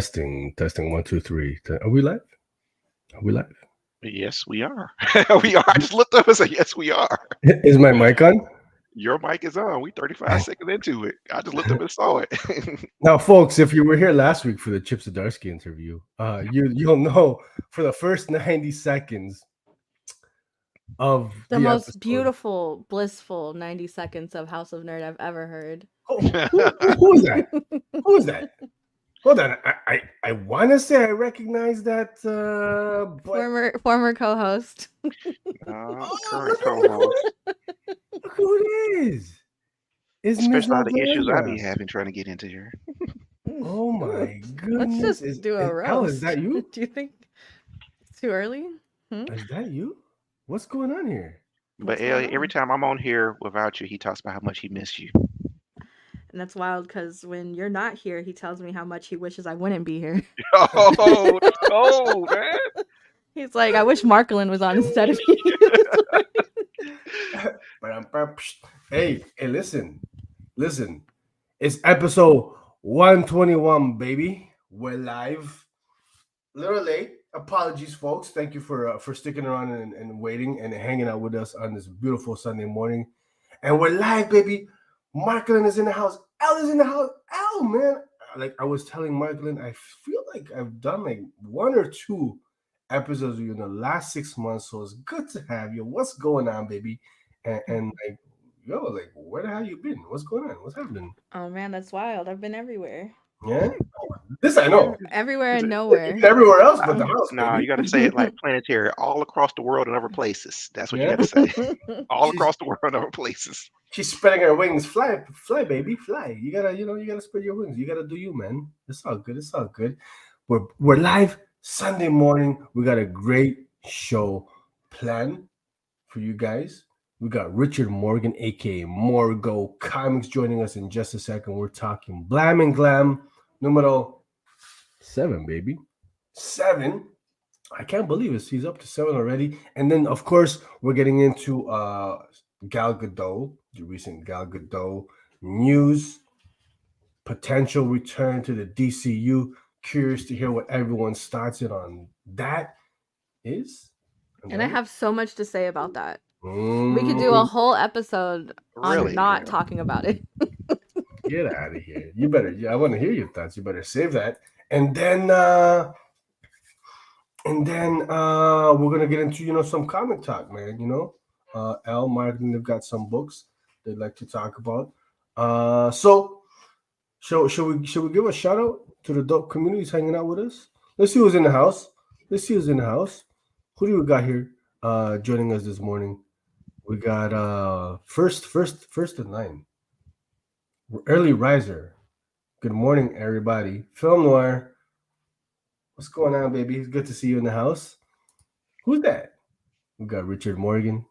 Testing 1 2 3. Are we live? Are we live? Yes, we are. We are. I just looked up and said, yes, we are. Is my mic on? Your mic is on. We 35 seconds into it. I just looked up and saw it. Now, folks, if you were here last week for the Chip Zdarsky interview, you'll know for the first 90 seconds of the most episode, beautiful, blissful 90 seconds of House of Nerd I've ever heard. who is that? Who is that? Hold on, I want to say I recognize that former co-host. Current co-host. Look who it is. Especially all the issues I be having trying to get into here. Oh my goodness! Let's just do a roast. Elle, is that you? Do you think it's too early? Is that you? What's going on here? But Elle, every time I'm on here without you, he talks about how much he missed you. And that's wild because when you're not here, he tells me how much he wishes I wouldn't be here. Oh, man. He's like, I wish Marquelon was on instead of you. Hey, listen. It's episode 121, baby. We're live. A little late. Apologies, folks. Thank you for sticking around and waiting and hanging out with us on this beautiful Sunday morning. And we're live, baby. Marquelon is in the house. Elle is in the house. Elle, man. Like I was telling Marquelon, I feel like I've done like 1 or 2 episodes with you in the last 6 months. So it's good to have you. What's going on, baby? And like, yo, like, where the hell you been? What's going on? What's happening? Oh man, that's wild. I've been everywhere. Yeah, this I know. Everywhere and nowhere. Everywhere else but the house. No, you got to say it like planetary, all across the world and other places. That's what you got to say. All across the world and other places. She's spreading her wings. Fly, baby, fly. You gotta spread your wings. You gotta do you, man. It's all good. We're live Sunday morning. We got a great show planned for you guys. We got Richard Morgan, aka Morgo Comics, joining us in just a second. We're talking Blam Glam, numero 7, baby. 7. I can't believe it. He's up to 7 already. And then, of course, we're getting into Gal Gadot, the recent Gal Gadot news, potential return to the DCU. Curious to hear what everyone's thoughts on that is. And I have so much to say about that. We could do a whole episode on not talking about it. Get out of here. You better. I want to hear your thoughts. You better save that. And then we're gonna get into some comic talk, man. Elle, Martin, they've got some books they'd like to talk about. So should we give a shout out to the dope communities hanging out with us? Let's see who's in the house. Who do we got here joining us this morning? We got first in line, early riser. Good morning, everybody. Film Noir, what's going on, baby? It's good to see you in the house. Who's that? We got Richard Morgan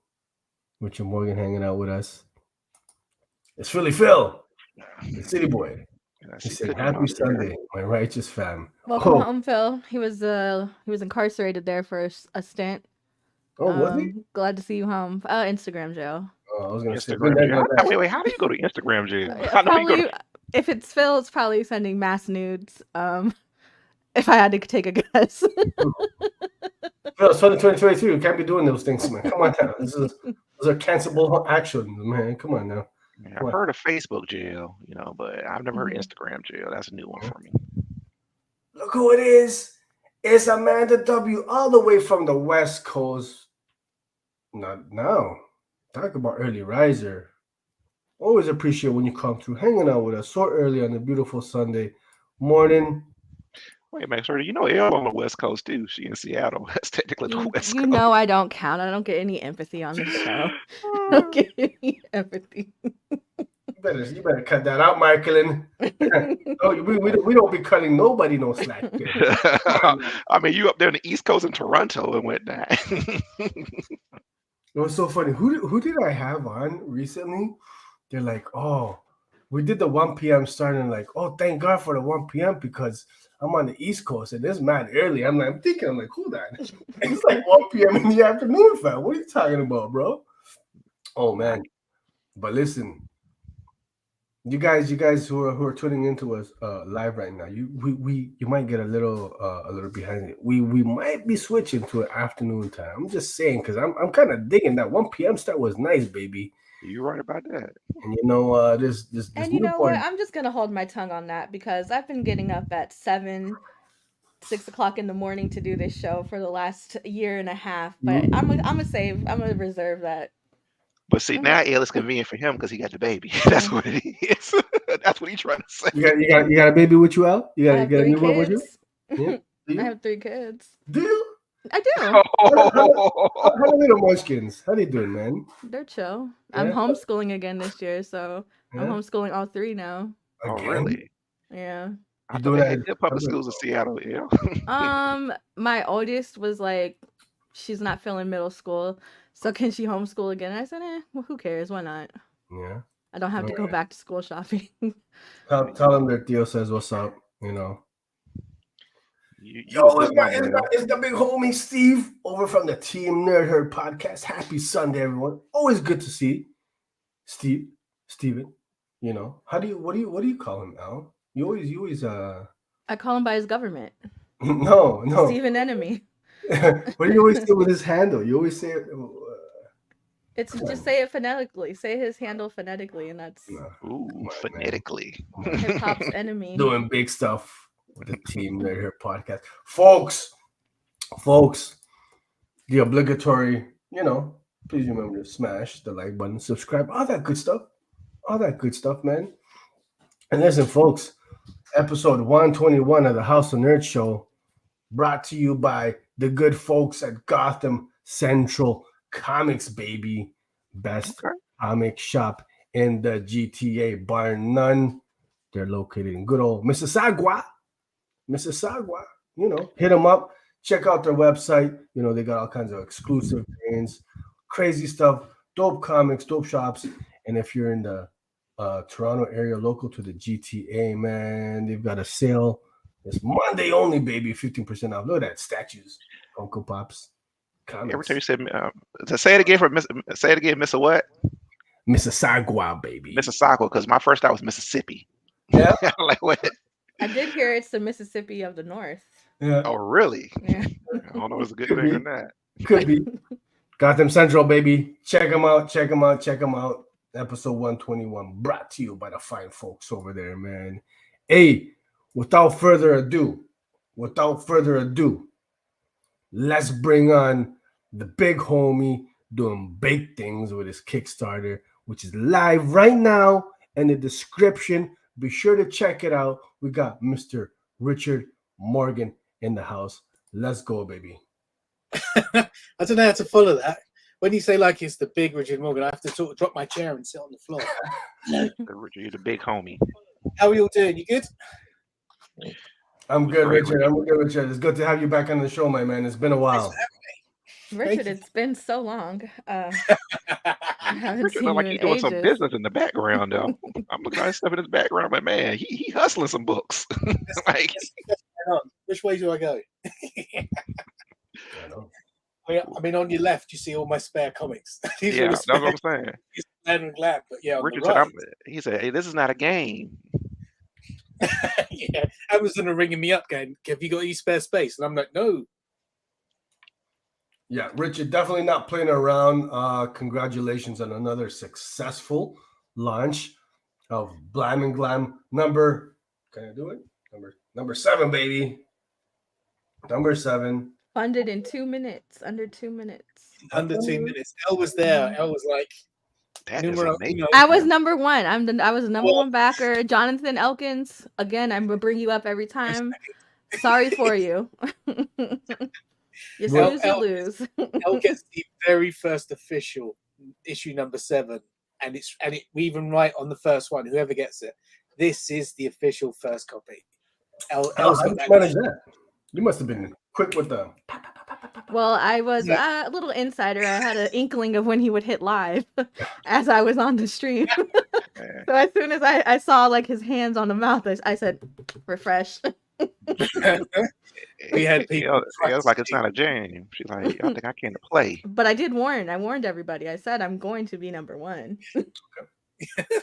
hanging out with us. It's Philly Phil, the city boy. He said, "Happy Sunday, my righteous fam." Welcome home, Phil. He was incarcerated there for a stint. Oh, was he? Glad to see you home. Instagram jail. Oh, I was gonna say. Wait, how do you go to Instagram jail? If it's Phil, it's probably sending mass nudes. If I had to take a guess. Phil, it's 2022. You can't be doing those things, man. Come on now. Those are cancelable actions, man. Come on now. Yeah, I've heard of Facebook jail, but I've never heard Instagram jail. That's a new one for me. Look who it is. It's Amanda W. all the way from the West Coast. Not now. Talk about early riser. Always appreciate when you come through, hanging out with us so early on a beautiful Sunday morning. Wait, make sure Elle on the West Coast too. She in Seattle. That's technically the West Coast. You know I don't count. I don't get any empathy on this show. I don't get any empathy. You better cut that out, Marquelon. we don't be cutting nobody no slack. I mean, you up there in the East Coast in Toronto and whatnot. It was so funny. Who did I have on recently? They're like, oh, we did the 1 p.m. starting, like, oh, thank God for the 1 p.m. because I'm on the East Coast and it's mad early. I'm thinking, who that? It's like 1 p.m. in the afternoon, fam. What are you talking about, bro? Oh, man. But listen, You guys who are tuning into us live right now, you might get a little behind it. We might be switching to an afternoon time. I'm just saying because I'm kind of digging that 1 p.m. start was nice, baby. You're right about that. And you know this and you know what? I'm just gonna hold my tongue on that because I've been getting up at 7, 6 o'clock in the morning to do this show for the last year and a half. But I'm gonna reserve that. But see, now Elle is convenient for him because he got the baby. That's what it is. That's what he's trying to say. You got a baby with you, Elle? You got a new one with you? Yeah? I have 3 kids. Do you? I do. How are little munchkins? How they doing, man? They're chill. Yeah? I'm homeschooling again this year, so I'm homeschooling all 3 now. Oh, really? Yeah. I thought they had good public schools in Seattle. Yeah. My oldest was like, she's not feeling middle school, so can she homeschool again? I said, well, who cares? Why not? Yeah. I don't have to go back to school shopping. Tell them that Theo says what's up. You know. Yo, it's the big homie Steve over from the Team Nerd Herd podcast. Happy Sunday, everyone. Always good to see Steven. You know, what do you call him, Al? You always I call him by his government. No. Steven Enemy. What do you always say with his handle? You always say it's just say it phonetically. Say his handle phonetically, and that's phonetically. Hip hop's enemy. Doing big stuff with the Team Nerd Herd podcast, folks. The obligatory, please remember to smash the like button, subscribe, all that good stuff, man. And listen, folks, episode 121 of the House of Nerds show, brought to you by the good folks at Gotham Central Comics, baby. Best comic shop in the GTA, bar none. They're located in good old Mississauga. Hit them up. Check out their website. They got all kinds of exclusive things, crazy stuff, dope comics, dope shops. And if you're in the Toronto area, local to the GTA, man, they've got a sale. It's Monday only, baby. 15% off. Look at that. Statues, Funko Pops, comics. Every time you said, say it again, Miss what? Mississauga, baby. Mississauga, because my first thought was Mississippi. Yeah. Like what? I did hear it's the Mississippi of the North. Yeah. Oh, really? Yeah. I don't know if it's a good thing or not. Could be. Gotham Central, baby. Check them out. Episode 121, brought to you by the fine folks over there, man. Hey, without further ado, let's bring on the big homie doing big things with his Kickstarter, which is live right now in the description. Be sure to check it out. We got Mr. Richard Morgan in the house. Let's go, baby. I don't know how to follow that. When you say like it's the big Richard Morgan, I have to drop my chair and sit on the floor. Richard, you're the big homie. How are you all doing? You good? I'm good, Richard. It's good to have you back on the show, my man. It's been a while. Richard, it's been so long. I haven't Richard seen look like you he's in doing some ages. business in the background, though. I'm looking at his stuff in his background, but man, he hustling some books. Like, which way do I go? I mean, on your left, you see all my spare comics. Yeah, that's what I'm saying. Blam Glam, but yeah, Richard right. he said, "Hey, this is not a game." Yeah, Amazon are ringing me up, going, "Have you got any spare space?" And I'm like, "No." Yeah, Richard, definitely not playing around. Congratulations on another successful launch of Blam Glam number. Can I do it? Number 7, baby. Number 7. Funded in 2 minutes, under 2 minutes. Under 2 minutes. Elle was there. Elle was like, that is amazing. I was number 1. I was the number 1 backer. Jonathan Elkins. Again, I'm gonna bring you up every time. Sorry for you. You snooze, you lose. Elle gets the very first official issue number 7, and we even write on the first one, whoever gets it, this is the official first copy. Elle's got that. You must have been quick with them. Well, I was a little insider. I had an inkling of when he would hit live as I was on the stream. So as soon as I saw like his hands on the mouth, I said, refresh. We had people. Yeah, it's like it's not a game. She's like, I think I can't play. But I did warn. I warned everybody. I said I'm going to be number 1. You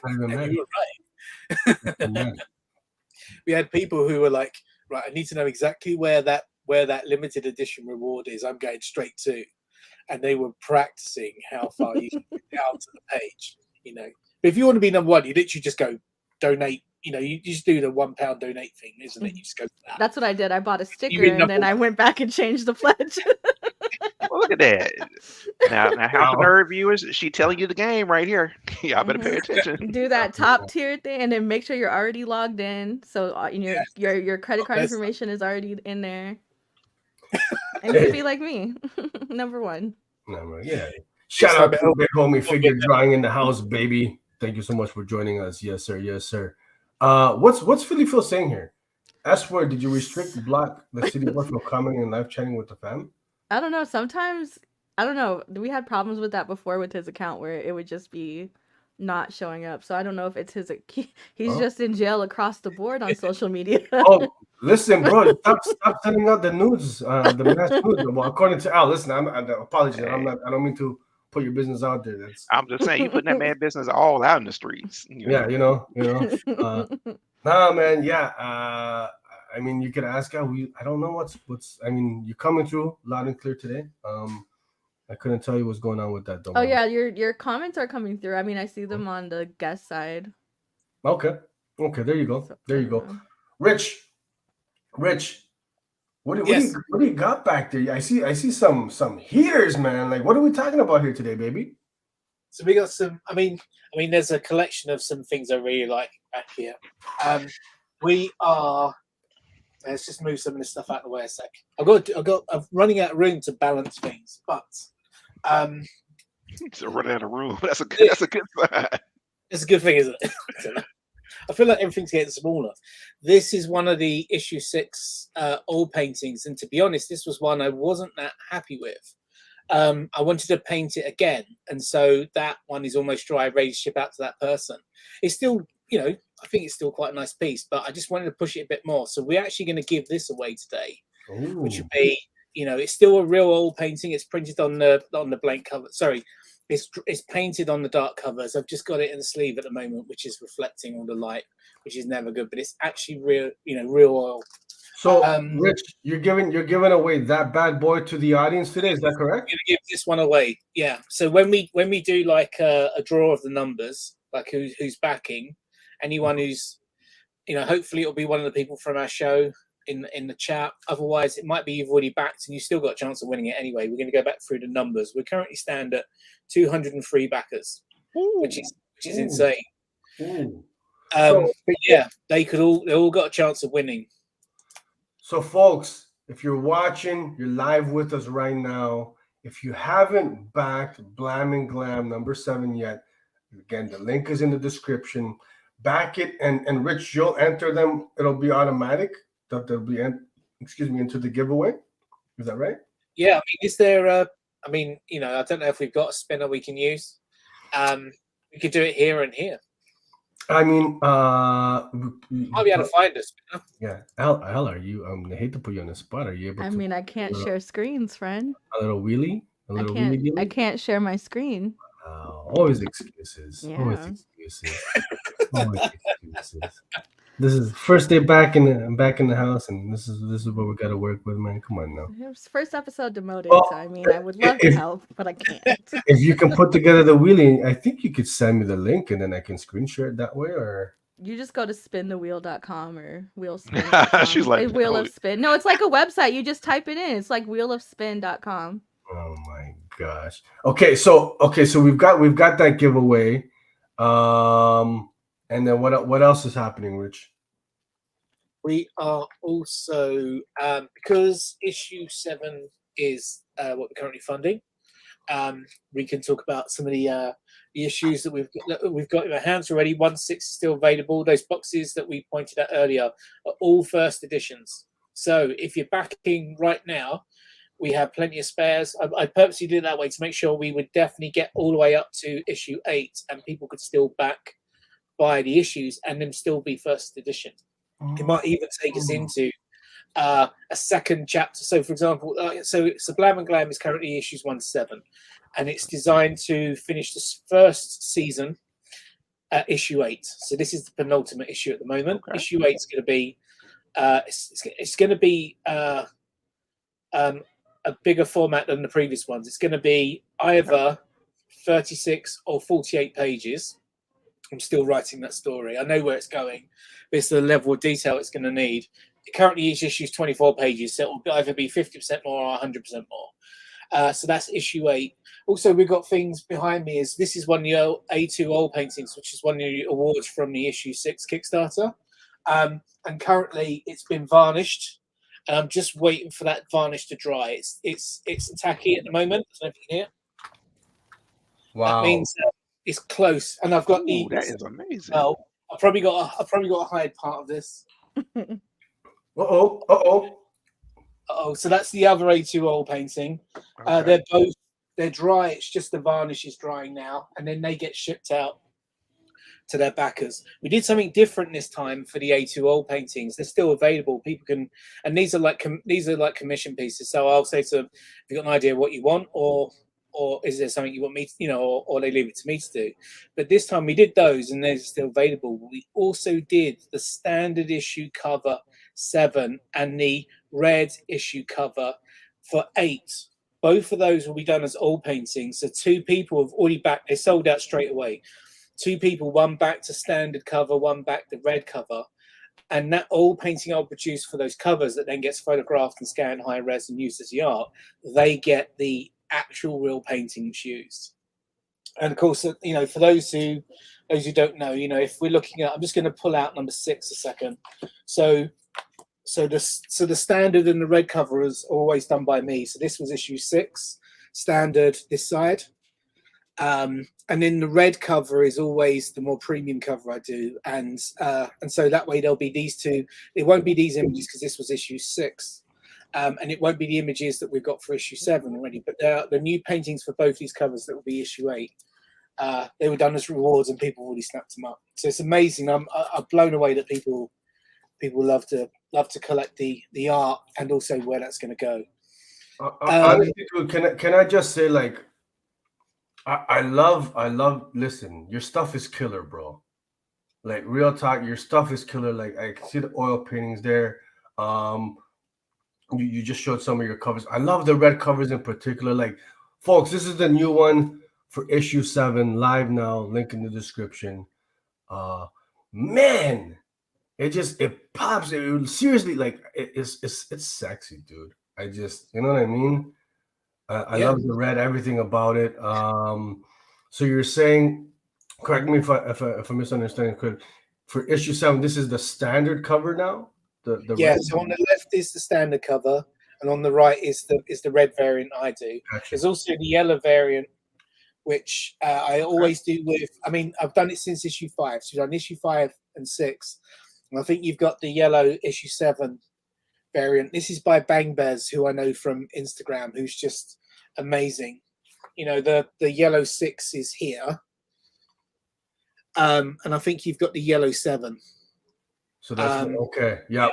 were right. We had people who were like, right, I need to know exactly where that limited edition reward is. I'm going straight to, and they were practicing how far you can get down to the page. You know, but if you want to be number one, you literally just go donate. You know, you just do the £1 donate thing, isn't it? You just go for that. That's what I did. I bought a sticker and then I went back and changed the pledge. Well, look at that. Now, House of Nerd viewers, she telling you the game right here. Y'all better pay attention. Do that top tier thing, and then make sure you're already logged in, so your credit card information is already in there. And you can be like me, number one. Yeah. Shout out to big homie figure drawing in the house, baby. Thank you so much for joining us. Yes, sir. Yes, sir. What's Philly Phil saying here? S word, did you restrict block the city board from commenting and live chatting with the fam? I don't know. Sometimes, I don't know. We had problems with that before with his account where it would just be not showing up. So I don't know if it's his. He's just in jail across the board on social media. Oh, listen, bro, stop sending out the nudes, the mass nudes. Well, according to Al, listen, I apologize. I don't mean to put your business out there. I'm just saying, you putting that man business all out in the streets. Yeah, you know. Nah, man. Yeah. I mean, you could ask Al. I don't know what's. I mean, you're coming through loud and clear today. I couldn't tell you what's going on with that. Oh yeah, your comments are coming through. I mean, I see them on the guest side. Okay. There you go. There you go. Rich. What do you got back there? I see some heaters, man. Like, what are we talking about here today, baby? So we got some. I mean, there's a collection of some things I really like back here. We are. Let's just move some of this stuff out of the way a sec. I'm running out of room to balance things, but so running out of room. That's a good sign. It's a good thing, isn't it? I feel like everything's getting smaller. This is one of the issue 6 oil paintings, and to be honest, this was one I wasn't that happy with. I wanted to paint it again, and so that one is almost dry, ready to ship out to that person. It's still, I think it's still quite a nice piece, but I just wanted to push it a bit more. So we're actually going to give this away today, which would be, it's still a real oil painting. It's printed on the blank cover. Sorry, it's painted on the dark covers. I've just got it in the sleeve at the moment, which is reflecting all the light, which is never good. But it's actually real, real oil. So, Rich, you're giving away that bad boy to the audience today. Is that correct? I'm going to give this one away. Yeah. So when we do like a draw of the numbers, like who's backing, anyone who's, hopefully it'll be one of the people from our show in the chat. Otherwise, it might be you've already backed and you still got a chance of winning it anyway. We're going to go back through the numbers. We currently stand at 203 backers, which is insane. But yeah, they all got a chance of winning. So, folks, if you're watching, you're live with us right now. If you haven't backed Blam Glam number 7 yet, again, the link is in the description. Back it, and Rich, you'll enter them. It'll be automatic. They'll be into the giveaway. Is that right? Yeah. I mean, is there I don't know if we've got a spinner we can use. We could do it here and here. I mean, might be able to find us. Yeah, Elle, are you? I hate to put you on the spot. Are you able? I can't share screens, friend. A little wheelie. I can't share my screen. Always excuses. Yeah. Always excuses. Always excuses. This is first day back in the house, and this is what we got to work with, man. Come on now. It was first episode demoted, so I mean, I would love to help, but I can't. If you can put together the wheelie, I think you could send me the link, and then I can screen share it that way, or you just go to spinthewheel.com or wheelspin.com. She's like, Wheel of Spin. No, it's like a website. You just type it in. It's like wheelofspin.com. Oh my gosh. Okay, so we've got that giveaway. And then what else is happening, Rich? We are also because issue 7 is what we're currently funding. We can talk about some of the issues that we've got in our hands already. 1/6 is still available. Those boxes that we pointed out earlier are all first editions. So if you're backing right now, we have plenty of spares. I purposely did it that way to make sure we would definitely get all the way up to issue 8 and people could still buy the issues and them still be first edition. It might even take us into a second chapter. So, for example, so Blam Glam is currently issues 1 to 7, and it's designed to finish this first season issue 8. So this is the penultimate issue at the moment. Okay. Issue 8 is going to be it's going to be a bigger format than the previous ones. It's going to be either 36 or 48 pages. I'm still writing that story. I know where it's going, but it's the level of detail it's going to need. Currently, each issue is 24 pages, so it will either be 50% more or 100% more. So that's issue 8. Also, we've got things behind me. This is one of the A2 oil paintings, which is one of the awards from the issue 6 Kickstarter. And currently, it's been varnished, and I'm just waiting for that varnish to dry. It's tacky at the moment. I don't know if you can hear. Wow. That means it's close, and I've got the. That is amazing. Well, I've probably got to hide part of this. Oh, so that's the other A2 oil painting. Okay. They're dry. It's just the varnish is drying now, and then they get shipped out to their backers. We did something different this time for the A2 oil paintings. They're still available. People can, and these are like commission pieces. So I'll say to them, "Have you got an idea what you want, or is there something you want me to, or they leave it to me to do?" But this time we did those, and they're still available. We also did the standard issue cover 7 and the red issue cover for 8. Both of those will be done as oil paintings. So 2 people have already backed. They sold out straight away. 2 people, one back to standard cover, one back to red cover. And that oil painting I'll produce for those covers that then gets photographed and scanned high res and used as the art, they get the actual real paintings used. And of course, for those who don't know, if we're looking at, I'm just going to pull out number 6 a second. So the standard and the red cover is always done by me. So this was issue 6, standard this side. And then the red cover is always the more premium cover I do. And so that way there'll be these 2. It won't be these images because this was issue 6. And it won't be the images that we've got for issue 7 already, but the new paintings for both these covers that will be issue 8. They were done as rewards, and people already snapped them up. So it's amazing. I'm blown away that people love to collect the art, and also where that's going to go. Honestly, dude, can I just say, like, I love. Listen, your stuff is killer, bro. Like, real talk, your stuff is killer. Like, I can see the oil paintings there. You just showed some of your covers. I love the red covers in particular. Like, folks, this is the new one for issue 7, live now. Link in the description. Man, it pops. Seriously, like, it's sexy, dude. I just, you know what I mean? I love the red, everything about it. So you're saying, correct me if I'm misunderstanding correctly, for issue 7, this is the standard cover now? The red? So on the left is the standard cover, and on the right is the red variant I do. Gotcha. There's also the yellow variant, which I always do with. I mean, I've done it since issue 5. So I've done issue 5 and 6, and I think you've got the yellow issue 7 variant. This is by Bang Bez, who I know from Instagram, who's just amazing. The yellow 6 is here, and I think you've got the yellow 7. So that's okay. Yeah.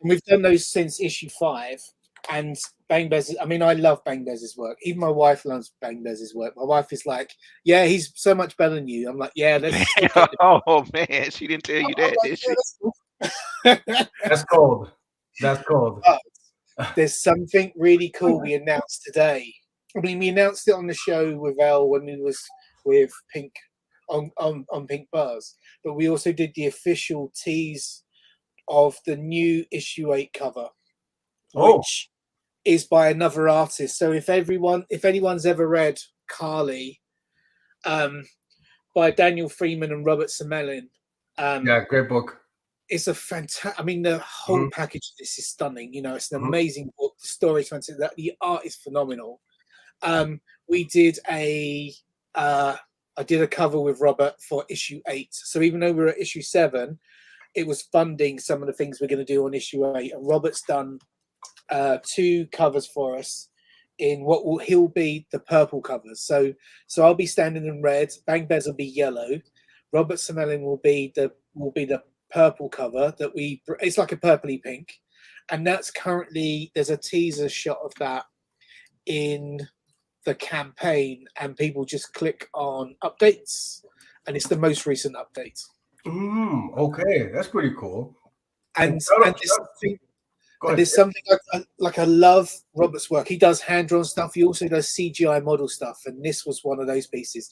We've done those since issue 5, and Bang Bez. I mean, I love Bang Bez's work. Even my wife loves Bang Bez's work. My wife is like, "Yeah, he's so much better than you." I'm like, "Yeah, let's." Oh man, she didn't tell you that, did she? That's cold. That's cold. But there's something really cool we announced today. I mean, we announced it on the show with Elle when we was with Pink on Pink Bars, but we also did the official tease of the new issue 8 cover, which is by another artist. So if anyone's ever read 𝐂𝐨𝐦𝐞 by Daniel Freeman and Robert Semelin, great book. It's a fantastic. I mean, the whole package of this is stunning. It's an amazing book. The story's fantastic. The art is phenomenal. We did I did a cover with Robert for issue 8. So even though we're at issue 7, it was funding some of the things we're going to do on issue 8. And Robert's done 2 covers for us in he'll be the purple covers. So I'll be standing in red. Bang Bez will be yellow. Robert Semelin will be the purple cover it's like a purpley pink, and that's currently, there's a teaser shot of that in the campaign, and people just click on updates and it's the most recent update. Okay, that's pretty cool. And there's something I love Robert's work. He does hand-drawn stuff. He also does CGI model stuff, and this was one of those pieces.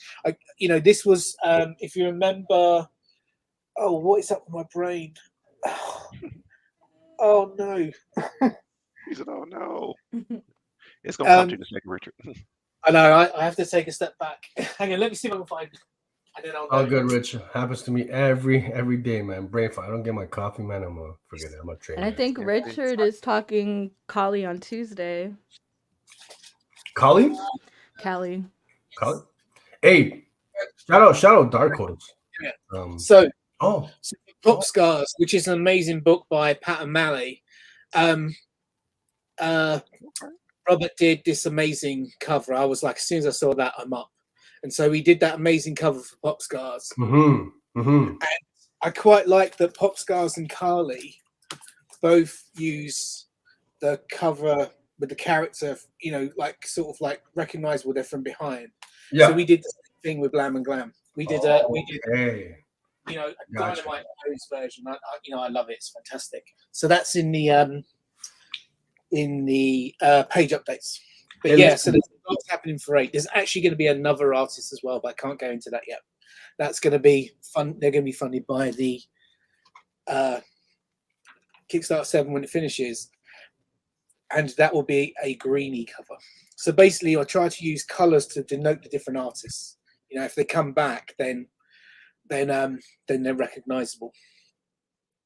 This was if you remember. Oh, what is up with my brain? Oh no! He said, "Oh no." It's gonna come to you in a second, Richard. I know. I have to take a step back. Hang on. Let me see if I can find. And then I'll Oh, good, Rich. Happens to me every day, man. Brain fart. I don't get my coffee, man. I'm gonna forget it. I'm gonna train. And I think Richard is talking Callie on Tuesday. Callie? Callie. Hey, shout out Dark Horse. Yeah. So Pop Scars, Scars, which is an amazing book by Pat O'Malley. Robert did this amazing cover. I was like, as soon as I saw that, I'm up. And so he did that amazing cover for Pop Scars. And I quite like that Pop Scars and Carly both use the cover with the character, like sort of like recognizable they're from behind. Yeah. So we did the same thing with Blam and Glam. We did a Dynamite Pose version. I love it. It's fantastic. So that's in the page updates. But yeah, so there's what's happening for 8. There's actually going to be another artist as well, but I can't go into that yet. That's going to be fun. They're going to be funded by the Kickstarter 7 when it finishes, and that will be a greeny cover. So basically, I try to use colors to denote the different artists. If they come back, then they're recognizable.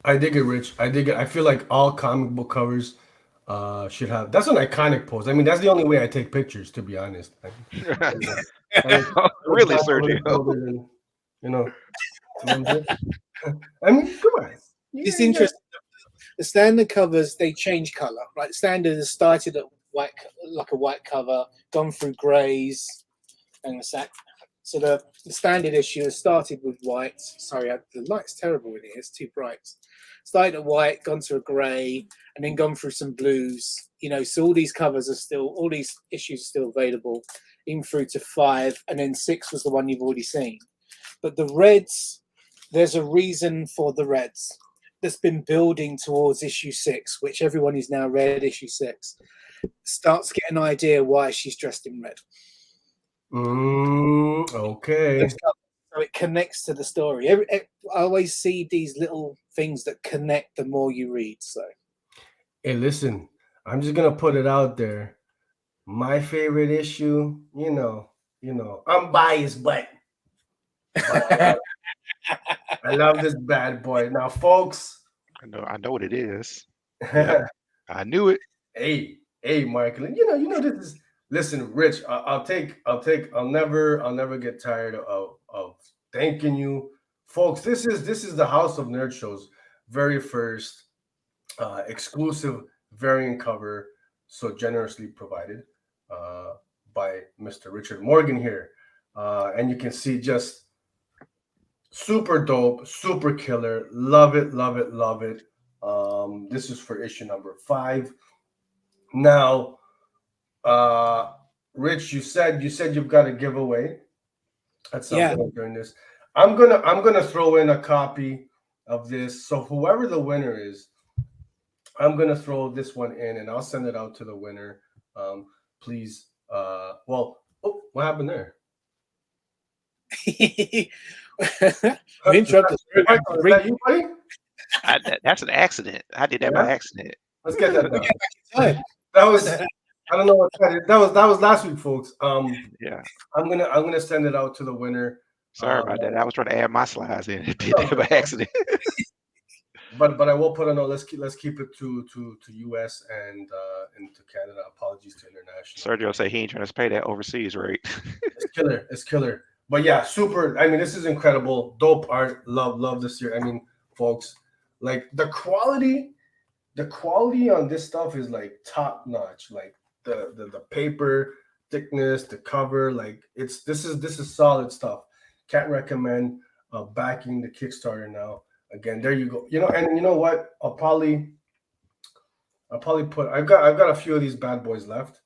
I dig it, Rich. I dig it. I feel like all comic book covers should have. That's an iconic pose. I mean, that's the only way I take pictures, to be honest. Really, Sergio? I mean, come on. It's interesting. The standard covers, they change color. Right, the standard has started at white, like a white cover, gone through grays, and a sec. So the standard issue has started with white. Sorry, the light's terrible in here. It's too bright. Started at white, gone to a grey, and then gone through some blues. So all these covers are still, all these issues are still available, even through to 5, and then 6 was the one you've already seen. But the reds, there's a reason for the reds that's been building towards issue 6, which everyone is now read issue 6, starts getting an idea why she's dressed in red. Okay. So it connects to the story. I always see these little things that connect the more you read. So, hey, listen, I'm just gonna put it out there. My favorite issue, I'm biased, but I love this bad boy. Now, folks, I know what it is. Yeah, I knew it. Hey, Marquelon, this is. Listen, Rich, I'll never get tired of thanking you, folks. This is the House of Nerd Show's very first exclusive variant cover, so generously provided by Mr. Richard Morgan here, and you can see just super dope, super killer. Love it. This is for issue number 5. Now, Rich, you said you've got a giveaway at some point during this. I'm gonna throw in a copy of this. So whoever the winner is, I'm gonna throw this one in, and I'll send it out to the winner. Please. What happened there? That's an accident. I did that by accident. Let's get that done. That was. I don't know what that was last week, folks. Yeah. I'm gonna send it out to the winner. Sorry about that. I was trying to add my slides in. Did that by accident. but I will put a note. Let's keep it to US and to Canada. Apologies to international. Sergio say he ain't trying to pay that overseas rate. It's killer. But yeah, super. I mean, this is incredible. Dope art. Love this year. I mean, folks, like the quality on this stuff is like top notch. Like the paper thickness, the cover, like this is solid stuff. Can't recommend backing the Kickstarter now. Again, there you go. And you know what? I'll probably put. I've got a few of these bad boys left,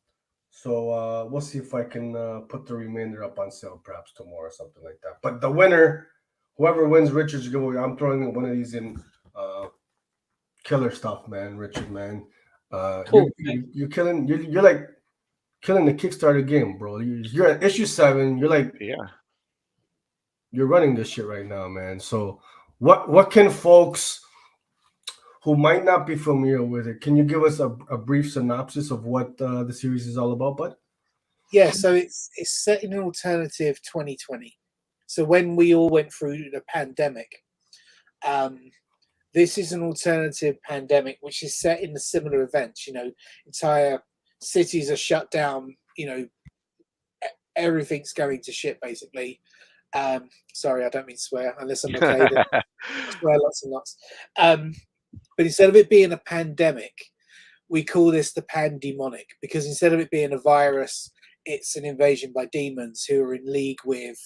So we'll see if I can put the remainder up on sale perhaps tomorrow or something like that. But the winner, whoever wins Richard's giveaway, I'm throwing one of these in killer stuff, man. Richard, man. Cool. You're killing. You're like killing the Kickstarter game, bro. You're at issue 7. You're like, you're running this shit right now, man. So what can folks who might not be familiar with it, can you give us a brief synopsis of what the series is all about, bud? Yeah, so it's set in an alternative 2020. So when we all went through the pandemic, this is an alternative pandemic which is set in a similar events. You know, entire cities are shut down. You know, everything's going to shit basically. Sorry, I don't mean swear unless I'm okay. I swear lots and lots. But instead of it being a pandemic, we call this the pandemonic, because instead of it being a virus, it's an invasion by demons who are in league with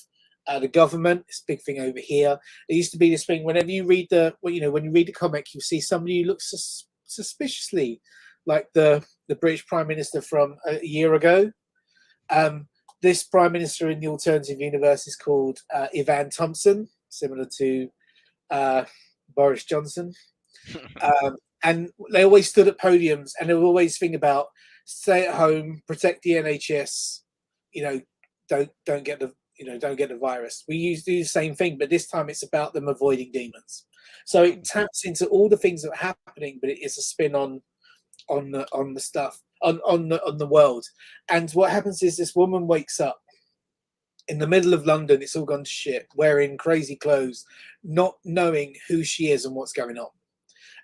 the government. It's a big thing over here. There used to be this thing whenever you read when you read the comic, you see somebody who looks suspiciously like the British Prime Minister from a year ago. This Prime Minister in the alternative universe is called Ivan Thompson, similar to Boris Johnson. And they always stood at podiums and they would always think about stay at home, protect the NHS, you know, don't get the virus. We used to do the same thing, but this time it's about them avoiding demons. So it taps into all the things that are happening, but it is a spin on the stuff on the world. And what happens is this woman wakes up in the middle of London, it's all gone to shit, wearing crazy clothes, not knowing who she is and what's going on.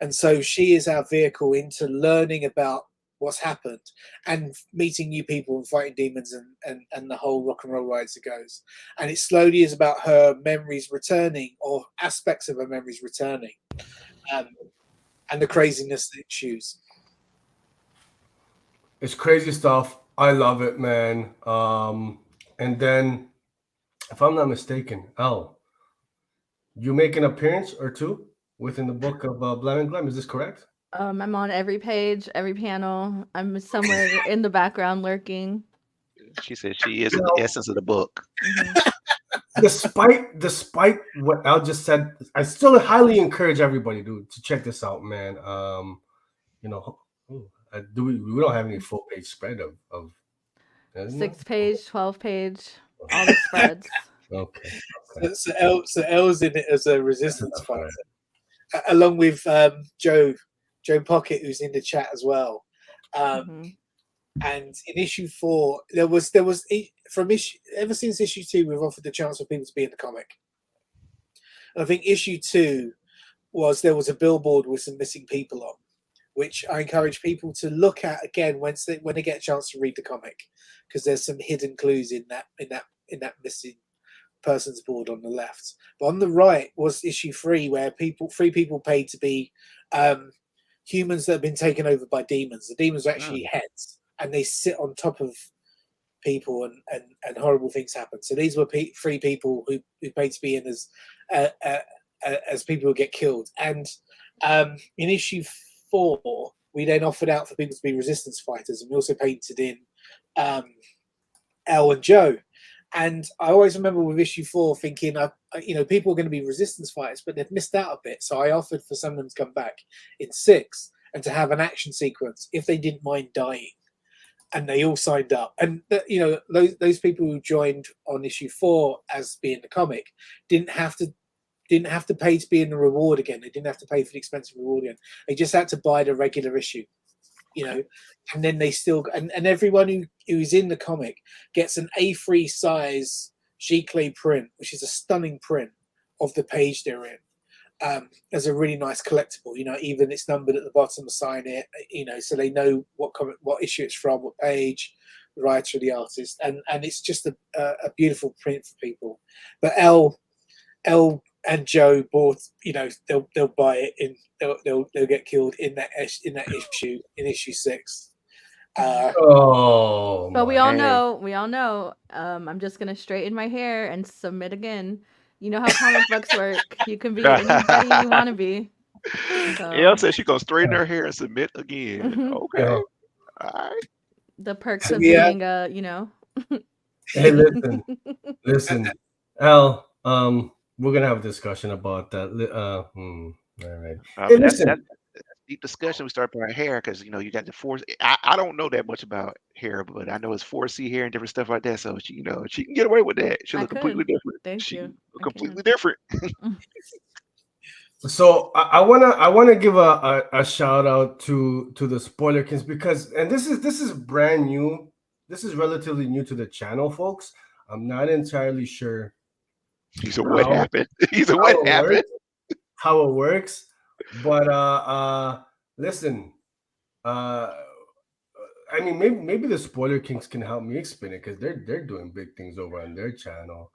And so she is our vehicle into learning about what's happened and meeting new people and fighting demons and the whole rock and roll ride that goes. And it slowly is about her memories returning, or aspects of her memories returning, and the craziness that it ensues. It's crazy stuff. I love it, man. And then, if I'm not mistaken, Elle, you make an appearance or two within the book of Blam Glam. Is this correct? I'm on every page, every panel. I'm somewhere in the background lurking. She said she is the essence of the book. Despite what Elle just said, I still highly encourage everybody to check this out, man. You know, we don't have any full page spread of 6-page, 12-page, all the spreads. Okay. So Elle's in it as a resistance fighter, along with Joe Pocket, who's in the chat as well. And in issue 4, there was ever since issue 2, we've offered the chance for people to be in the comic. And I think issue 2 there was a billboard with some missing people on, which I encourage people to look at again when they get a chance to read the comic, because there's some hidden clues in that missing person's board on the left. But on the right was issue 3, where 3 people paid to be humans that have been taken over by demons. The demons are actually heads, and they sit on top of people, and horrible things happen. So these were 3 people who paid to be in as people who get killed. And in issue 4, we then offered out for people to be resistance fighters, and we also painted in Elle and Joe. And I always remember with issue 4 thinking, people are going to be resistance fighters, but they've missed out a bit. So I offered for some of them to come back in 6 and to have an action sequence if they didn't mind dying. And they all signed up. And those people who joined on issue 4 as being the comic didn't have to pay to be in the reward again. They didn't have to pay for the expensive reward again. They just had to buy the regular issue. And then they still, and everyone who's in the comic gets an A3 size 𝐬𝐴 print, which is a stunning print of the page they're in, as a really nice collectible. Even it's numbered at the bottom, sign it, so they know what issue it's from, what page, the writer, the artist, and it's just a beautiful print for people. But Elle and Joe both, they'll buy it they'll get killed in that issue, in issue 6. But we all know. I'm just gonna straighten my hair and submit again. You know how comic books work. You can be anybody you want to be. So. Elle said she's gonna straighten her hair and submit again. Okay, all right. The perks of Yeah. being you know. Hey, listen, Al. We're gonna have a discussion about that. All right. Hey, But listen. that's deep discussion. We start about hair because you got the four. I don't know that much about hair, but I know it's 4C hair and different stuff like that. So she can get away with that. She I look completely could. different. Thank She you. look completely different. So I wanna give a shout out to the Spoiler Kings because this is brand new. This is relatively new to the channel, folks. I'm not entirely sure He said, "What happened?" He said, how "What it happened?" works, how it works. But listen, I mean maybe the Spoiler Kings can help me explain it because they're doing big things over on their channel.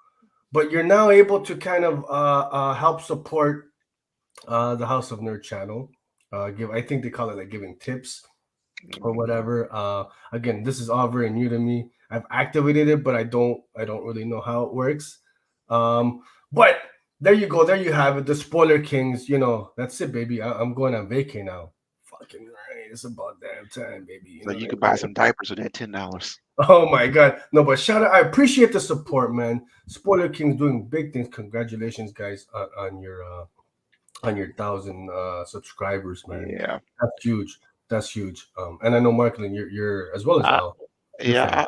But you're now able to kind of help support the House of Nerd channel. I think they call it like giving tips or whatever. Again, this is all very new to me. I've activated it, but I don't really know how it works. But there you go, there you have it. The Spoiler Kings, that's it, baby. I'm going on vacay now. Fucking right, it's about damn time, baby. So you could buy some diapers with that $10. Oh my god, no, but shout out! I appreciate the support, man. Spoiler King's doing big things. Congratulations, guys, on your 1,000 subscribers, man. Yeah, That's huge. That's huge. And I know Marquelon, you're as well as Al. Yeah,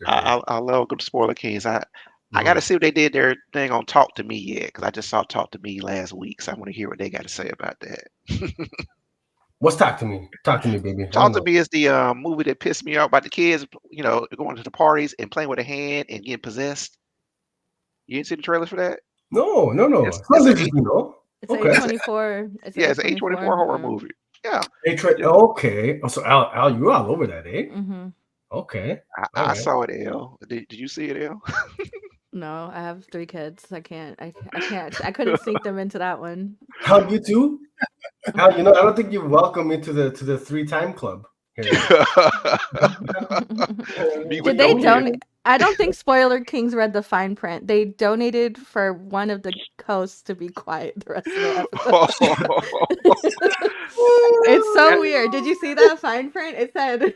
I love good Spoiler Kings. I got to see if they did their thing on Talk to Me yet, because I just saw Talk to Me last week, so I want to hear what they got to say about that. What's Talk to Me? Talk to me, baby. Talk to Me is the movie that pissed me off about the kids, going to the parties and playing with a hand and getting possessed. You didn't see the trailers for that? No. It's okay. It's A24. Yeah, it's an A24 horror movie. Yeah. Okay. Oh, so Al, you're all over that, eh? Mm-hmm. Okay. I saw it, Elle. Did you see it, Elle? No, I have 3 kids. I can't. I couldn't sneak them into that one. Al, you too? Al, I don't think you're welcome into the 3-time club. Did they donate? I don't think Spoiler Kings read the fine print. They donated for one of the hosts to be quiet the rest of the episode. It's so weird. Did you see that fine print? It said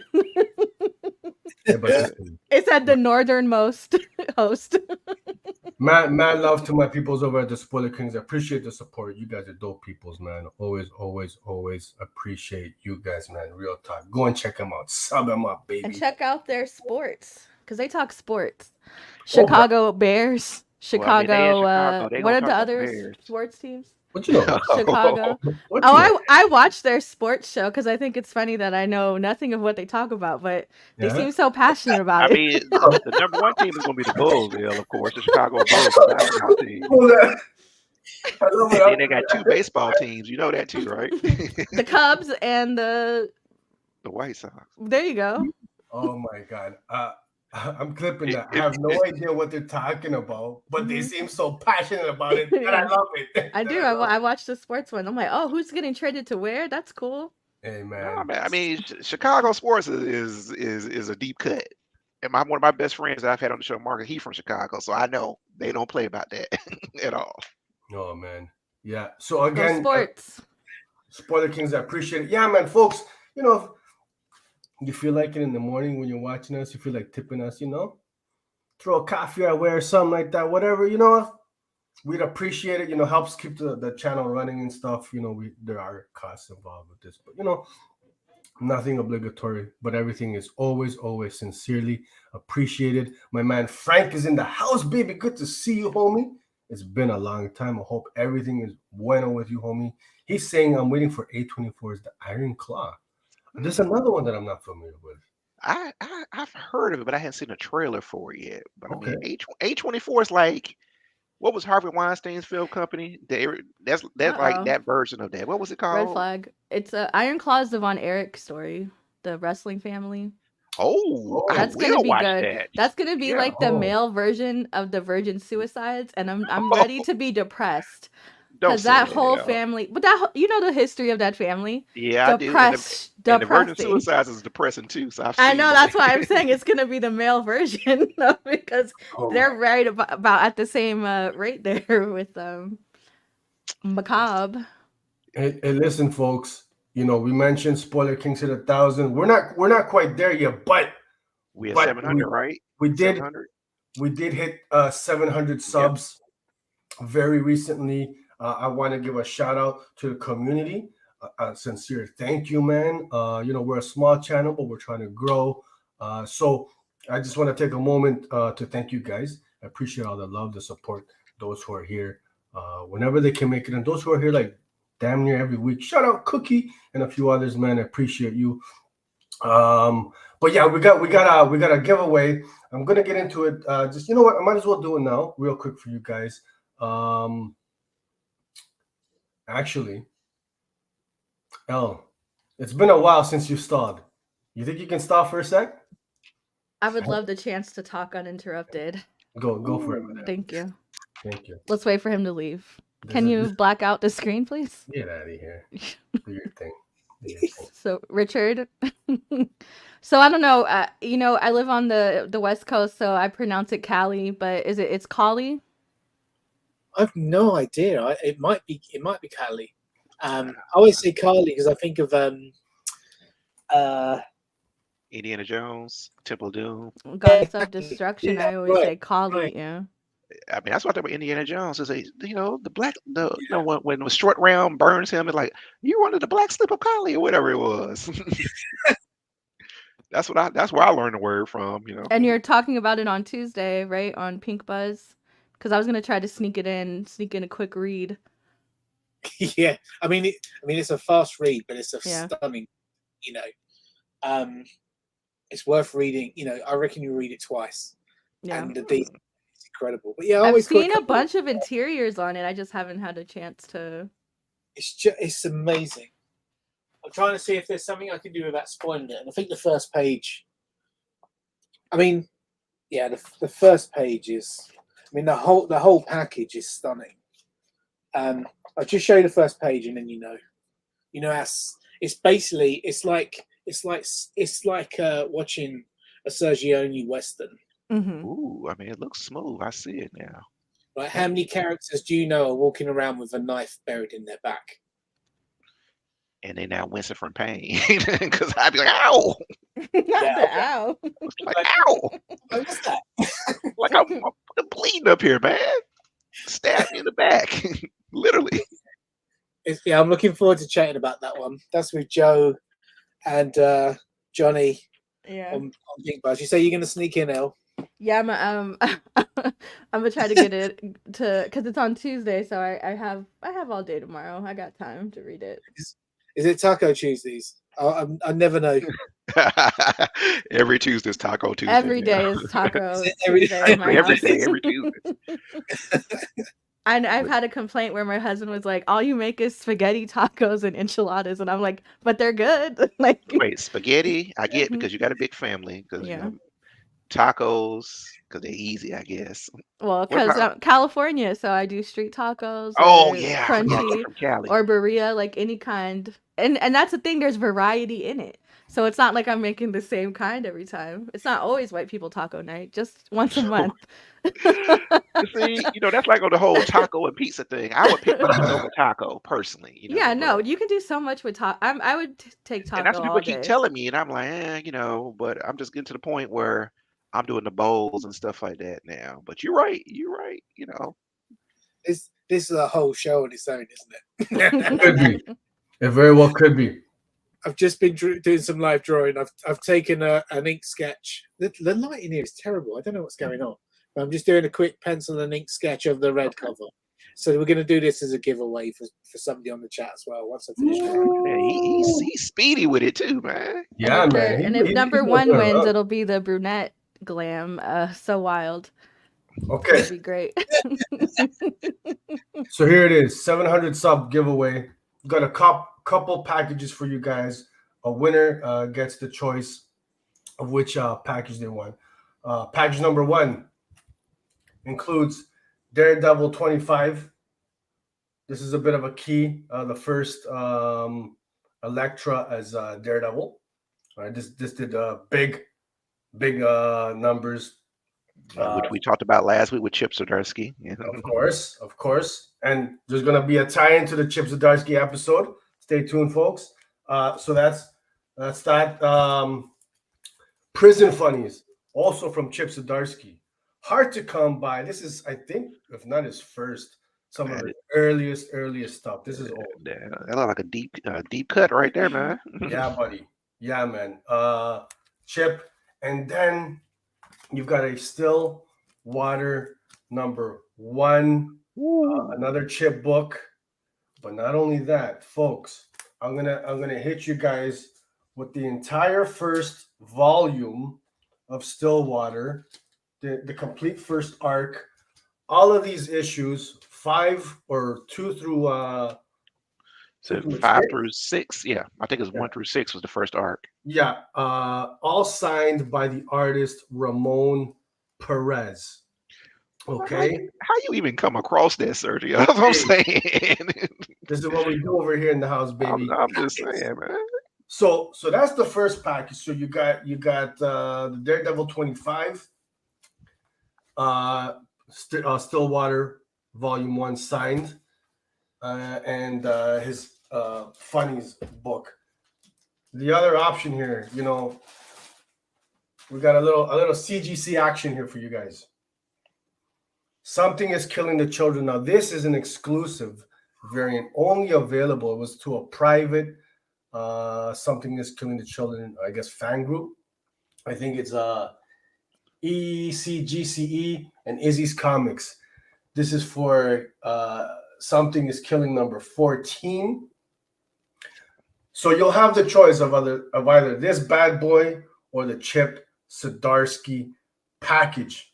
it said the northernmost host. Mad love to my peoples over at the Spoiler Kings. I appreciate the support. You guys are dope peoples, man. Always appreciate you guys, man. Real talk. Go and check them out. Sub them up, baby. And check out their sports, because they talk sports. Chicago Bears. Chicago. What are the other sports teams? What you know? Chicago. I watched their sports show because I think it's funny that I know nothing of what they talk about, but they seem so passionate about it. I mean, the number 1 team is going to be the Bulls, of course, the Chicago Bulls. And they got 2 baseball teams. You know that too, right? The Cubs and the White Sox. There you go. Oh my God. I'm clipping that. I have no idea what they're talking about, but they seem so passionate about it, and I love it. I do. I watched the sports one. I'm like, oh, who's getting traded to where? That's cool. Hey man. No, man. I mean, Chicago sports is a deep cut. And one of my best friends that I've had on the show, Mark, he's from Chicago, so I know they don't play about that at all. Oh man. Yeah. So again, sports. Spoiler Kings, I appreciate it. Yeah, man, folks. You feel like it in the morning when you're watching us, you feel like tipping us, throw a coffee away or something like that, whatever, we'd appreciate it, helps keep the channel running and stuff. There are costs involved with this, but nothing obligatory, but everything is always sincerely appreciated. My man Frank is in the house, baby. Good to see you, homie. It's been a long time. I hope everything is bueno with you, homie. He's saying I'm waiting for A24's The Iron Claw. There's another one that I'm not familiar with. I've heard of it, but I haven't seen a trailer for it yet. But okay. I mean, A24 is like, what was Harvey Weinstein's film company? That's like that version of that. What was it called? Red Flag. It's Iron Claw is the Von Erich story, the wrestling family. Oh, that's gonna be good. That's gonna be like the male version of the Virgin Suicides, and I'm ready to be depressed. Because that whole family, but the history of that family. Yeah, depressed. And the Virgin Suicides is depressing too. So I know that's why I'm saying it's gonna be the male version, because they're right about at the same rate there with Macabre. Hey, listen, folks. We mentioned Spoiler Kings hit 1,000. We're not quite there yet, but We at But 700, right? We did 700. We did hit 700 subs very recently. I want to give a shout out to the community. A sincere thank you, man. We're a small channel, but we're trying to grow. So I just want to take a moment to thank you guys. I appreciate all the love, the support, those who are here whenever they can make it, and those who are here like damn near every week. Shout out Cookie and a few others, man. I appreciate you. But yeah, we got a giveaway. I'm gonna get into it. Just, you know what, I might as well do it now, real quick for you guys. Actually, Elle, it's been a while since you stalled. You think you can stall for a sec? I would love the chance to talk uninterrupted. Go for it, man. Thank you. Thank you. Let's wait for him to leave. Can you black out the screen, please? Get out of here. Do your thing. So Richard, so I don't know. I live on the West Coast, so I pronounce it Cali, but it's Cali? I've no idea. It might be Cali. I always say Cali because I think of Indiana Jones, Temple of Doom, Goddess of Destruction. Yeah, I always say Cali. right. Yeah. I mean, that's what I thought about Indiana Jones. Is when the short round burns him, it's like, you wanted the black slip of Cali or whatever it was. That's where I learned the word from. And you're talking about it on Tuesday, right? On Pink Buzz, because I was gonna try to sneak in a quick read. Yeah, I mean, it's a fast read, but it's a stunning. It's worth reading. I reckon you read it twice. Yeah. And it's incredible. But yeah, I've seen a bunch of interiors on it. I just haven't had a chance to. It's amazing. I'm trying to see if there's something I can do without spoiling it. And I think the first page. The first page is. The whole package is stunning. I'll just show you the first page, and then it's basically it's like watching a 𝐬𝐭𝐸 Western. Mm-hmm. Ooh, it looks smooth. I see it now. Like, how many characters do you know are walking around with a knife buried in their back? And they now wincing from pain because I'd be like, ow! Ow! Like, ow! What's that? Like, I'm bleeding up here, man. Stab me in the back, literally. I'm looking forward to chatting about that one. That's with Joe and Johnny. Yeah. On Pink Buzz. You say you're gonna sneak in, Elle? Yeah, I'm gonna try to get it because it's on Tuesday, so I have all day tomorrow. I got time to read it. Is it Taco Tuesdays? I never know. Every Tuesday is Taco Tuesday. Every day is Taco every Tuesday. day, every Tuesday. I've had a complaint where my husband was like, "All you make is spaghetti, tacos, and enchiladas," and I'm like, "But they're good." Like, wait, spaghetti? I get because you got a big family. Because tacos, because they're easy, I guess. Well, because I'm California, so I do street tacos. Oh yeah, crunchy from Cali. Or birria, like any kind. And that's the thing. There's variety in it, so it's not like I'm making the same kind every time. It's not always white people taco night, just once a month. See, that's like on the whole taco and pizza thing. I would pick pizza over taco personally. Yeah, no, you can do so much with taco. I would take taco. And that's what all people day. keep telling me, and I'm like, but I'm just getting to the point where I'm doing the bowls and stuff like that now. But you're right. This is a whole show on its own, isn't it? Could be. It very well could be. I've just been doing some live drawing. I've taken an ink sketch. The light in here is terrible. I don't know what's going on. But I'm just doing a quick pencil and ink sketch of the red cover. So we're going to do this as a giveaway for somebody on the chat as well. Once I finish drawing. Man, he's speedy with it too, man. Yeah, man. And if number one wins, it'll be the brunette glam. So wild. Okay. That'd be great. So here it is, 700 sub giveaway. Got a couple packages for you guys. A winner gets the choice of which package they want. Package number 1 includes Daredevil 25. This is a bit of a key. The first Elektra as Daredevil. All right, this did big numbers. Which we talked about last week with Chip Zdarsky. Yeah. Of course. And there's going to be a tie-in to the Chip Zdarsky episode. Stay tuned, folks. So that's that. Prison Funnies. also from Chip Zdarsky. Hard to come by. This is, I think, if not his first, some of the earliest stuff. This is old. Yeah, that look like a deep cut right there, man. Yeah, buddy. Yeah, man. Chip, and then you've got a Still Water #1, another Chip book. But not only that, folks, I'm gonna hit you guys with the entire first volume of Stillwater, the complete first arc, all of these issues, 5 or 2 through so 5 through 6. Yeah, I think it's 1 through 6 was the first arc. Yeah, all signed by the artist Ramon Perez. Okay, how you even come across that, Sergio? That's what I'm saying. This is what we do over here in the house, baby. I'm just saying, man. So that's the first package. So you got the Daredevil 25, Stillwater Volume 1 signed, and his Funnies book. The other option here, you know, we got a little CGC action here for you guys. Something is Killing the Children. Now this is an exclusive variant, only available. It was to a private Something is Killing the Children, I guess, fan group. I think it's 𝐬𝐭𝐚𝐲 and Izzy's Comics. This is for Something is Killing #14. So you'll have the choice of either this bad boy or the Chip Zdarsky package.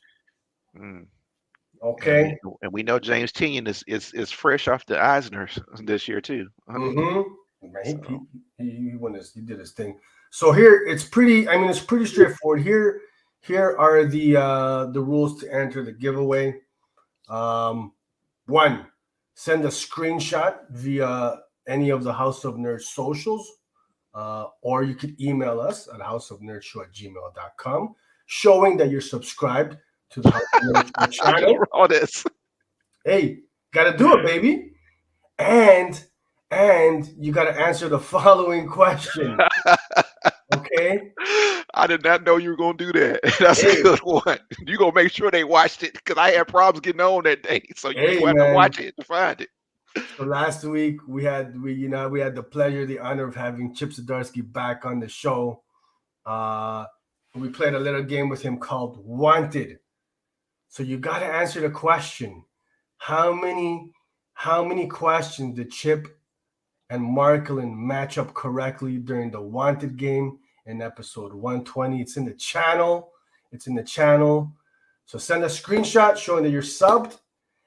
Okay, and we know James Tynion is fresh off the Eisners this year too. Man, he won this. He did his thing. So here it's pretty. I mean, it's pretty straightforward. Here are the rules to enter the giveaway. 1, send a screenshot via any of the House of Nerds socials, or you could email us at houseofnerdshow@gmail.com, showing that you're subscribed to the House of Nerds channel. All this. Hey, gotta do it, baby. And you gotta answer the following question. Okay? I did not know you were gonna do that. That's a good one. You gonna make sure they watched it, because I had problems getting on that day. So you have to watch it to find it. So last week we had the pleasure, the honor of having Chip Zdarsky back on the show. We played a little game with him called Wanted. So you got to answer the question: how many questions did Chip and Marquelon match up correctly during the Wanted game in episode 120? It's in the channel. So send a screenshot showing that you're subbed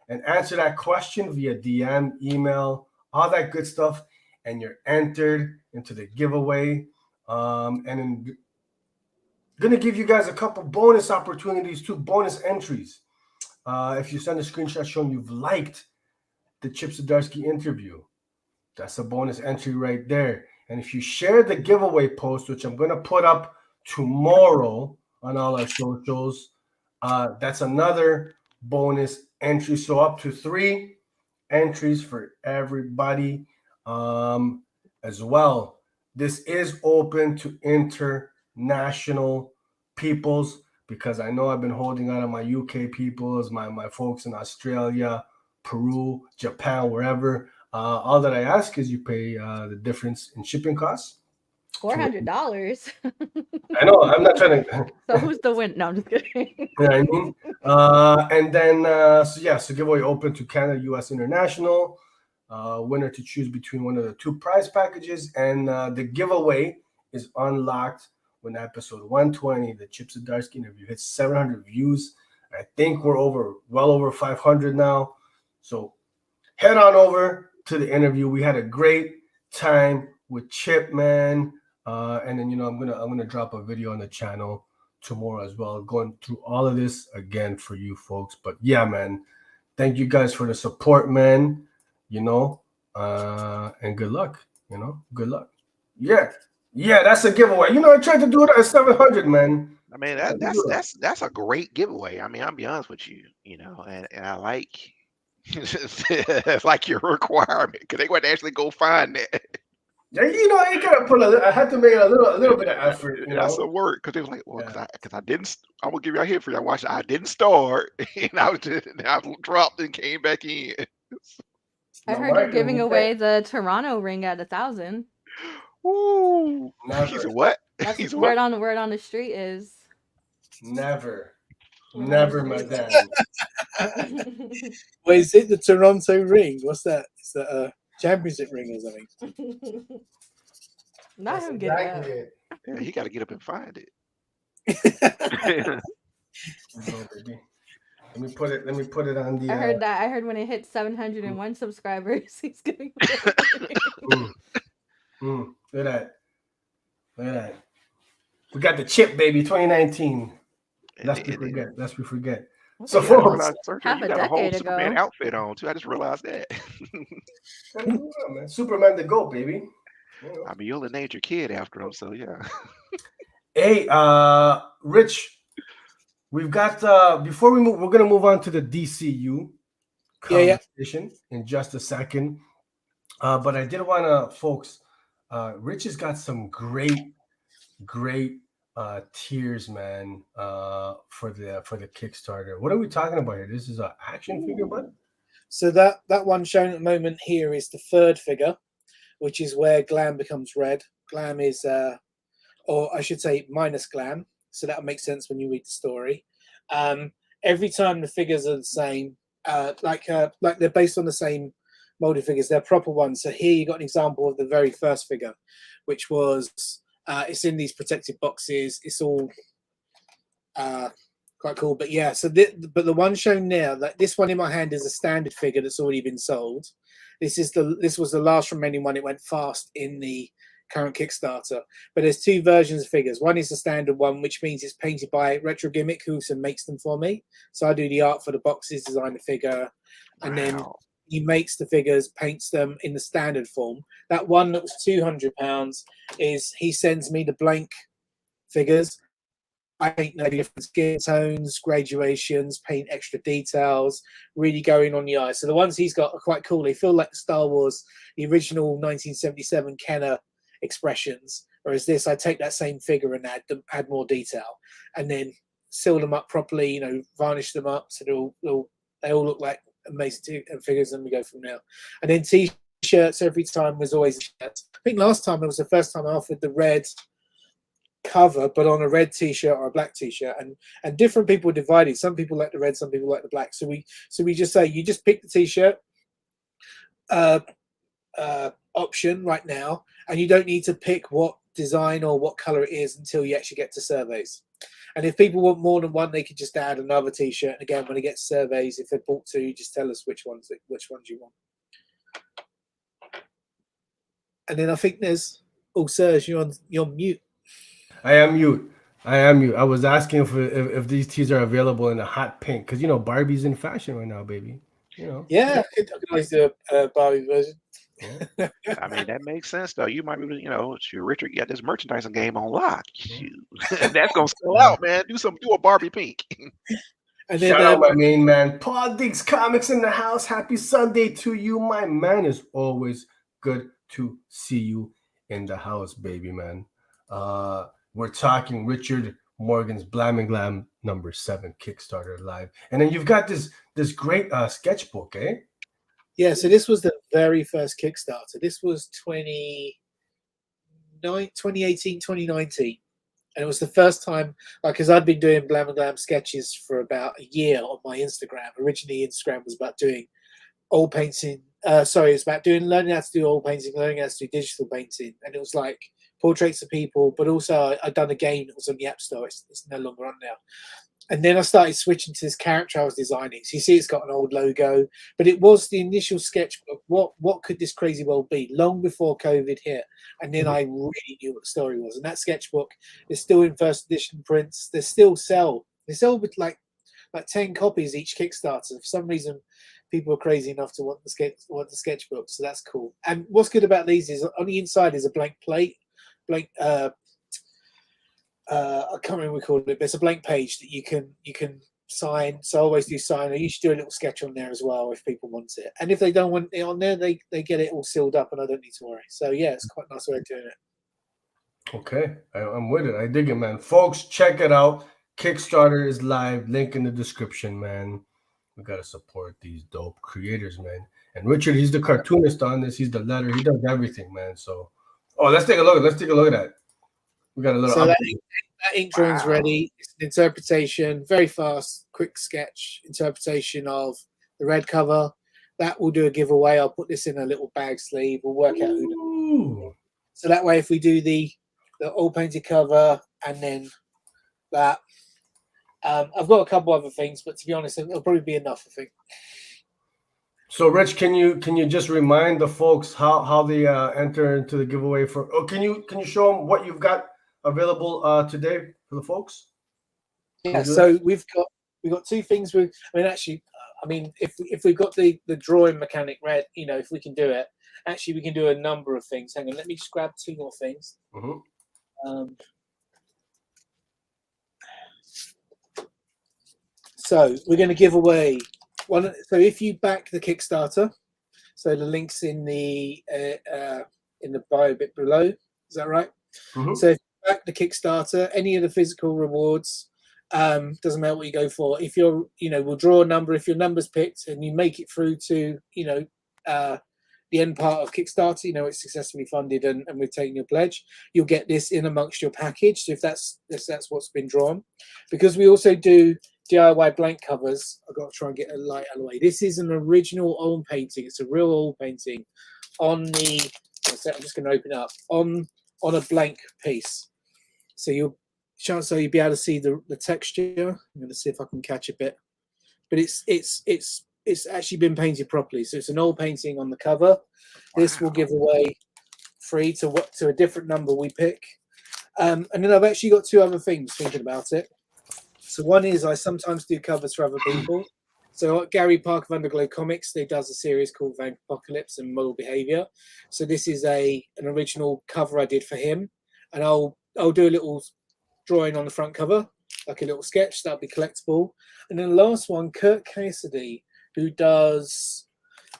and answer that question via DM, email, all that good stuff, and you're entered into the giveaway. And I'm gonna give you guys a couple bonus opportunities, 2 bonus entries. If you send a screenshot showing you've liked the Chip Zdarsky interview, that's a bonus entry right there. And if you share the giveaway post, which I'm gonna put up tomorrow on all our socials, that's another bonus entry. So up to 3 entries for everybody as well. This is open to international peoples, because I know I've been holding out on my UK peoples, my folks in Australia, Peru, Japan, wherever. All that I ask is you pay the difference in shipping costs. $400. I know, I'm not trying to. So who's the win? No, I'm just kidding. You know what I mean? And then, so giveaway open to Canada, US, international. Winner to choose between one of the 2 prize packages. And the giveaway is unlocked when episode 120, the Chip Zdarsky interview, hits 700 views. I think we're well over 500 now. So head on over to the interview. We had a great time with Chip, man. And then, I'm gonna drop a video on the channel tomorrow as well, going through all of this again for you folks. But yeah, man, thank you guys for the support, man. And good luck. Good luck. Yeah, that's a giveaway. I tried to do it at 700, man. I mean, that's a great giveaway. I mean, I'll be honest with you, and I like it's like your requirement, because they want to actually go find that. You know, you gotta put I had to make a little bit of effort. You That's know, a word because they was like, well, yeah. because I didn't. I'm gonna give you a hit for you. I watched. I didn't start, and I dropped and came back in. I No, heard you're Mark, giving away the Toronto ring at 1,000. Ooh, Never. he's a what? That's He's a word what? on the street is. Never, Word on never, the madame. street. Well, is it the Toronto ring? What's that? Is that a championship ring or something? Not That's him getting exactly up. it. Yeah, he got to get up and find it. No, baby. Let me put it on the. I heard that. I heard when it hit 701 subscribers, he's giving away. Look at that. Look at that. We got the chip, baby, 2019. Lest we forget. So, Yeah, I folks, realized, Sergio, half you a got a whole decade Superman ago. outfit on too. I just realized that. man. Superman the GOAT, baby. You know. I mean, you only named your kid after him, so yeah. Hey, Rich, we've got before we move, we're gonna move on to the DCU conversation in just a second. But I did want to, folks. Rich has got some great tiers, man. For the Kickstarter. What are we talking about here? This is an action figure, bud. So that one shown at the moment here is the third figure, which is where Glam becomes red. Glam is, or I should say, minus Glam. So that'll make sense when you read the story. Every time the figures are the same, like they're based on the same molded figures, they're proper ones. So here you got an example of the very first figure, which was it's in these protected boxes. It's all quite cool. But yeah, so but the one shown now, like this one in my hand, is a standard figure that's already been sold. This was the last remaining one. It went fast in the current Kickstarter. But there's two versions of figures. One is the standard one, which means it's painted by Retro Gimmick, who also makes them for me. So I do the art for the boxes, design the figure, and then he makes the figures, paints them in the standard form. That one that was £200 is he sends me the blank figures. I paint no different skin tones, graduations, paint extra details, really going on the eye. So the ones he's got are quite cool. They feel like Star Wars, the original 1977 Kenner expressions. Whereas this, I take that same figure and add more detail, and then seal them up properly. You know, varnish them up so they all look like amazing figures, and we go from there. And then t-shirts every time was always shirts. I think last time it was the first time I offered the red cover, but on a red t-shirt or a black t-shirt, and different people divided. Some people like the red, some people like the black. So we just say you just pick the t-shirt option right now, and you don't need to pick what design or what color it is until you actually get to surveys. And if people want more than one, they could just add another t-shirt. And again, when it gets surveys, if they bought two, just tell us which ones you want. And then I think there's Serge, you're on mute. I am mute. I was asking if these tees are available in a hot pink, because you know Barbie's in fashion right now, baby. You know. Yeah, I could always do a Barbie version. Yeah. I mean, that makes sense, though. You might be, Richard, you got this merchandising game on lock. That's gonna sell out, man. Do a Barbie pink. And then, shout out my main man, Paul Diggs Comics in the house. Happy Sunday to you, my man. It's always good to see you in the house, baby, man. We're talking Richard Morgan's Blam Glam #7 Kickstarter live, and then you've got this great sketchbook, eh? Yeah, so this was the very first Kickstarter. This was 2018, 2019. And it was the first time, because I'd been doing Blam Glam sketches for about a year on my Instagram. Originally, Instagram was about doing oil painting. It's about learning how to do oil painting, learning how to do digital painting. And it was like portraits of people, but also I'd done a game that was on the App Store. It's no longer on now. And then I started switching to this character I was designing. So you see it's got an old logo, but it was the initial sketchbook. What could this crazy world be? Long before COVID hit. And then I really knew what the story was. And that sketchbook is still in first edition prints. They still sell. They sell with like 10 copies each Kickstarter. For some reason, people are crazy enough to want the sketchbook. So that's cool. And what's good about these is on the inside is a blank plate, I can't remember what we called it, but it's a blank page that you can sign. So I always do sign. I usually do a little sketch on there as well if people want it. And if they don't want it on there, they get it all sealed up and I don't need to worry. So yeah, it's quite a nice way of doing it. Okay, I'm with it. I dig it, man. Folks, check it out. Kickstarter is live. Link in the description, man. We gotta support these dope creators, man. And Richard, he's the cartoonist on this. He's the letter. He does everything, man. So, let's take a look. Let's take a look at that. We got a little. So that ink drawing's ready. It's an interpretation, very fast, quick sketch interpretation of the red cover. That will do a giveaway. I'll put this in a little bag sleeve. We'll work out who. So that way, if we do the all painted cover and then that, I've got a couple other things, but to be honest, it'll probably be enough, I think. So, Rich, can you just remind the folks how they enter into the giveaway for? Oh, can you show them what you've got available today for the folks? Yeah, so we've got two things. If we've got the drawing mechanic read, if we can do it, actually we can do a number of things. Hang on, let me just grab two more things. So we're going to give away one. So if you back the Kickstarter, so the link's in the bio bit below. Is that right? So if you back the Kickstarter, any of the physical rewards, doesn't matter what you go for. If you're, we'll draw a number. If your number's picked and you make it through to, the end part of Kickstarter, it's successfully funded and we've taken your pledge, you'll get this in amongst your package. So if that's what's been drawn, because we also do DIY blank covers. I've got to try and get a light out of the way. This is an original oil painting. It's a real oil painting on the. I'm just going to open it up on a blank piece. So you'll be able to see the texture. I'm going to see if I can catch a bit, but it's actually been painted properly. So it's an oil painting on the cover. This will give away free to a different number we pick. And then I've actually got two other things thinking about it. So one is I sometimes do covers for other people. So Gary Parker of Underglow Comics, they does a series called Apocalypse and Model Behavior. So this is an original cover I did for him, and I'll do a little drawing on the front cover, like a little sketch that'll be collectible. And then the last one, 𝐬𝐭𝐚𝐲, who does,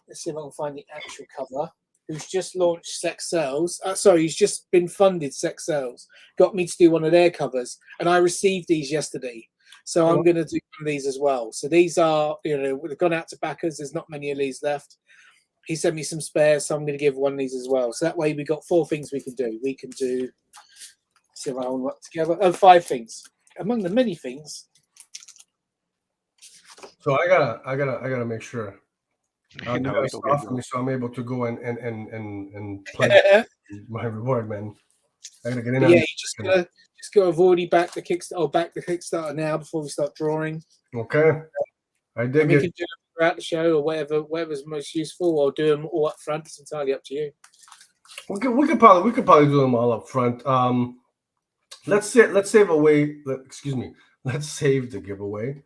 let's see if I can find the actual cover, who's just launched Sex Sells. He's just been funded Sex Sells, got me to do one of their covers, and I received these yesterday. So I'm going to do one of these as well. So these are, they've gone out to backers. There's not many of these left. He sent me some spares, so I'm going to give one of these as well. So that way we got 4 things we can do. We can do, see if I can work together. 5 things among the many things. So I gotta make sure. You gotta stop for me, so I'm able to go and play my reward, man. I gotta get in. Yeah, you just go. I've already backed the Kickstarter now before we start drawing. Okay, I did. We can do them throughout the show or whatever's most useful, or do them all up front. It's entirely up to you. We could probably do them all up front. Let's save the giveaway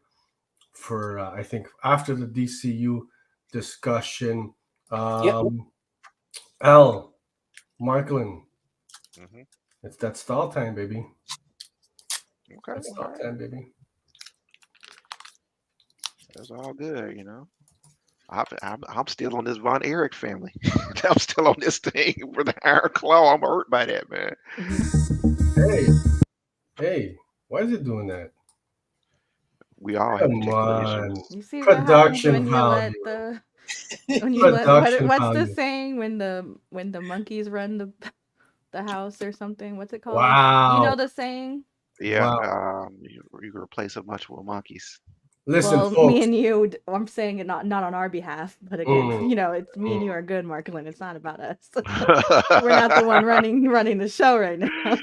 for I think after the DCU discussion. Elle, Marquelon. It's that stall time, baby. Okay, that's stall time, baby. That's all good, I'm still on this Von Erich family. I'm still on this thing for the Iron Claw. I'm hurt by that, man. Hey, why is it doing that? We all have on. You see production what value. What's the saying when the monkeys run the house or something? What's it called? Wow. You know the saying? Yeah. Wow. You replace a bunch with monkeys. Listen, well, folks. me and you, I'm saying it not on our behalf, but again, it's me and you are good, Marquelon. It's not about us. We're not the one running the show right now.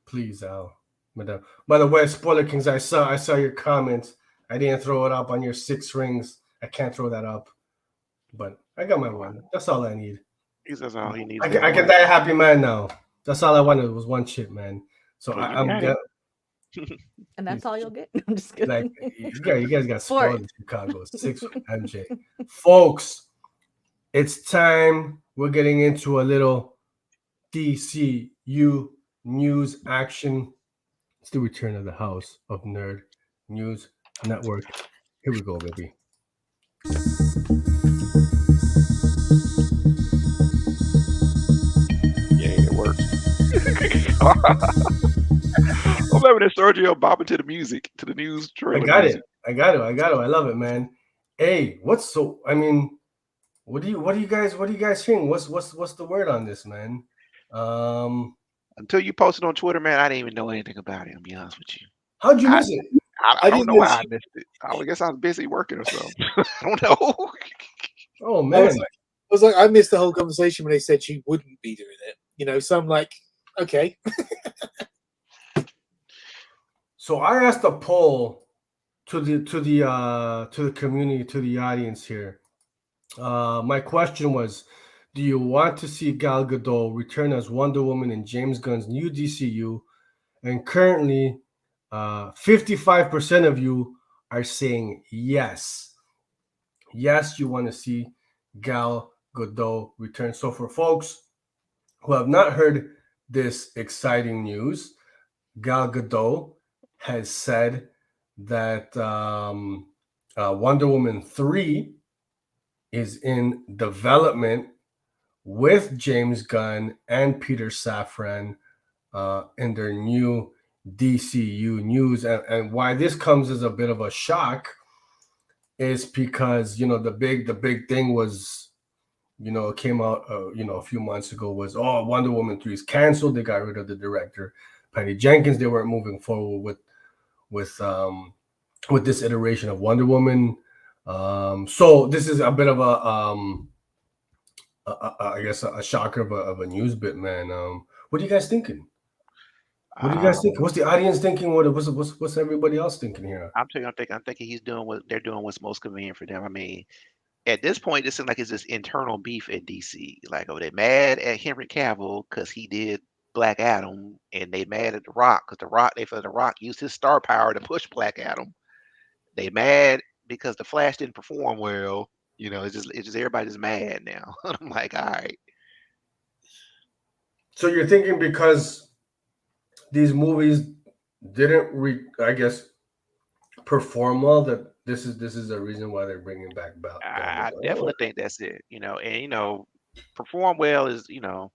Please, Al. Madam. By the way, Spoiler Kings, I saw your comments. I didn't throw it up on your 6 rings. I can't throw that up. But I got my one. That's all I need. That's all he needs. I can die a happy man now. That's all I wanted was one chip, man. So I'm and that's all you'll get. I'm just kidding. Like you guys got spoiled in Chicago. 6 with MJ. Folks, it's time. We're getting into a little DCU news action. It's the return of the House of Nerd News Network. Here we go, baby. Yeah, it works. I'm having that Sergio bopping to the music, to the news trailer. I got music. it. I got it. I love it, man. Hey, what's so? I mean, what do you guys hearing? What's the word on this, man? Until you posted on Twitter, man, I didn't even know anything about it. I'll be honest with you. How'd you miss it? I don't know why I missed it. I guess I was busy working or something. I don't know. Oh man, I was like, I missed the whole conversation when they said she wouldn't be doing it. You know, so I'm like, okay. So I asked a poll to the community, to the audience here. My question was, do you want to see Gal Gadot return as Wonder Woman in James Gunn's new DCU? And currently, 55% of you are saying yes. Yes, you want to see Gal Gadot return. So for folks who have not heard this exciting news, Gal Gadot has said that Wonder Woman 3 is in development with James Gunn and Peter Safran in their new DCU news. And why this comes as a bit of a shock is because, you know, the big thing was, you know, it came out, you know, a few months ago was, oh, Wonder Woman 3 is canceled. They got rid of the director, Patty Jenkins. They weren't moving forward with this iteration of Wonder Woman. So this is a bit of I guess a shocker of a news bit, man. What are you guys thinking? What do you guys think? What's the audience thinking? What's everybody else thinking here? I'm thinking he's doing what they're doing. What's most convenient for them. I mean, at this point, it seems like it's just internal beef at DC. Like, oh, they mad at Henry Cavill because he did Black Adam, and they mad at The Rock because they feel The Rock used his star power to push Black Adam. They mad because the Flash didn't perform well. You know, it's just everybody's mad now. I'm like, all right. So you're thinking because these movies didn't I guess perform well, that this is a reason why they're bringing back Bell. I definitely think that's it. You know, and you know, perform well is, you know,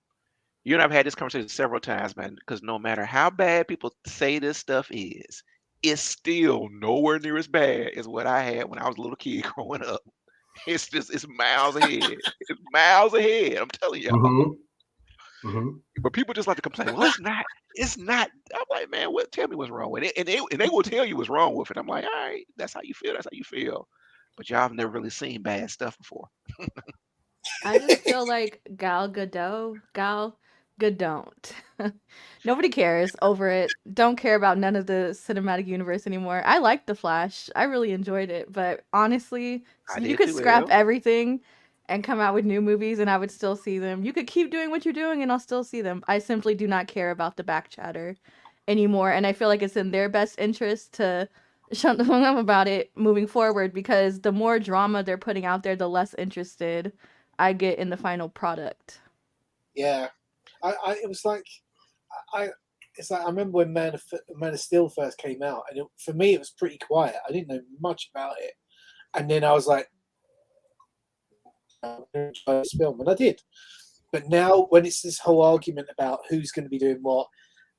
you and I've had this conversation several times, man, because no matter how bad people say this stuff is, it's still nowhere near as bad as what I had when I was a little kid growing up. It's miles ahead. It's miles ahead. I'm telling y'all. Mm-hmm. Mm-hmm. But people just like to complain. Well, it's not. I'm like, man, tell me what's wrong with it, and they will tell you what's wrong with it. I'm like, all right, that's how you feel. That's how you feel. But y'all have never really seen bad stuff before. I just feel like Gal Gadot. Nobody cares over it. Don't care about none of the cinematic universe anymore. I liked The Flash. I really enjoyed it. But honestly, you could scrap everything and come out with new movies and I would still see them. You could keep doing what you're doing and I'll still see them. I simply do not care about the back chatter anymore. And I feel like it's in their best interest to shut them about it moving forward, because the more drama they're putting out there, the less interested I get in the final product. Yeah. It's like I remember when Man of Steel first came out, and for me it was pretty quiet. I didn't know much about it, and then I was like, I'm going to try this film, and I did. But now when it's this whole argument about who's going to be doing what,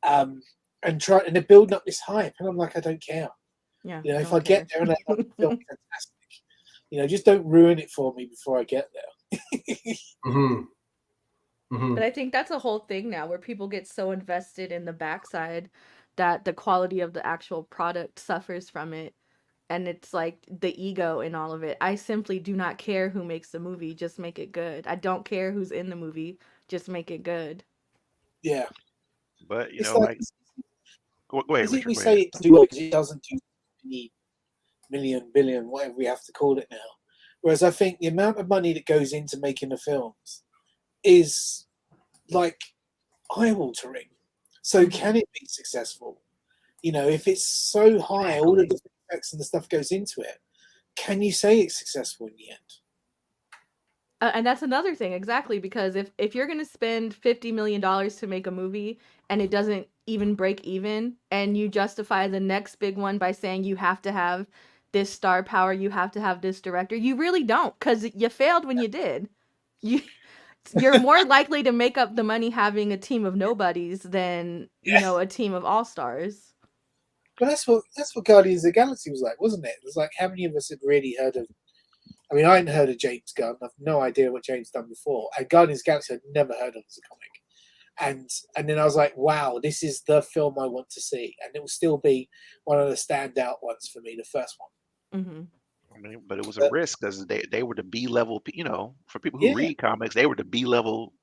and they're building up this hype, and I'm like, I don't care. Yeah, you know, if I get there and I love the film, fantastic. You know, just don't ruin it for me before I get there. Mm-hmm. Mm-hmm. But I think that's a whole thing now, where people get so invested in the backside that the quality of the actual product suffers from it. And it's like the ego in all of it. I simply do not care who makes the movie, just make it good. I don't care who's in the movie, just make it good. Yeah. But, you know, like go ahead, Richard, we say it do well because it doesn't do any million, billion, whatever we have to call it now. Whereas I think the amount of money that goes into making the films is like eye-watering. So can it be successful? You know, if it's so high, all the different effects and the stuff goes into it, can you say it's successful in the end? And that's another thing, exactly, because if you're going to spend $50 million to make a movie and it doesn't even break even, and you justify the next big one by saying you have to have this star power, you have to have this director, you really don't, because you failed when you did. You're more likely to make up the money having a team of nobodies than, a team of all-stars. But that's what Guardians of the Galaxy was like, wasn't it? It was like, how many of us had really heard of? I mean, I hadn't heard of James Gunn. I've no idea what James done before. And Guardians of the Galaxy I'd never heard of as a comic. And then I was like, wow, this is the film I want to see. And it will still be one of the standout ones for me, the first one. Mm-hmm. I mean, but it was a risk because they were the B level, for people who read comics, they were the B level,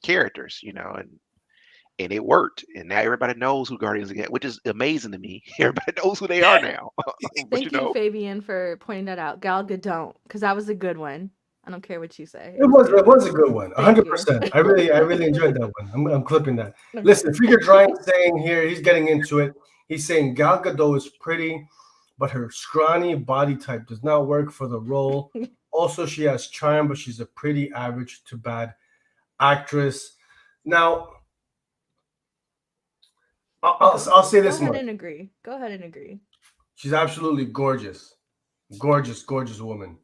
characters, and it worked. And now everybody knows who Guardians of the Galaxy, which is amazing to me. Everybody knows who they are now. Thank you, Fabian, for pointing that out. Gal Gadot, because that was a good one. I don't care what you say. It was a good one, 100%. I really enjoyed that one. I'm clipping that. Listen, Figure Drawing saying here, he's getting into it. He's saying Gal Gadot is pretty, but her scrawny body type does not work for the role. Also, she has charm, but she's a pretty average to bad actress. Now, I'll say this much. Go ahead and agree. She's absolutely gorgeous, gorgeous woman.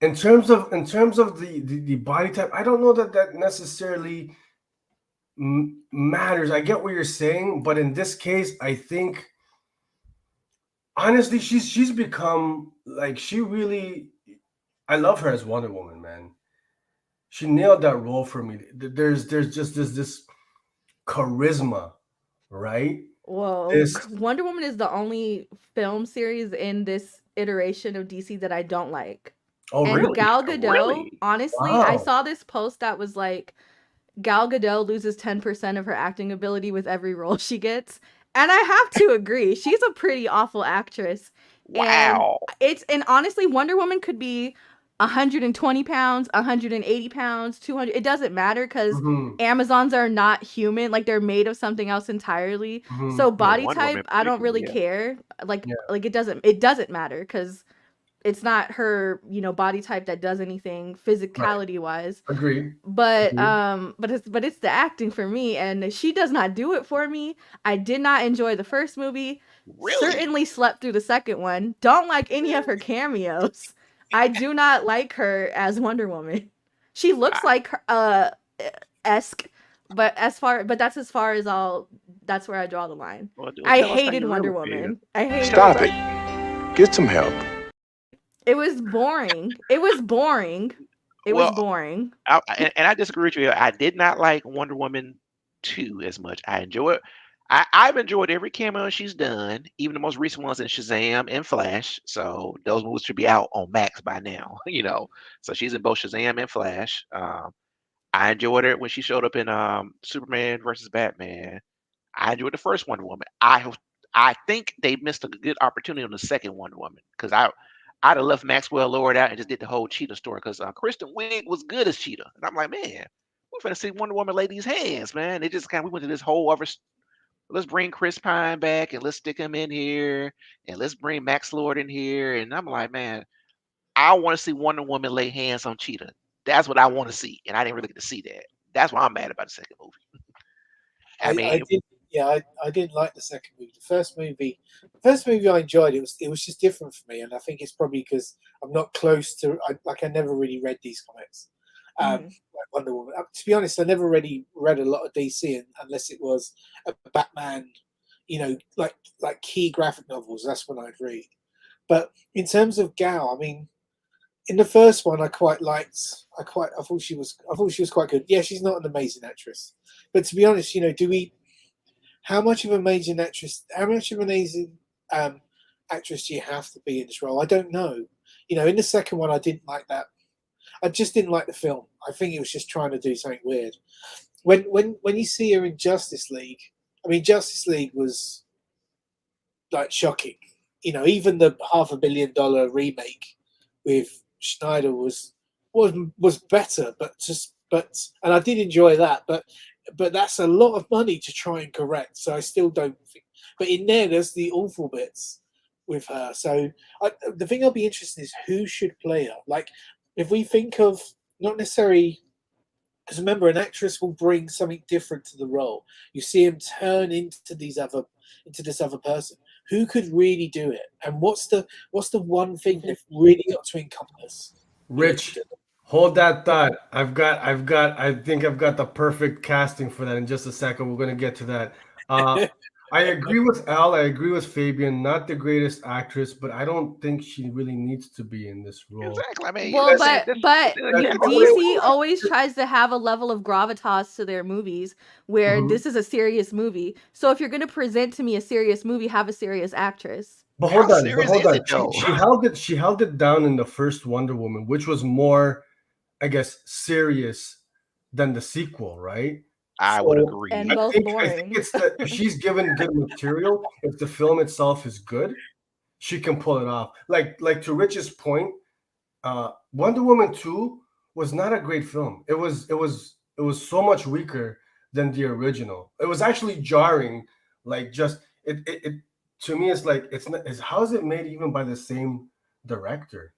In terms of the body type, I don't know that necessarily matters. I get what you're saying, but in this case, I think honestly, she's become like I love her as Wonder Woman, man. She nailed that role for me. There's just this charisma, right? Whoa. Wonder Woman is the only film series in this iteration of DC that I don't like. Oh, and really? Gal Gadot, Really? honestly, Wow. I saw this post that was like, Gal Gadot loses 10% of her acting ability with every role she gets. And I have to agree. She's a pretty awful actress. Wow. And honestly, Wonder Woman could be 120 pounds, 180 pounds, 200. It doesn't matter because Amazons are not human. Like, they're made of something else entirely. So body type, I don't really care. Like it doesn't matter because it's not her, body type that does anything physicality wise. Agreed. But it's the acting for me, and she does not do it for me. I did not enjoy the first movie. Really? Certainly slept through the second one. Don't like any of her cameos. I do not like her as Wonder Woman. She looks like her esque, but that's as far as that's where I draw the line. Well, I hated Wonder Woman. I hated Stop it. Get some help. It was boring. It was boring. I disagree with you. I did not like Wonder Woman 2 as much. I enjoy it. I've enjoyed every cameo she's done, even the most recent ones in Shazam and Flash. So those movies should be out on Max by now, So she's in both Shazam and Flash. I enjoyed her when she showed up in Superman versus Batman. I enjoyed the first Wonder Woman. I think they missed a good opportunity on the second Wonder Woman because I'd have left Maxwell Lord out and just did the whole Cheetah story because Kristen Wiig was good as Cheetah. And I'm like, man, we're finna see Wonder Woman lay these hands, man. It just we went to this whole other. Let's bring Chris Pine back and let's stick him in here and let's bring Max Lord in here. And I'm like, man, I want to see Wonder Woman lay hands on Cheetah. That's what I want to see. And I didn't really get to see that. That's why I'm mad about the second movie. I didn't like the second movie. The first movie I enjoyed. It was just different for me, and I think it's probably because I'm not close to. I never really read these comics. Like Wonder Woman. To be honest, I never really read a lot of DC unless it was a Batman, like key graphic novels. That's when I'd read. But in terms of Gal, I mean, in the first one, I quite liked. I thought she was quite good. Yeah, she's not an amazing actress, but to be honest, how much of an amazing actress? How much of an amazing actress do you have to be in this role? I don't know. In the second one, I didn't like that. I just didn't like the film. I think it was just trying to do something weird. When you see her in Justice League, I mean, Justice League was like shocking. Even the $500 million remake with Schneider was better, but and I did enjoy that, but that's a lot of money to try and correct. So I still don't think. But in there's the awful bits with her. So the thing I'll be interested in is who should play her. Like, if we think of not necessarily, because remember, an actress will bring something different to the role. You see him turn into this other person. Who could really do it? And what's the one thing they've really got to encompass? Rich, hold that thought. I think I've got the perfect casting for that in just a second. We're going to get to that. I agree with Elle. I agree with Fabian. Not the greatest actress, but I don't think she really needs to be in this role. Exactly. I mean, well, but DC always tries to have a level of gravitas to their movies where this is a serious movie. So if you're going to present to me a serious movie, have a serious actress. But hold on. She held it down in the first Wonder Woman, which was more, I guess, serious than the sequel, right? I would agree. And both boring. I think it's that she's given good material. If the film itself is good, she can pull it off. Like to Rich's point, Wonder Woman 2 was not a great film. It was so much weaker than the original. It was actually jarring. Like, just it to me, it's like how is it made even by the same director?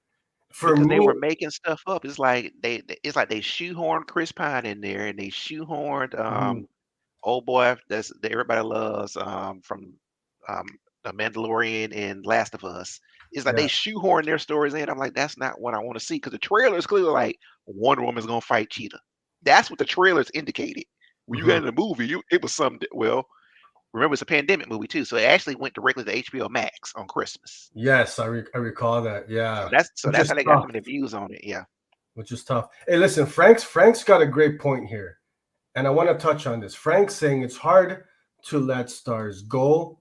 For me, they were making stuff up. It's like they shoehorned Chris Pine in there, and they shoehorned old boy that everybody loves from The Mandalorian and Last of Us. It's like they shoehorned their stories in. I'm like, that's not what I want to see, because the trailer is clearly like Wonder Woman's gonna fight Cheetah. That's what the trailers indicated. When you got in the movie, it was something. Well, remember, it's a pandemic movie too, so it actually went directly to HBO Max on Christmas. Yes, I recall that. Yeah, so that's how they got some of the views on it. Yeah, which is tough. Hey, listen, Frank's got a great point here, and I want to touch on this. Frank's saying it's hard to let stars go.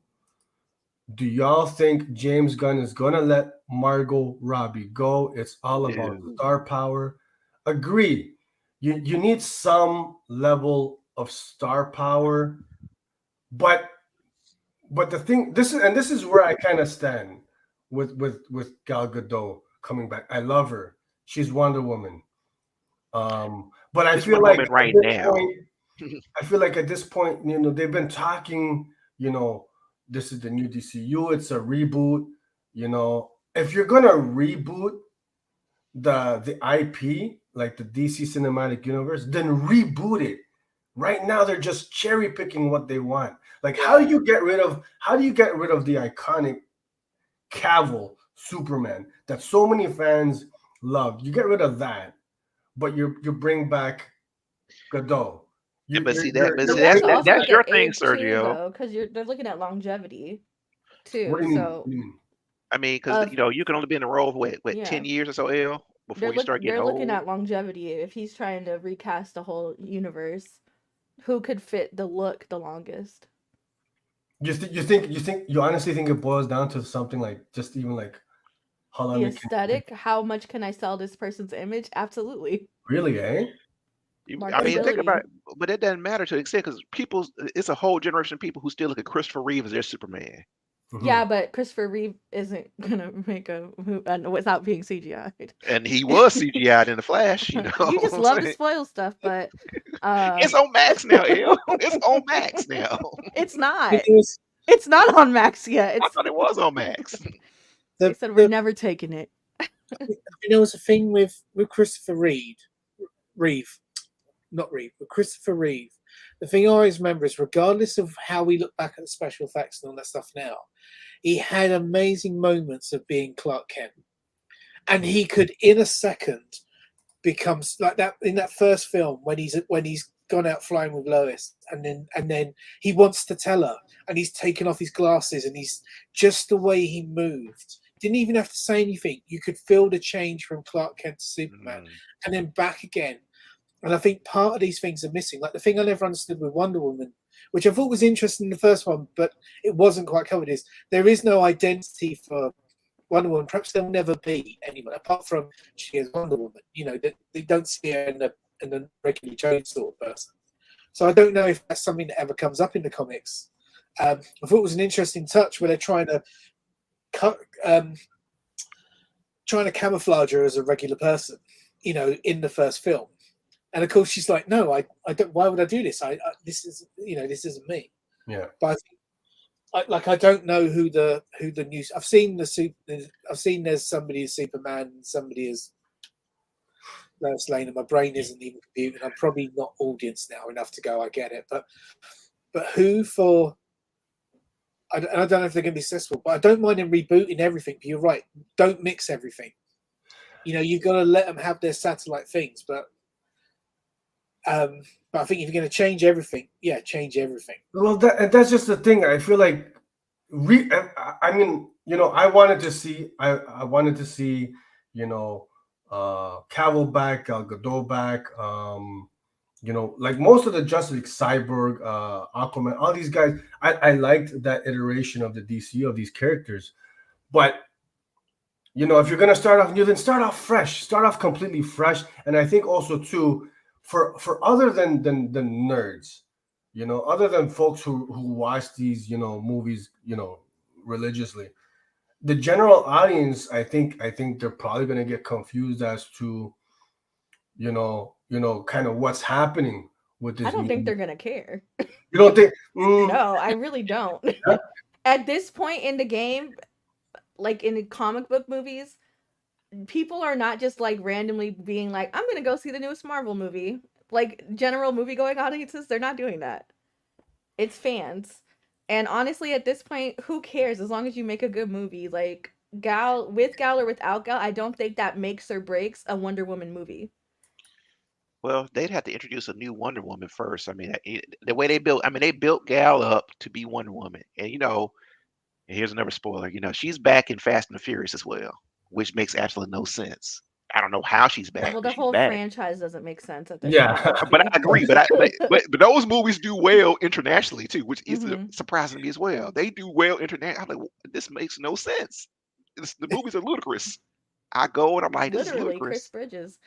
Do y'all think James Gunn is gonna let Margot Robbie go? It's all about star power. Agree. You need some level of star power. But the thing, this is where I kind of stand with Gal Gadot coming back. I love her. She's Wonder Woman. But I feel like right now, I feel like at this point, they've been talking, this is the new DCU, it's a reboot. If you're gonna reboot the IP, like the DC Cinematic Universe, then reboot it. Right now, they're just cherry picking what they want. Like, how do you get rid of the iconic Cavill Superman that so many fans love? You get rid of that, but you bring back Gadot. That's your thing, Sergio. Because they're looking at longevity too. What do you mean? I mean, because you can only be in a role of what 10 years or so, Elle, before you start getting old. They're looking at longevity. If he's trying to recast the whole universe, who could fit the look the longest? You honestly think it boils down to something like just even like how long the aesthetic? How much can I sell this person's image? Absolutely. Really, eh? I mean, think about it, but it doesn't matter to the extent, because it's a whole generation of people who still look at Christopher Reeve as their Superman. Mm-hmm. Yeah, but Christopher Reeve isn't gonna make a without being CGI'd. And he was CGI'd in the Flash. You just love to spoil stuff, but it's on Max now, Elle. It's on Max now. It's not. It's not on Max yet. I thought it was on Max. They said we're never taking it. It's a thing with Christopher Reeve. But Christopher Reeve. The thing I always remember is, regardless of how we look back at the special effects and all that stuff now, he had amazing moments of being Clark Kent. And he could, in a second, become like that in that first film when he's gone out flying with Lois, and then he wants to tell her, and he's taken off his glasses, and he's just the way he moved. Didn't even have to say anything. You could feel the change from Clark Kent to Superman, and then back again. And I think part of these things are missing. Like the thing I never understood with Wonder Woman, which I thought was interesting in the first one, but it wasn't quite covered, is there is no identity for Wonder Woman. Perhaps there'll never be anyone apart from she is Wonder Woman. They don't see her in the regular Jones sort of person. So I don't know if that's something that ever comes up in the comics. I thought it was an interesting touch where they're trying to camouflage her as a regular person, in the first film. And of course, she's like, "No, I don't. Why would I do this? This isn't me." Yeah. But I don't know who the new. I've seen there's somebody as Superman and somebody as Lois Lane, and my brain isn't even computing. I'm probably not audience now enough to go. I get it, but who for? I don't know if they're going to be successful, but I don't mind them rebooting everything. But you're right, don't mix everything. You've got to let them have their satellite things, but I think if you're going to change everything, change everything. Well, that's just the thing. I feel like, I mean, I wanted to see, Cavill back, Gadot back, like most of the Justice League, Cyborg, Aquaman, all these guys. I liked that iteration of the DCU of these characters, but if you're gonna start off new, then start off fresh, start off completely fresh. And I think also too, for other than nerds, other than folks who watch these movies religiously, the general audience, I think they're probably gonna get confused as to kind of what's happening with this. I don't think they're gonna care. You don't think? No, I really don't. Yeah. At this point in the game, like in the comic book movies, people are not just like randomly being like, I'm gonna go see the newest Marvel movie. Like general movie going audiences, they're not doing that. It's fans. And honestly, at this point, who cares? As long as you make a good movie. Like with Gal or without Gal, I don't think that makes or breaks a Wonder Woman movie. Well, they'd have to introduce a new Wonder Woman first. I mean, the way they built Gal up to be Wonder Woman. And, here's another spoiler, she's back in Fast and the Furious as well, which makes absolutely no sense. I don't know how she's back. Well, the whole franchise doesn't make sense at this point. But I agree. But those movies do well internationally too, which is surprising to me as well. They do well internationally. I'm like, this makes no sense. The movies are ludicrous. I go and I'm like, this literally is ludicrous. Chris Bridges.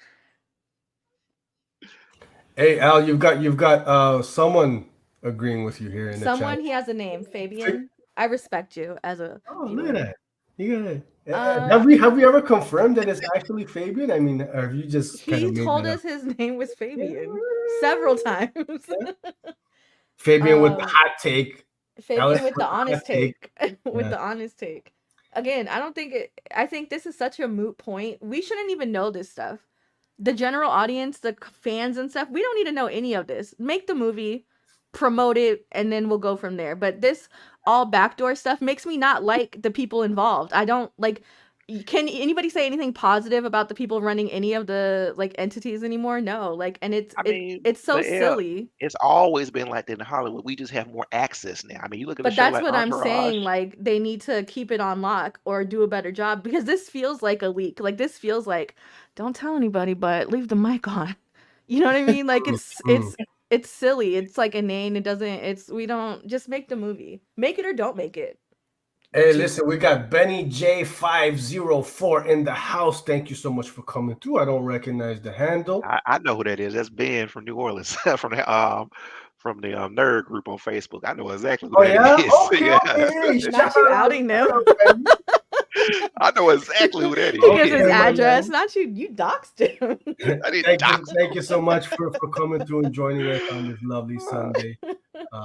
Hey Al, you've got someone agreeing with you here in the chat. Someone, he has a name, Fabian. I respect you as a. Oh, look at that! You got it. Have we ever confirmed that it's actually Fabian? I mean, or have you just? He told us his name was Fabian several times. Fabian with the hot take. Fabian with the honest take. With the honest take. Again, I think this is such a moot point. We shouldn't even know this stuff. The general audience, the fans and stuff, we don't need to know any of this. Make the movie, promote it, and then we'll go from there. But this all backdoor stuff makes me not like the people involved. I don't like. Can anybody say anything positive about the people running any of the like entities anymore? No, like, and it's so silly. It's always been like that in Hollywood. We just have more access now. I mean, you look at the show that's like what Entourage. I'm saying. Like, they need to keep it on lock or do a better job, because this feels like a leak. Like, this feels like, don't tell anybody, but leave the mic on. You know what I mean? Like, it's silly. It's like inane. We don't just make the movie. Make it or don't make it. Hey, listen, we got Benny J504 in the house. Thank you so much for coming through. I don't recognize the handle. I know who that is. That's Ben from New Orleans, from the nerd group on Facebook. I know exactly who that is. Okay. Not you outing them. I know exactly who that is. He gives his address. Not you. You doxed him. Thank you so much for coming through and joining us on this lovely Sunday.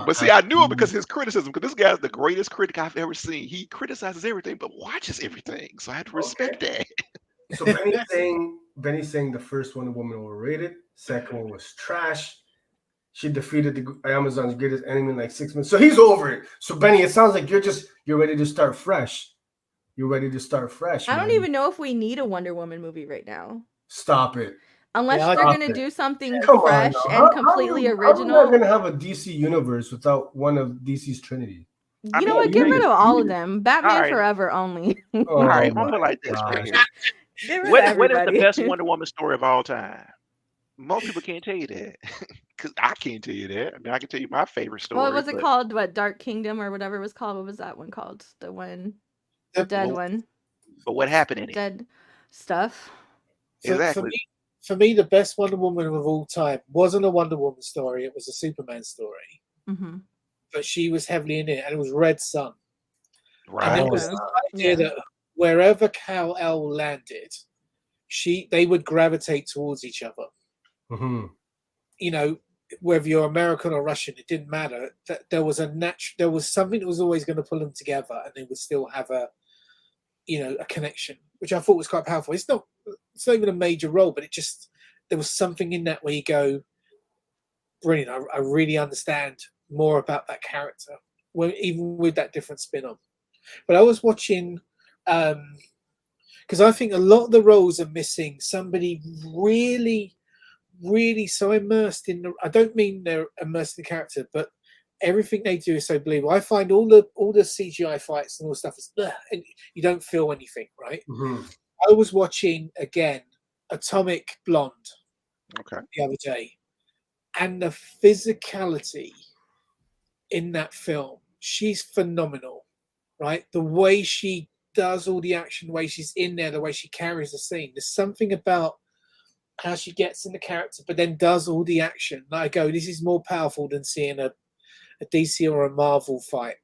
But see, I knew it because his criticism, because this guy's the greatest critic I've ever seen. He criticizes everything, but watches everything. So I had to respect that. So Benny's saying the first Wonder Woman overrated. Second one was trash. She defeated the Amazon's greatest enemy in like 6 months. So he's over it. So Benny, it sounds like you're ready to start fresh. You're ready to start fresh. I don't even know if we need a Wonder Woman movie right now. Stop it. Unless they're going to do something fresh and completely original. How are we going to have a DC universe without one of DC's Trinity? You know what? Get rid of all of them. Batman Forever only. All right, I'm put like this right here. What is the best Wonder Woman story of all time? Most people can't tell you that. Because I can't tell you that. I mean, I can tell you my favorite story. What was it called? What, Dark Kingdom or whatever it was called? What was that one called? The dead one. But what happened in it? Dead stuff. Exactly. For me, the best Wonder Woman of all time wasn't a Wonder Woman story. It was a Superman story. Mm-hmm. But she was heavily in it, and it was Red Sun. Right. And it was the idea that wherever Kal-El landed, they would gravitate towards each other. Mm-hmm. You know, whether you're American or Russian, it didn't matter. That there was something that was always going to pull them together, and they would still have a connection, which I thought was quite powerful. It's not even a major role, but there was something in that where you go, brilliant. I really understand more about that character, even with that different spin on. But I was watching, because I think a lot of the roles are missing somebody really, really so immersed in I don't mean they're immersed in the character, but everything they do is so believable. I find all the CGI fights and all the stuff is and you don't feel anything, right? Mm-hmm. I was watching again Atomic Blonde the other day, and the physicality in that film, she's phenomenal, right? The way she does all the action, the way she's in there, the way she carries the scene. There's something about how she gets in the character, but then does all the action. Like I go, this is more powerful than seeing a DC or a Marvel fight.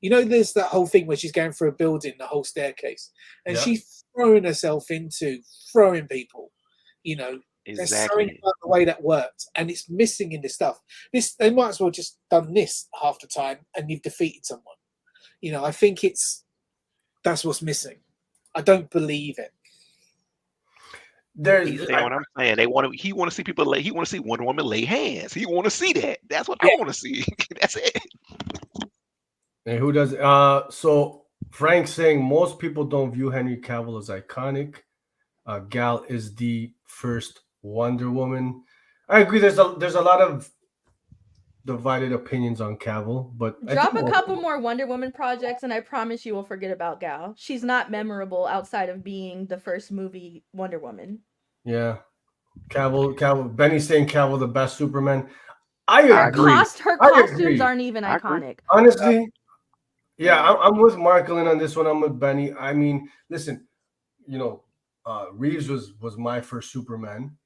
There's that whole thing where she's going through a building, the whole staircase, and she's throwing herself into throwing people. There's something about the way that worked, and it's missing in this stuff. They might as well just done this half the time, and you've defeated someone. I think that's what's missing. I don't believe it. He's saying what I'm saying. He want to see people he want to see Wonder Woman lay hands. He want to see that. That's what I want to see. That's it. And who does? So Frank's saying most people don't view Henry Cavill as iconic. Gal is the first Wonder Woman. I agree. There's a lot of divided opinions on Cavill, but drop a couple more Wonder Woman projects, and I promise you will forget about Gal. She's not memorable outside of being the first movie Wonder Woman. Yeah, Cavill. Benny's saying Cavill the best Superman. I agree. Her costumes aren't even iconic. Honestly, yeah, I'm with Marquelon on this one. I'm with Benny. I mean, listen, Reeves was my first Superman.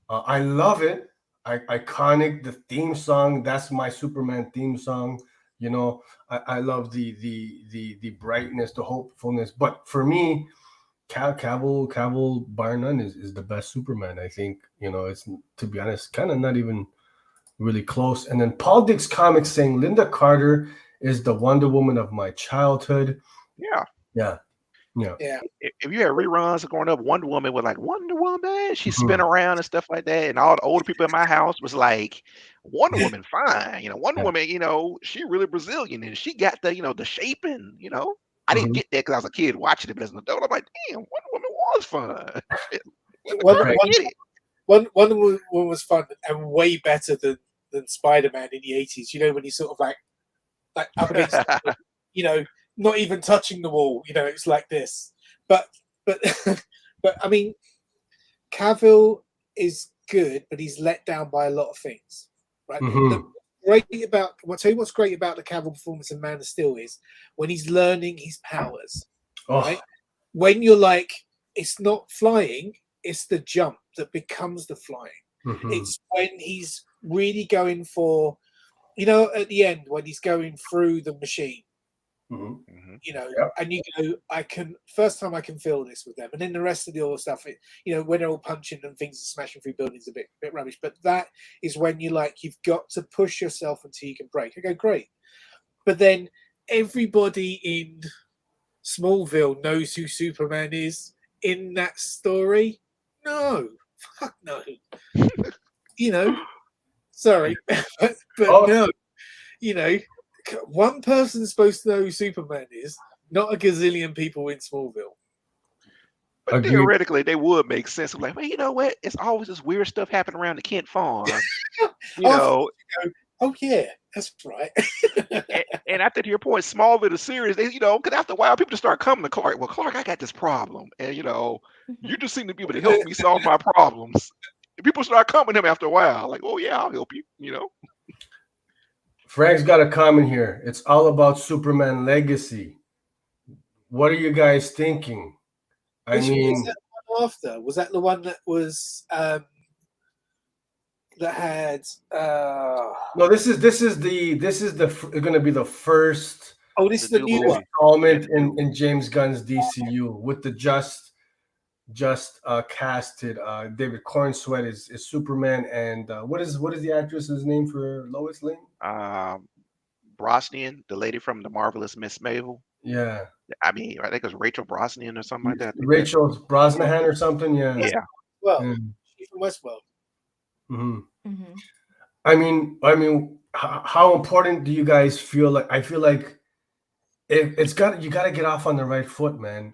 I love it. Iconic. The theme song. That's my Superman theme song. I love the brightness, the hopefulness. But for me, Cavill, bar none, is the best Superman. I think it's, to be honest, kind of not even really close. And then Paul Dix Comics saying Linda Carter is the Wonder Woman of my childhood. Yeah. If you had reruns growing up, Wonder Woman was like Wonder Woman. She spin around and stuff like that, and all the older people in my house was like Wonder Woman, fine. Wonder Woman. She really Brazilian, and she got the shape and I didn't get that because I was a kid watching it, but as an adult, I'm like, damn, Wonder Woman was fun. Wonder Woman was fun and way better than Spider-Man in the 80s. When he's sort of like up against, not even touching the wall. It's like this. But I mean, Cavill is good, but he's let down by a lot of things, right? Mm-hmm. I'll tell you what's great about the Cavill performance in Man of Steel is when he's learning his powers, right? When you're like, it's not flying, it's the jump that becomes the flying. Mm-hmm. It's when he's really going for, at the end when he's going through the machine, and you go, first time I can feel this with them, and then the rest of the other stuff, when they're all punching and things are smashing through buildings, a bit rubbish. But that is when you've got to push yourself until you can break. I go, great. But then everybody in Smallville knows who Superman is in that story. No, fuck no. Sorry, but no, one person's supposed to know who Superman is, not a gazillion people in Smallville. But theoretically, they would make sense. Like, well, you know what? It's always this weird stuff happening around the Kent farm. Oh yeah, that's right. and after, to your point, Smallville, the series, because after a while, people just start coming to Clark. Well, Clark, I got this problem, and you just seem to be able to help me solve my problems. And people start coming to him after a while, like, oh yeah, I'll help you. Frank's got a comment here. It's all about Superman legacy. What are you guys thinking? Was that the one after? Was that the one that was that had? No, this is going to be the first. Oh, this is the new one. Installment in James Gunn's DCU with the Just just casted David Cornsweet is Superman, and what is the actress's name for Lois Lane? Brosnan, the lady from the Marvelous Miss Maisel. Yeah, I mean, I think it was Rachel Brosnan or something like that. Rachel Brosnahan or something. Yeah. Yeah. Well, Yeah. she's from Westworld. Mm-hmm. I mean, how important do you guys feel like? I feel like you got to get off on the right foot, man.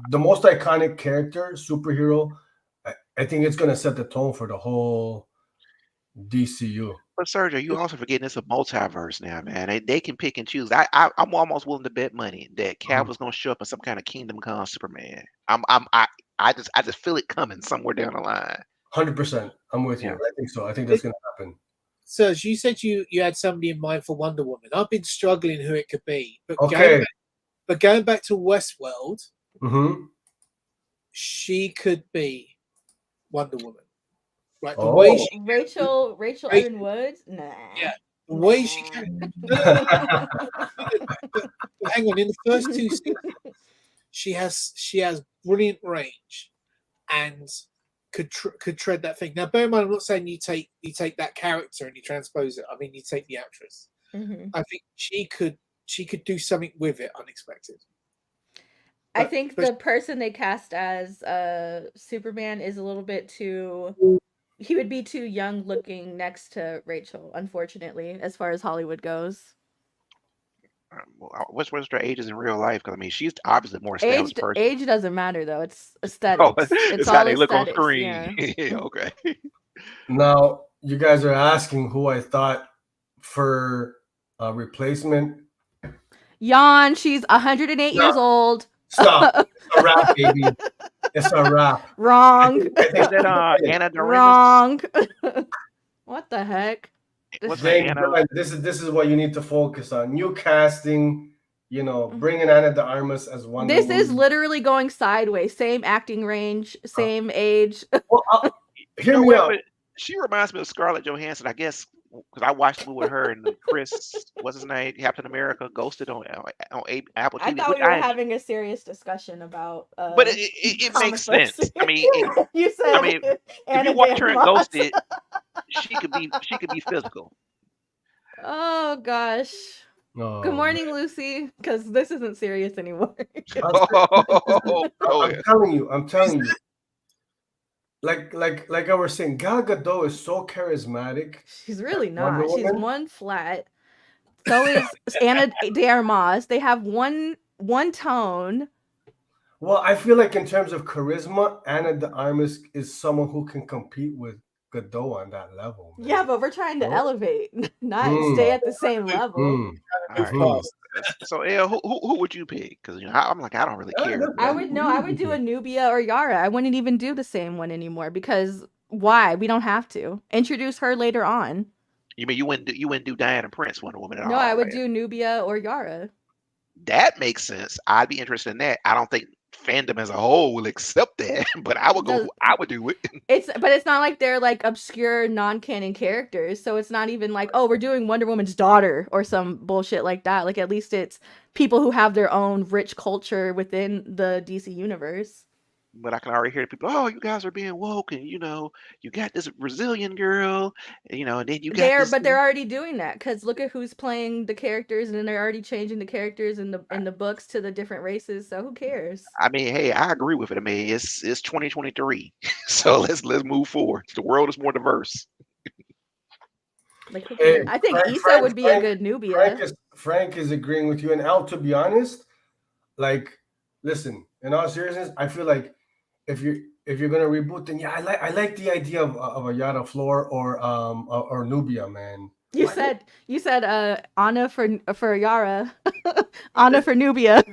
The most iconic character, superhero, I think it's gonna set the tone for the whole DCU. But Sergio, you also forgetting it's a multiverse now, man. They can pick and choose. I'm almost willing to bet money that Cavill's gonna show up in some kind of Kingdom Come Superman. I just feel it coming somewhere down the line. 100%. I'm with you. Yeah. I think so. I think that's gonna happen. Serge, you said you had somebody in mind for Wonder Woman. I've been struggling who it could be, but Okay. going back to Westworld, Mm-hmm. she could be Wonder Woman. Right, the Oh. way she, Rachel Erin Woods? Nah. Yeah. the way she can. But hang on, in the first two seasons, she has brilliant range, and could tread that thing. Now, bear in mind, I'm not saying you take that character and you transpose it. I mean, you take the actress. Mm-hmm. I think she could do something with it unexpected. I think the person they cast as Superman is a little bit too. He would be too young looking next to Rachel, unfortunately, as far as Hollywood goes. What's their ages in real life? Because I mean, she's obviously more established person. Age doesn't matter though; it's aesthetics. Oh, it's how all they look on aesthetics, screen. yeah. Yeah, okay. Now, you guys are asking who I thought for a replacement. Yawn. She's 108 years old. Stop. It's a wrap, baby. It's a wrap. Wrong. Is that Anna de Wrong. What the heck? What's James Anna? Gunn, this is what you need to focus on. New casting, bringing Anna de Armas as Wonder This Woman. is literally going sideways. Same acting range, same age. Well, hear me out. She reminds me of Scarlett Johansson, I guess, because I watched the movie with her and Chris, what's his name, Captain America, Ghosted on Apple TV. I thought we were having a serious discussion about. But it makes sense. I mean, you said. I mean, if you watch her in Ghosted, she could be physical. Oh gosh. No, Good morning, Lucy. Because this isn't serious anymore. I'm telling you. Like I was saying, Gal Gadot is so charismatic. She's really not. She's one flat. So is Anna de Armas. They have one tone. Well, I feel like in terms of charisma, Anna de Armas is someone who can compete with Gadot on that level. Man. Yeah, but we're trying to elevate, not stay at the same level. Right. So, Elle, who would you pick? Because I'm like, I don't really care. I would do a Nubia or Yara. I wouldn't even do the same one anymore because why? We don't have to introduce her later on. You mean you wouldn't do Diana Prince Wonder Woman at all? No, I would do Nubia or Yara. That makes sense. I'd be interested in that. I don't think fandom as a whole will accept that, but I would do it. But it's not like they're like obscure non-canon characters, so it's not even like, oh, we're doing Wonder Woman's daughter or some bullshit like that. Like at least it's people who have their own rich culture within the DC universe. But I can already hear people, oh, you guys are being woke, and you got this Brazilian girl, and then you got But they're already doing that because look at who's playing the characters, and then they're already changing the characters in the books to the different races. So who cares? I mean, hey, I agree with it. I mean, it's 2023, so let's move forward. The world is more diverse. Like, I think Issa would be a good Nubia. Frank is agreeing with you, and Elle, to be honest, like, listen, in all seriousness, I feel like if you're gonna reboot, then I like the idea of a Yara Flor or Nubia, man. You said Anna for Yara, Anna for Nubia.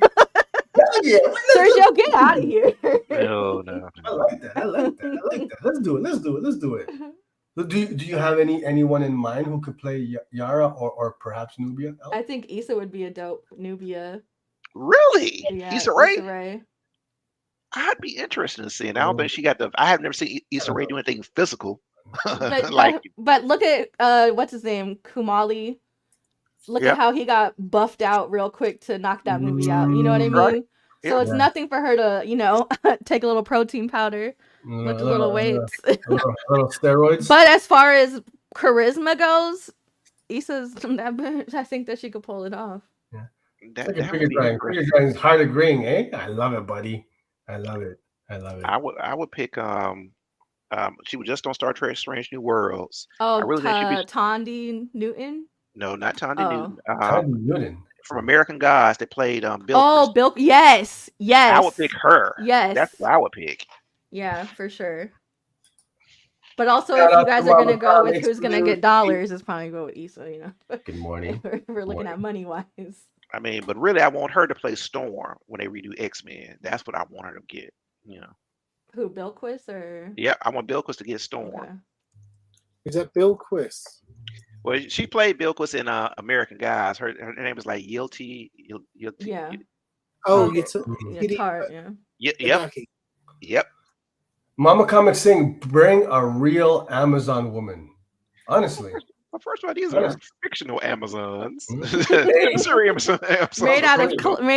Yeah, Sergio, get out of here. No. I like that. Let's do it. Do you have anyone in mind who could play Yara or perhaps Nubia? I think Issa would be a dope Nubia. Really? Yeah, Issa Rae? Issa Rae. I'd be interested in seeing. I don't think she got I have never seen Issa Rae do anything physical. But look at what's his name, Kumali. Look at how he got buffed out real quick to knock that movie out. You know what I mean? Right. So it's Yeah. nothing for her to, take a little protein powder, lift a little weights. little steroids. But as far as charisma goes, Issa's that bitch. I think that she could pull it off. Yeah. That Look at would be Figure interesting. Drawing's hard agreeing, eh? I love it, buddy. I love it. I would pick she was just on Star Trek Strange New Worlds. I Oh, really think she'd be Tondi Newton. no, not Tawny Oh. Newton. Tawny Newton. From American Gods, they played Bill. Oh, Bill. Yes. I would pick her. Yes. That's what I would pick. Yeah, for sure. But also, Shout if you out guys to are gonna Mama go with Comics, who's gonna please. get dollars, it's probably go with Issa. Good morning. If we're looking at money wise. I mean, but really, I want her to play Storm when they redo X-Men. That's what I want her to get. Who, Bilquis or? Yeah, I want Bilquis to get Storm. Okay. Is that Bilquis? Well, she played Bilquis in American Gods. Her name is like 𝐬𝐡𝐞𝐧𝐬. Yeah. Oh, Yeah, Tart, yeah. Yep. Mama Comics saying, bring a real Amazon woman. Honestly. Well, first of all, these are fictional Amazons. Mm-hmm. Sorry, Amazon. Made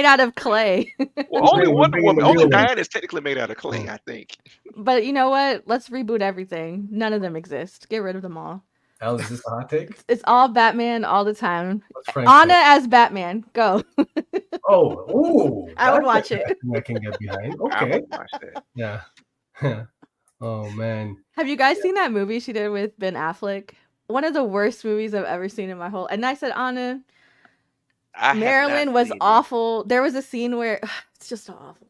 out of clay. Well, only Wonder Woman. Bringing the Only real Diana is technically made out of clay, I think. But you know what? Let's reboot everything. None of them exist. Get rid of them all. Elle, is this a hot take? It's all Batman all the time. What's Frank Anna say? as Batman. Go. Ooh. I would that's watch a it. thing I can get behind. I Okay. would watch that. Yeah. Oh man. Have you guys seen that movie she did with Ben Affleck? One of the worst movies I've ever seen in my whole. And I said, Anna, Marilyn was awful. There was a scene where it's just awful.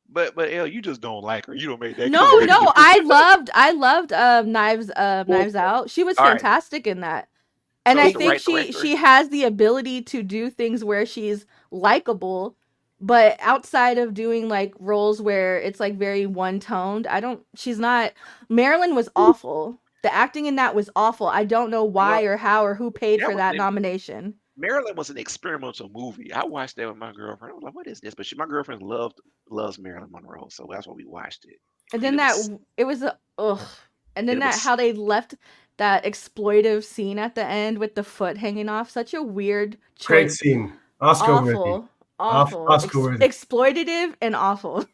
But Elle, you just don't like her. You don't make that. No, clear. I loved Knives Out. She was fantastic in that. And So I it's the think right director. she has the ability to do things where she's likable, but outside of doing like roles where it's like very one-toned, she's not. Marilyn was awful. The acting in that was awful. I don't know why or how or who paid for that nomination. Marilyn was an experimental movie. I watched that with my girlfriend. I was like, "What is this?" But my girlfriend loves Marilyn Monroe, so that's why we watched it. And then And then how they left that exploitive scene at the end with the foot hanging off. Such a weird choice. Great scene. Awful. Oscar-worthy. Exploitative and awful.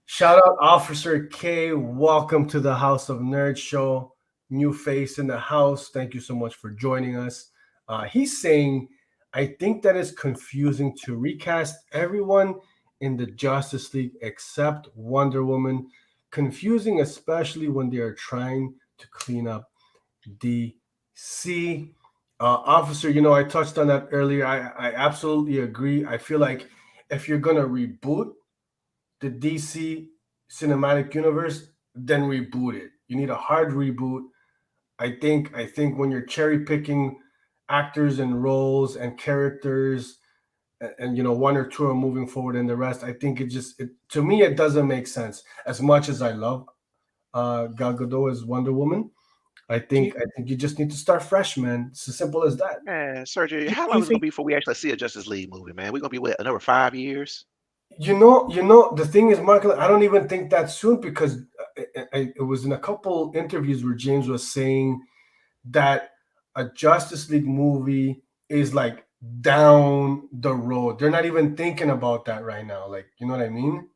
Shout out Officer K. Welcome to the House of Nerds show. New face in the house. Thank you so much for joining us. He's saying, I think that is confusing to recast everyone in the Justice League except Wonder Woman. Confusing, especially when they are trying to clean up DC. Officer, I touched on that earlier. I absolutely agree. I feel like if you're going to reboot the DC cinematic universe, then reboot it. You need a hard reboot. I think when you're cherry picking actors and roles and characters and one or two are moving forward and the rest, I think to me it doesn't make sense. As much as I love Gal Gadot as Wonder Woman, I think you just need to start fresh, man. It's as simple as that. Man, Sergio, how long is it gonna be before we actually see a Justice League movie, man? We're gonna be another 5 years? The thing is, Marquelon, I don't even think that soon, because it was in a couple interviews where James was saying that a Justice League movie is like down the road. They're not even thinking about that right now. Like, you know what I mean?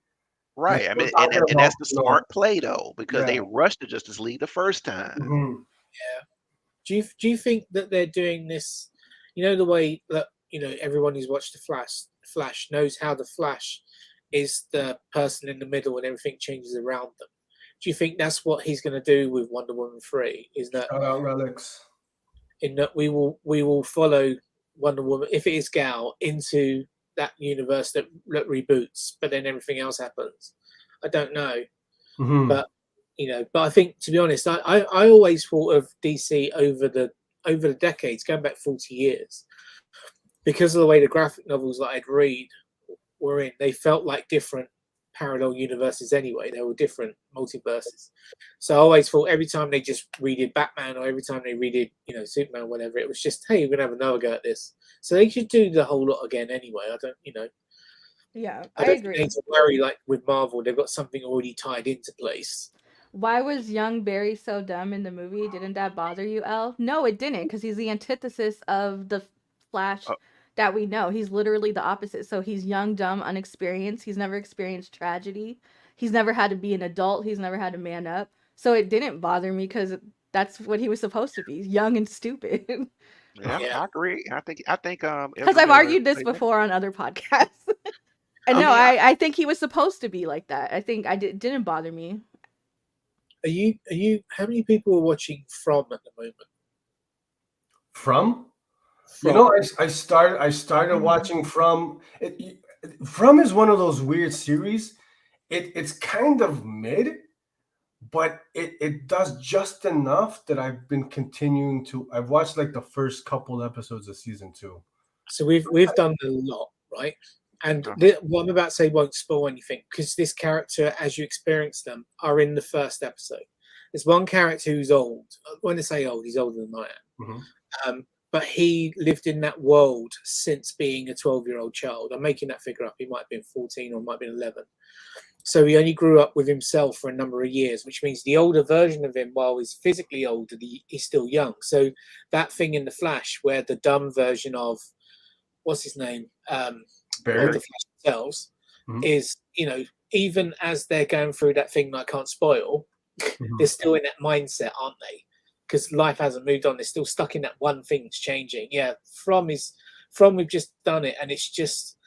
Right. Like, and that's the smart play though, because they rushed the Justice League the first time. Mm-hmm. Yeah. Do you think that they're doing this? The way that everyone who's watched the Flash knows how the Flash is the person in the middle and everything changes around them. Do you think that's what he's going to do with Wonder Woman 3? Is that shout out Relics? In that we will follow Wonder Woman, if it is Gal, into that universe that reboots, but then everything else happens. I don't know, but I think, to be honest, I always thought of DC over the decades, going back 40 years, because of the way the graphic novels that I'd read were in. They felt like different parallel universes anyway. They were different multiverses. So I always thought every time they just redid Batman or every time they redid, Superman or whatever, it was just, hey, we're going to have another go at this. So they should do the whole lot again anyway. I don't, Yeah, I don't agree. Need to worry like with Marvel. They've got something already tied into place. Why was young Barry so dumb in the movie? Didn't that bother you, Elle? No, it didn't, because he's the antithesis of the Flash that we know. He's literally the opposite. So he's young, dumb, unexperienced. He's never experienced tragedy. He's never had to be an adult. He's never had to man up. So it didn't bother me because that's what he was supposed to be, young and stupid. Yeah, Yeah. I agree. I think Because I've argued this before on other podcasts. And no, I think he was supposed to be like that. I think it didn't bother me. Are you? How many people are watching From at the moment? From? You know, I started watching From. From is one of those weird series. It's kind of mid, but it does just enough that I've been continuing to. I've watched like the first couple episodes of season 2. So we've done a lot, right? And what I'm about to say won't spoil anything because this character, as you experience them, are in the first episode. There's one character who's old. When I say old, he's older than I am. Mm-hmm. But he lived in that world since being a 12-year-old child. I'm making that figure up. He might have been 14 or might have been 11. So he only grew up with himself for a number of years, which means the older version of him, while he's physically older, he's still young. So that thing in the Flash where the dumb version of, what's his name? Barry. The Flash themselves is, even as they're going through that thing that I can't spoil, they're still in that mindset, aren't they? Because life hasn't moved on. They're still stuck in that one thing that's changing. Yeah, From we've just done it, and it's just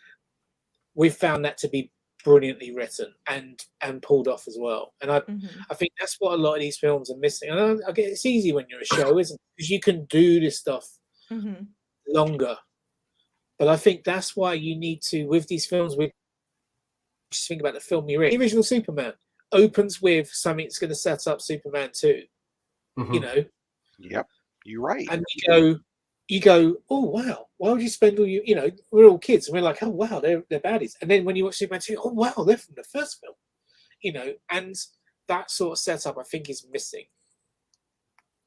we've found that to be brilliantly written and pulled off as well. And I think that's what a lot of these films are missing. And I get it's easy when you're a show, isn't it? Because you can do this stuff longer. But I think that's why you need to, with these films, just think about the film you're in. The original Superman opens with something that's going to set up Superman 2. Yep, you're right. And you go, oh wow, why would you spend all we're all kids and we're like, oh wow, they're baddies. And then when you watch Superman 2, oh wow, they're from the first film. And that sort of setup I think is missing.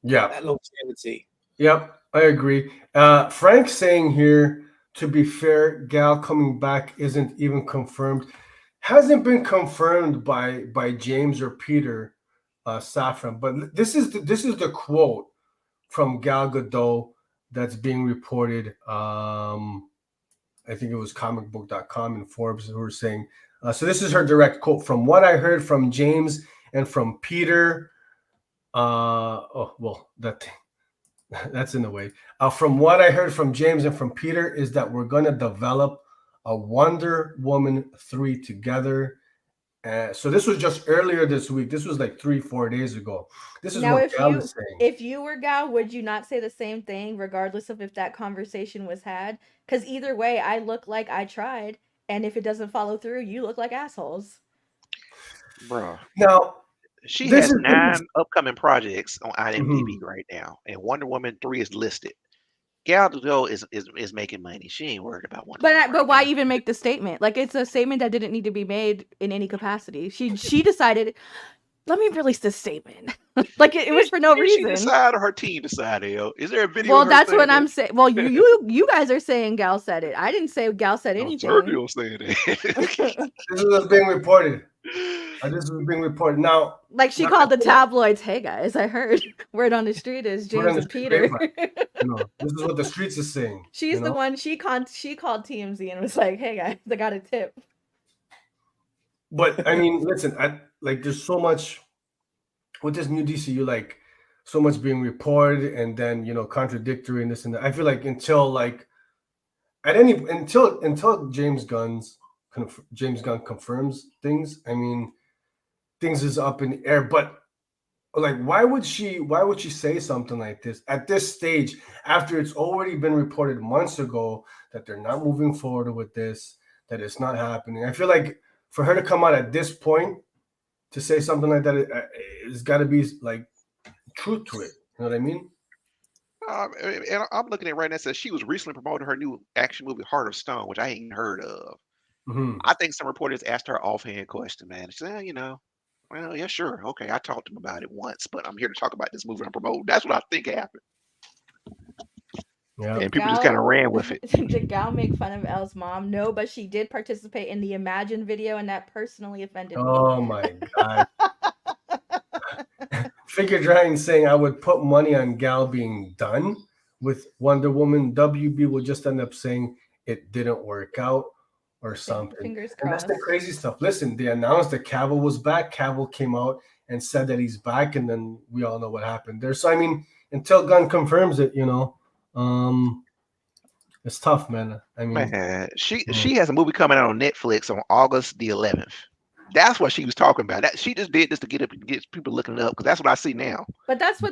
Yeah. That longevity. Yep, I agree. Frank's saying here, to be fair, Gal coming back isn't even confirmed. Hasn't been confirmed by James or Peter Safran, but this is the quote from Gal Gadot that's being reported. I think it was comicbook.com and Forbes who were saying. So this is her direct quote. From what I heard from James and from Peter. That's in the way. From what I heard from James and from Peter is that we're going to develop a Wonder Woman 3 together. So this was just earlier this week. This was like 3-4 days ago. This is now, what Gal is saying. If you were Gal, would you not say the same thing, regardless of if that conversation was had? Because either way, I look like I tried, and if it doesn't follow through, you look like assholes. Bro. Now, she has 9 upcoming projects on IMDb right now, and Wonder Woman 3 is listed. Gal Gadot is making money. She ain't worried about Wonder Woman. But why even make the statement? Like, it's a statement that didn't need to be made in any capacity. She decided, let me release this statement. Like it was for no reason. She decided or her team decided? Is there a video? Well, that's what I'm saying. Well, you guys are saying Gal said it. I didn't say Gal said anything. Sergio saying that. This is what's being reported. This is being reported now. Like she called the tabloids, "Hey guys, I heard word on the street is James and Peter." This is what the streets is saying. She's the one. She called TMZ and was like, "Hey guys, I got a tip." But I mean, listen, there's so much with this new DCU, like so much being reported and then contradictory and this and that. I feel like until James Gunn confirms things, I mean, things is up in the air. But like, why would she say something like this at this stage after it's already been reported months ago that they're not moving forward with this, that it's not happening? I feel like for her to come out at this point to say something like that, it's got to be like truth to it. You know what I mean? And I'm looking at it right now. It says she was recently promoting her new action movie Heart of Stone, which I ain't heard of. I think some reporters asked her offhand question, man. She said, well, yeah, sure. Okay, I talked to him about it once, but I'm here to talk about this movie I'm promoting. That's what I think happened. Yeah. And people just kind of ran with it. Did Gal make fun of Elle's mom? No, but she did participate in the Imagine video, and that personally offended me. Oh my God. Figure Drying saying, I would put money on Gal being done with Wonder Woman. WB will just end up saying it didn't work out or something. Fingers And that's crossed. the crazy stuff. Listen, they announced that Cavill was back. Cavill came out and said that he's back, and then we all know what happened there. So I mean, until Gunn confirms it, it's tough, man. I mean, Man, she has a movie coming out on Netflix on August the 11th. That's what she was talking about. That she just did this to get people looking up, because that's what I see now. But that's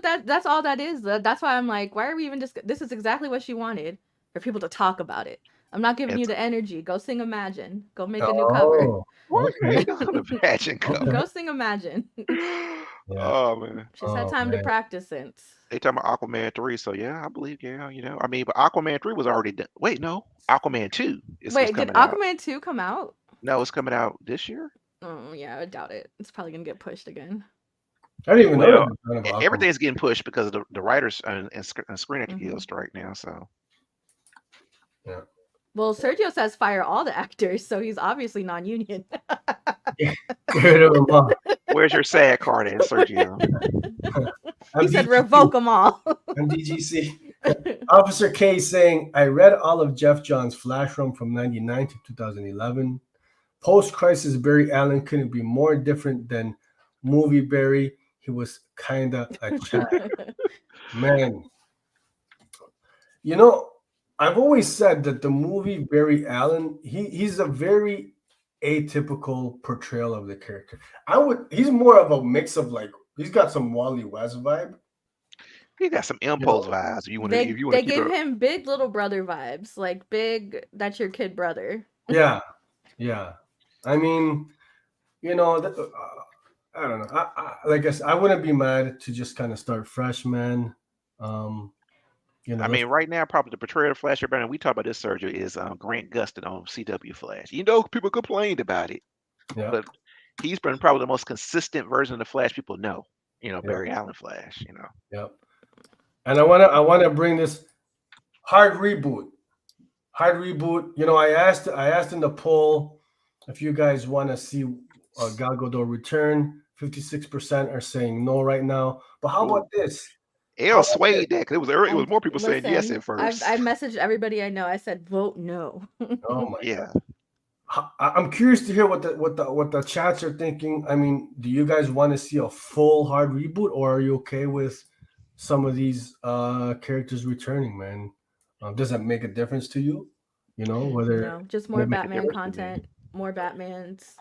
all that is. That's why I'm like, why are we even just? This is exactly what she wanted, for people to talk about it. I'm not giving you the energy. Go sing Imagine. Go make a new cover. Okay. Imagine cover. Go sing Imagine. Oh man. She's had time to practice since. They talking about Aquaman 3, so yeah, I believe, I mean, but Aquaman 3 was already done. Wait, no, Aquaman 2 is Wait, coming did out. Aquaman 2 come out? No, it's coming out this year. Oh yeah, I doubt it. It's probably gonna get pushed again. I didn't even know that. Everything's getting pushed because of the writers and Screen Actors Guild strike now. So yeah. Well, Sergio says fire all the actors, so he's obviously non-union. Get rid of them all. Where's your SAG card at, Sergio? He said revoke them all. I'm DGC. Officer K saying, I read all of Jeff Johns' Flash run from 99 to 2011. Post-crisis Barry Allen couldn't be more different than movie Barry. He was kind of a child. Man. I've always said that the movie Barry Allen, he's a very atypical portrayal of the character. He's more of a mix of he's got some Wally West vibe. He got some impulse vibes. They give him big little brother vibes, like big, that's your kid brother. Yeah. I mean, I don't know. Like I said, I wouldn't be mad to just kind of start fresh, man. I mean, right now, probably the portrayal of Flash, and we talk about this, Sergio, is Grant Gustin on CW Flash. People complained about it, but he's been probably the most consistent version of the Flash people know. Barry Allen Flash. Yep. And I wanna bring this hard reboot. I asked in the poll if you guys want to see Gal Gadot return. 56% are saying no right now. But how about this? Elle swayed that, because it was more people saying yes at first. I messaged everybody I know. I said vote no. Oh my God. I'm curious to hear what the chats are thinking. I mean, do you guys want to see a full hard reboot, or are you okay with some of these characters returning, man? Does that make a difference to you? Whether just more Batman content, more Batmans.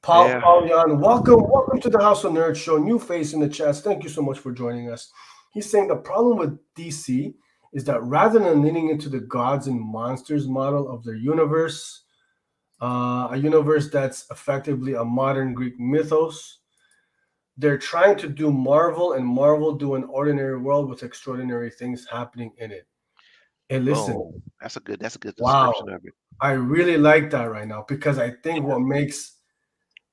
Paul Yan, welcome to the House of Nerds show. New face in the chats. Thank you so much for joining us. He's saying the problem with DC is that rather than leaning into the gods and monsters model of their universe, a universe that's effectively a modern Greek mythos, they're trying to do Marvel, and Marvel do an ordinary world with extraordinary things happening in it. And listen, that's a good description of it. I really like that right now, because I think what makes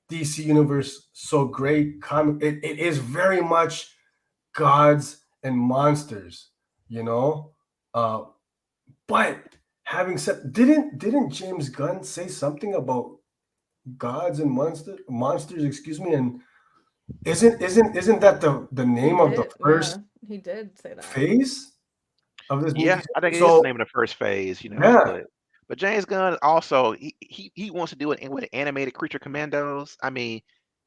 DC Universe so great, it is very much gods and monsters, but having said, didn't James Gunn say something about gods and monsters? Excuse me, and isn't that the name of the first? He did say that phase of this movie. Yeah, I think it is the name of the first phase. Yeah. But James Gunn also he wants to do it with animated creature commandos. I mean,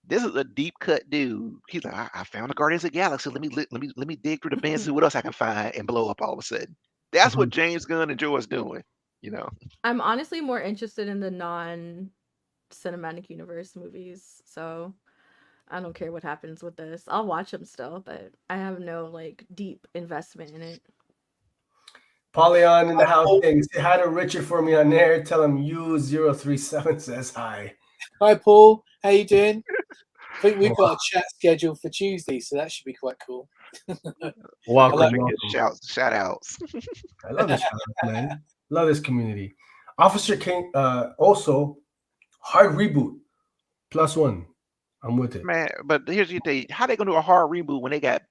this is a deep cut dude. He's like, I found the Guardians of the Galaxy. Let me dig through the bins and see what else I can find and blow up all of a sudden. That's what James Gunn enjoys doing. I'm honestly more interested in the non-cinematic universe movies, so I don't care what happens with this. I'll watch them still, but I have no deep investment in it. Polyon in the house saying, say hi to Richard for me on air. Tell him 𝐬037 says hi. Hi, Paul. How you doing? I think we've got a chat scheduled for Tuesday, so that should be quite cool. Welcome. Shout outs. I love this man. Love this community. Officer King, also hard reboot +1. I'm with it, man. But here's the thing: how they gonna do a hard reboot when they got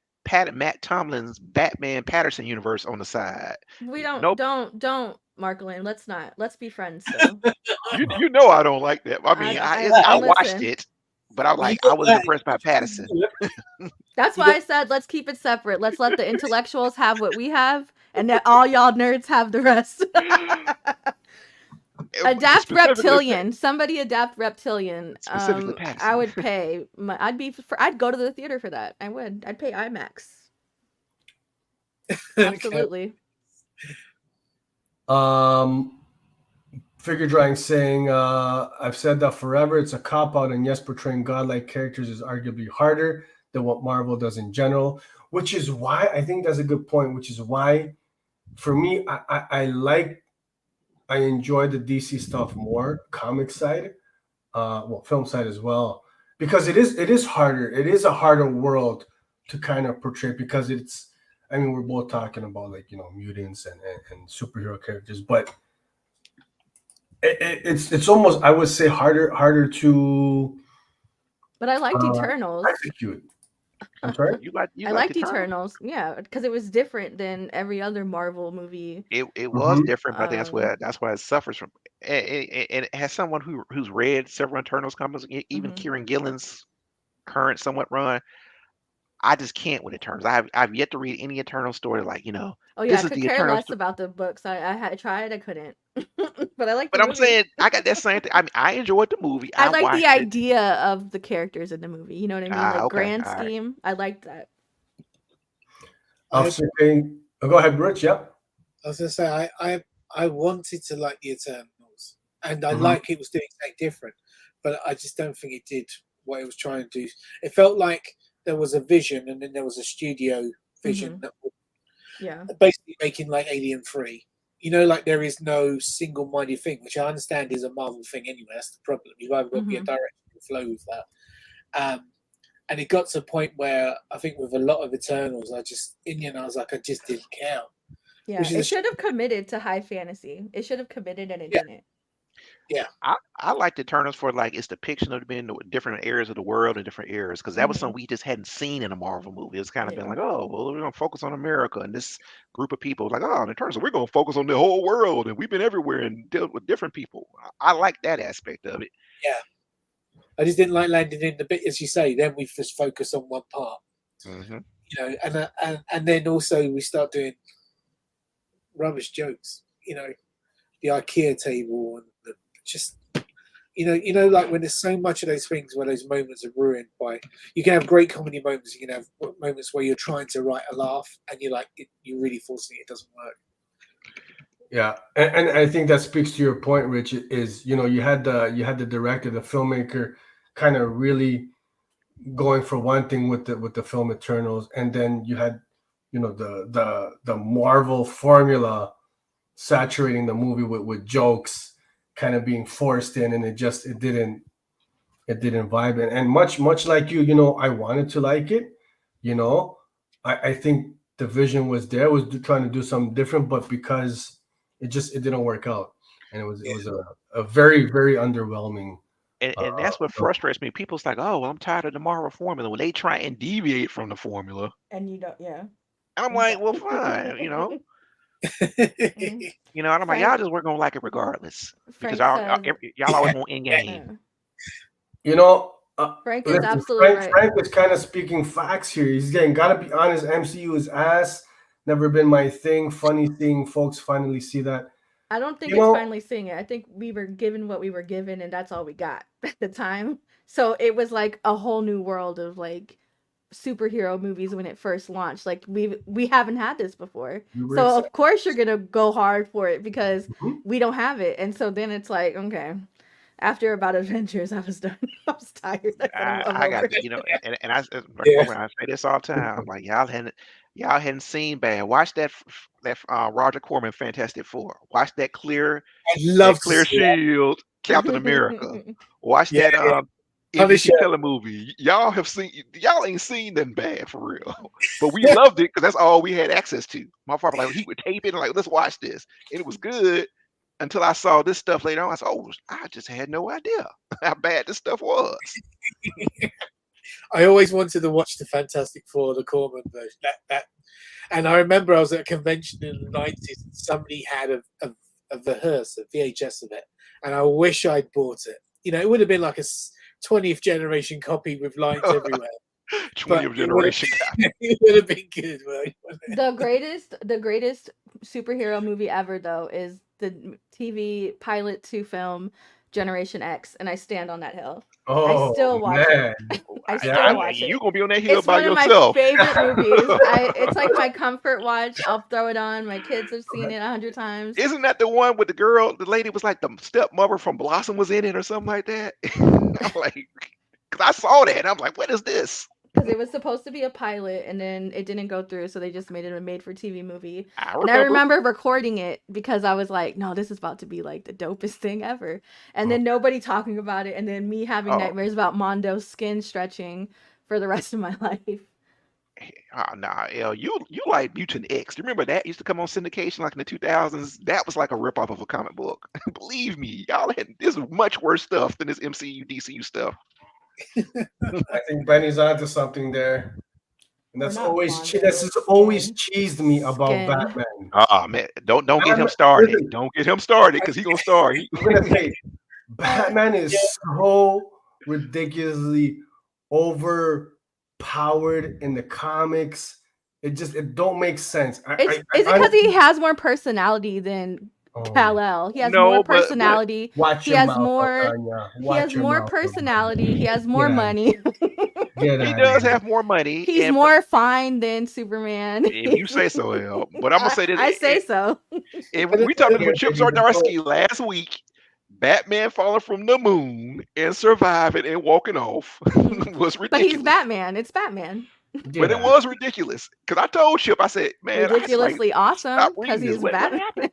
Matt Tomlin's Batman Patterson universe on the side? We don't. Nope. Don't, Marquelon. Let's be friends. Still. you know I don't like that. I mean, I watched it, but I was impressed by Patterson. That's why I said let's keep it separate. Let's let the intellectuals have what we have, and then all y'all nerds have the rest. Adapt Specifically Reptilian. Somebody adapt Reptilian. Specifically I Pattinson. would pay. I'd go to the theater for that. I would. I'd pay IMAX. Absolutely. Figure drawing saying, I've said that forever. It's a cop out, and yes, portraying godlike characters is arguably harder than what Marvel does in general. Which is why I think that's a good point. Which is why, for me, I enjoy the DC stuff more, comic side, film side as well, because it is harder. It is a harder world to kind of portray because it's. I mean, we're both talking about like mutants and superhero characters, but it's almost, I would say, harder to. But I liked Eternals. Execute. I'm sorry. I liked Eternals. Yeah, because it was different than every other Marvel movie. It was different, but I think that's why it suffers from. And as someone who's read several Eternals comics, even Kieran Gillen's current somewhat run, I just can't with Eternals. I've yet to read any Eternal story like Oh yeah, I could care less about the books. I had tried, I couldn't. But I like. But I'm saying I got that same thing. I mean, I enjoyed the movie. I like the idea of the characters in the movie. You know what I mean? Like grand scheme. I liked that. Officer Kane. Oh, go ahead, Rich. Yep. I was gonna say I wanted to like the Eternals, and I like it was doing something different, but I just don't think it did what it was trying to do. It felt like there was a vision, and then there was a studio vision that was basically making like Alien 3. Like there is no single-minded thing, which I understand is a Marvel thing anyway. That's the problem. You've either got to be a direct flow with that. And it got to a point where I think with a lot of Eternals, I just didn't care. Yeah, it should have committed to high fantasy. It should have committed, and it didn't. Yeah, I liked Eternals for like its depiction of being the different areas of the world and different eras, because that was something we just hadn't seen in a Marvel movie. It's kind of been like, oh, well, we're gonna focus on America and this group of people. Like, oh, in Eternals, we're gonna focus on the whole world, and we've been everywhere and dealt with different people. I like that aspect of it. Yeah, I just didn't like landing in the bit, as you say. Then we just focus on one part, and then also we start doing rubbish jokes. The IKEA table and just like when there's so much of those things where those moments are ruined by. You can have great comedy moments. You can have moments where you're trying to write a laugh and you're really forcing it doesn't work. Yeah, and I think that speaks to your point, Rich. Is you had the director, the filmmaker, kind of really going for one thing with the film Eternals, and then you had the Marvel formula saturating the movie with jokes kind of being forced in, and it didn't vibe. And much like you, I wanted to like it. I think the vision was there, was trying to do something different, but because it didn't work out, and it was a very, very underwhelming. And that's what frustrates me. People's like, oh, well, I'm tired of the Marvel formula when they try and deviate from the formula. And you don't, yeah. And I'm like, well, fine, and I'm like, y'all just weren't gonna like it regardless because y'all always want in game. Frank is absolutely right. Frank is kind of speaking facts here. He's getting, gotta be honest, MCU is ass. Never been my thing. Funny seeing folks finally see that. I don't think it's finally seeing it. I think we were given what we were given, and that's all we got at the time. So it was like a whole new world of like superhero movies when it first launched. Like we haven't had this before, so of course you're gonna go hard for it because we don't have it. And so then it's like, okay, after about Avengers, I was done. I was tired. I got and I say this all the time. I'm like, y'all hadn't seen bad. Watch that Roger Corman Fantastic Four. Watch that Clear Shield Captain America. Watch that Killer movie. Y'all ain't seen them bad for real, but we loved it because that's all we had access to. My father he would tape it and like, let's watch this, and it was good until I saw this stuff later on. I said, oh, I just had no idea how bad this stuff was. I always wanted to watch the Fantastic Four, the Corman version. And I remember I was at a convention in the 90s and somebody had a VHS of it, and I wish I'd bought it. It would have been like a 20th generation copy with lines everywhere. 20th generation copy. It would have been good. The greatest superhero movie ever, though, is the TV pilot to film Generation X, and I stand on that hill. Oh, I still watch man. it. I Yeah, still watch You it. gonna be on that hill It's by one of my yourself. favorite movies. It's like my comfort watch. I'll throw it on. My kids have seen it 100 times. Isn't that the one with the lady was like the stepmother from Blossom was in it or something like that? I'm like, because I saw that and I'm like, what is this? Because it was supposed to be a pilot and then it didn't go through, so they just made it a made-for-TV movie. I And I remember recording it because I was like, no, this is about to be like the dopest thing ever. And then nobody talking about it, and then me having nightmares about Mondo's skin stretching for the rest of my life. Nah, Elle, you like Mutant X. Do you remember that used to come on syndication like in the 2000s? That was like a ripoff of a comic book. Believe me, y'all this is much worse stuff than this MCU, DCU stuff. I think Benny's onto something there. And that's We're not always Mondo this has always skin. cheesed me about Skin. Batman. Man, don't get him Batman- started. listen. Don't get him started because he's gonna start. I'm gonna say Batman is so ridiculously overpowered in the comics. It don't make sense. Is it because he has more personality than Kal-El? He has more personality. Watch He your has mouth, more. Tanya. He Watch has your more mouth, personality. He has more Yeah. money. He does have more money. He's and- more fine than Superman. If you say so, Elle. But I'm gonna say this. I say so. And we talked about Chip Zdarsky last week. Batman falling from the moon and surviving and walking off was ridiculous. But he's Batman. It's Batman. But it was ridiculous because I told Chip, I said, man, Ridiculously awesome stop because reading he's this. What Batman.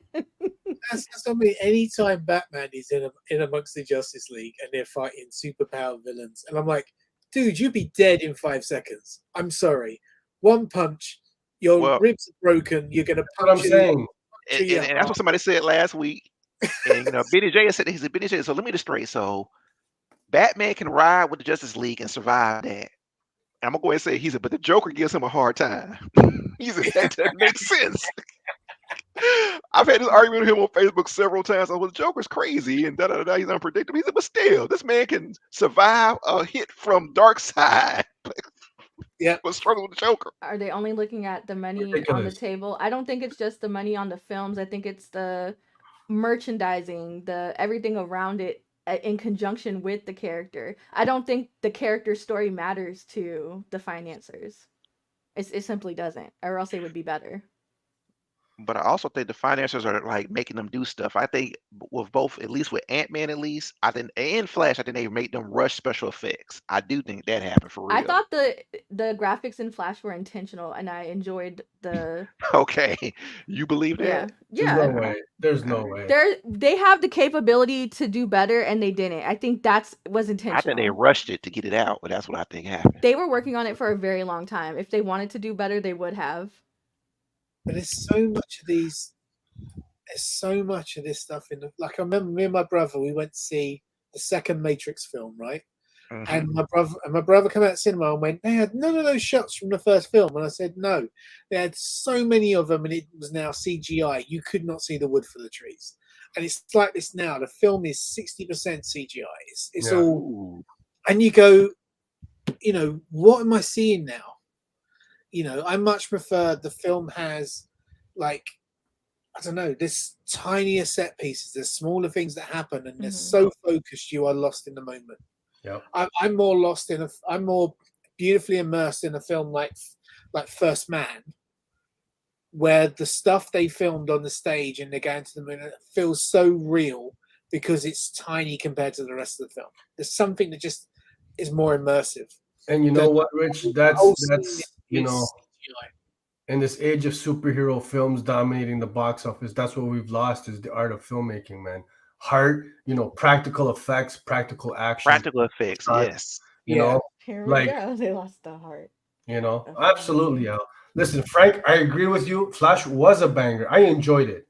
That's something. Anytime Batman is in amongst the Justice League and they're fighting superpowered villains, and I'm like, dude, you'd be dead in 5 seconds. I'm sorry. One punch, your ribs are broken. You're gonna punch. What I'm saying. And that's what somebody said last week. And Benny J said, he said, Benny J, so let me just straight. So Batman can ride with the Justice League and survive that. And I'm gonna go ahead and say, he said, but the Joker gives him a hard time. He said, that makes sense. I've had this argument with him on Facebook several times. I was, the Joker's crazy and da-da-da-da, he's unpredictable. He said, but still, this man can survive a hit from Darkseid. Yeah, but struggle with the Joker. Are they only looking at the money on the table? I don't think it's just the money on the films. I think it's the merchandising, the everything around it in conjunction with the character. I don't think the character story matters to the financiers. It simply doesn't, or else it would be better. But I also think the financiers are like making them do stuff. I think with both, at least with Ant-Man, I think, and Flash, I think they make them rush special effects. I do think that happened for real. I thought the graphics in Flash were intentional, and I enjoyed the. Okay, you believe that? Yeah. There's no way. There's no way. They have the capability to do better, and they didn't. I think was intentional. I think they rushed it to get it out, but that's what I think happened. They were working on it for a very long time. If they wanted to do better, they would have. But there's so much of this stuff in the, like I remember me and my brother, we went to see the second Matrix film, right? Mm-hmm. And my brother came out of cinema and went, they had none of those shots from the first film. And I said, no, they had so many of them and it was now CGI. You could not see the wood for the trees. And it's like this now. The film is 60% CGI. It's all, and you go, you know, what am I seeing now? You know, I much prefer the film has, like, I don't know, this tinier set pieces, there's smaller things that happen, and they're so focused you are lost in the moment. Yeah, I'm more lost I'm more beautifully immersed in a film like First Man, where the stuff they filmed on the stage and they're going to the moon feels so real because it's tiny compared to the rest of the film. There's something that just is more immersive. And you know what, Rich? That's you know, in this age of superhero films dominating the box office, that's what we've lost is the art of filmmaking, man. Heart, you know, practical effects, practical action. Practical effects, yes. You know, here we go. They lost the heart. You know, absolutely, Al. Listen, Frank, I agree with you. Flash was a banger. I enjoyed it.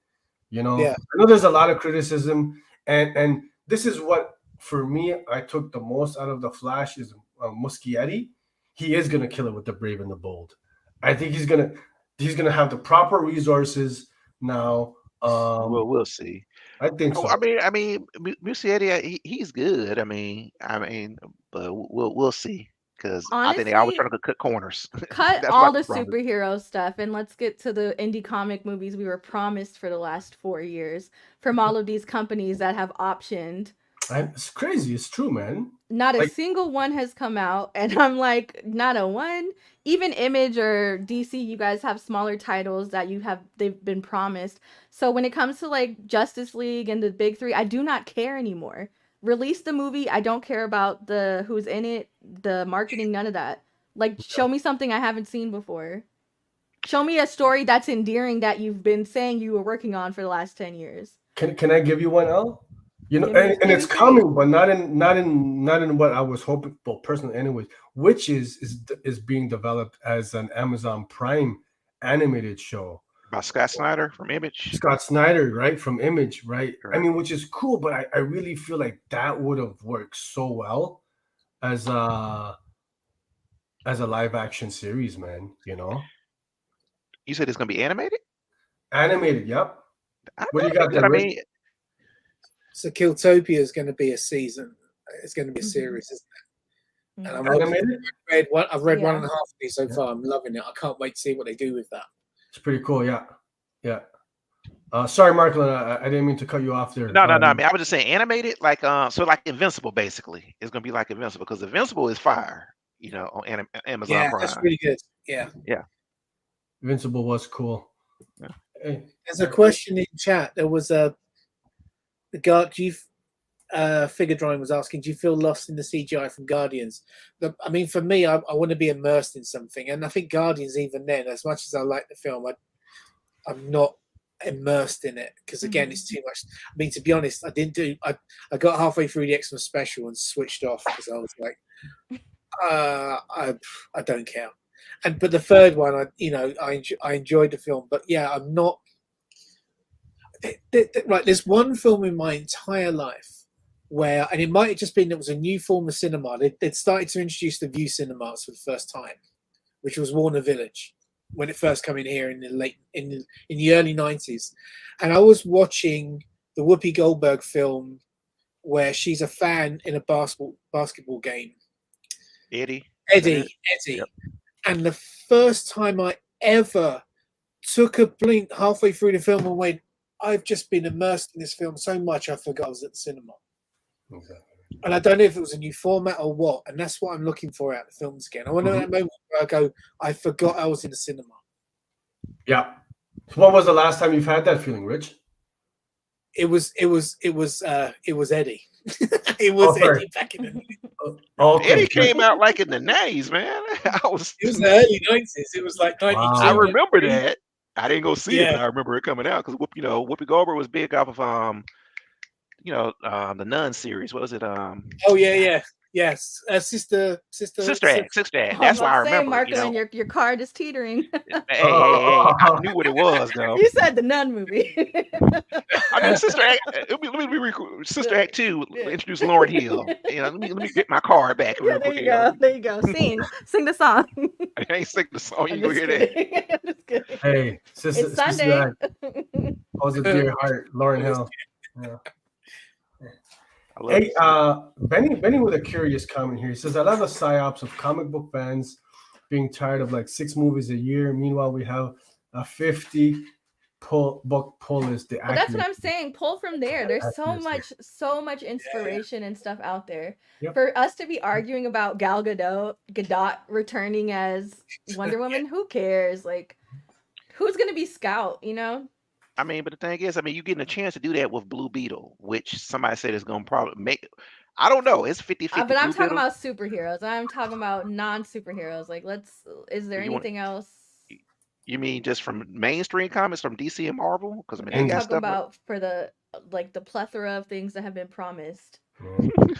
You know, I know there's a lot of criticism, and this is what, for me, I took the most out of the Flash is Muschietti. He is gonna kill it with the Brave and the Bold. I think he's gonna have the proper resources now. We'll see. I think so. I mean, Muschietti, he's good. I mean, but we'll see. because I think they always trying to cut corners. Cut That's all my the problem. superhero stuff and let's get to the indie comic movies we were promised for the last 4 years from all of these companies that have optioned. It's crazy. It's true, man. Not a single one has come out, and I'm like, not a one. Even Image or DC, you guys have smaller titles that they've been promised. So when it comes to like Justice League and the big three, I do not care anymore. Release the movie. I don't care about the who's in it, the marketing, none of that. Like, show me something I haven't seen before. Show me a story that's endearing that you've been saying you were working on for the last 10 years. Can I give you one, Elle? You know, and it's coming, but not in what I was hoping for personally. Anyways, which is being developed as an Amazon Prime animated show by Scott Snyder from Image. Scott Snyder, right, from Image, right? I mean, which is cool, but I really feel like that would have worked so well as a live action series, man. You know. You said it's gonna be animated. Animated, yep. What do you got there? I mean. So 𝐬𝐿topia is going to be a season. It's going to be a series, isn't it? And I've read 1.5 of these so far. I'm loving it. I can't wait to see what they do with that. It's pretty cool, yeah. Sorry, Marquelon, I didn't mean to cut you off there. No. I mean, I was just saying animated, like so, like Invincible. Basically, it's gonna be like Invincible because Invincible is fire. You know, on Amazon Prime. That's really good. Yeah. Invincible was cool. Yeah. Hey. There's a question in chat. There was Figure Drawing was asking, do you feel lost in the CGI from Guardians? I mean, for me, I want to be immersed in something, and I think Guardians, even then, as much as I like the film, I'm not immersed in it because again, it's too much. I mean, to be honest, I got halfway through the X-Men special and switched off because I was like, I don't care. But the third one, I enjoyed the film, but yeah, I'm not. Right, there's one film in my entire life where, and it might have just been, it was a new form of cinema. They'd started to introduce the View cinemas for the first time, which was Warner Village when it first came in here in the early 90s. And I was watching the Whoopi Goldberg film where she's a fan in a basketball game. Eddie. Yep. And the first time I ever took a blink halfway through the film and went, I've just been immersed in this film so much I forgot I was at the cinema. Okay. And I don't know if it was a new format or what, and that's what I'm looking for out of the films again. I want to know that moment where I go, I forgot I was in the cinema. Yeah. So when was the last time you've had that feeling, Rich? It was Eddie. It was Eddie back in the okay. Eddie came out like in the 90s, man. It was the early 90s. It was like 92. Wow. I remember that. I didn't go see it, but I remember it coming out because Whoopi Goldberg was big off of the Nun series. What was it? Oh yeah. Yes, Sister Act. That's why I remember. Marquelon, your card is teetering. Hey, I knew what it was, though. You said the Nun movie. I mean, Sister Act. Let me be cool. Sister Act 2 introduced Lauryn Hill. Let me get my card back. There you go. Sing the song. I ain't sing the song. You go hear that. I'm just kidding. Hey, Sister Act. How's it, dear heart, Lauryn Hill? Yeah. Hey, Benny with a curious comment here. He says, I love the psyops of comic book fans being tired of like 6 movies a year. Meanwhile, we have a 50 book pull list. That's what I'm saying. Pull from there. There's so much inspiration and stuff out there. Yep. For us to be arguing about Gadot returning as Wonder Woman, who cares? Like, who's gonna be Scout, I mean, but the thing is, you're getting a chance to do that with Blue Beetle, which somebody said is going to probably make. I don't know. It's 50-50. But I'm talking about superheroes. I'm talking about non-superheroes. Like, is there anything else? You mean just from mainstream comics from DC and Marvel? Because I'm talking about for the plethora of things that have been promised.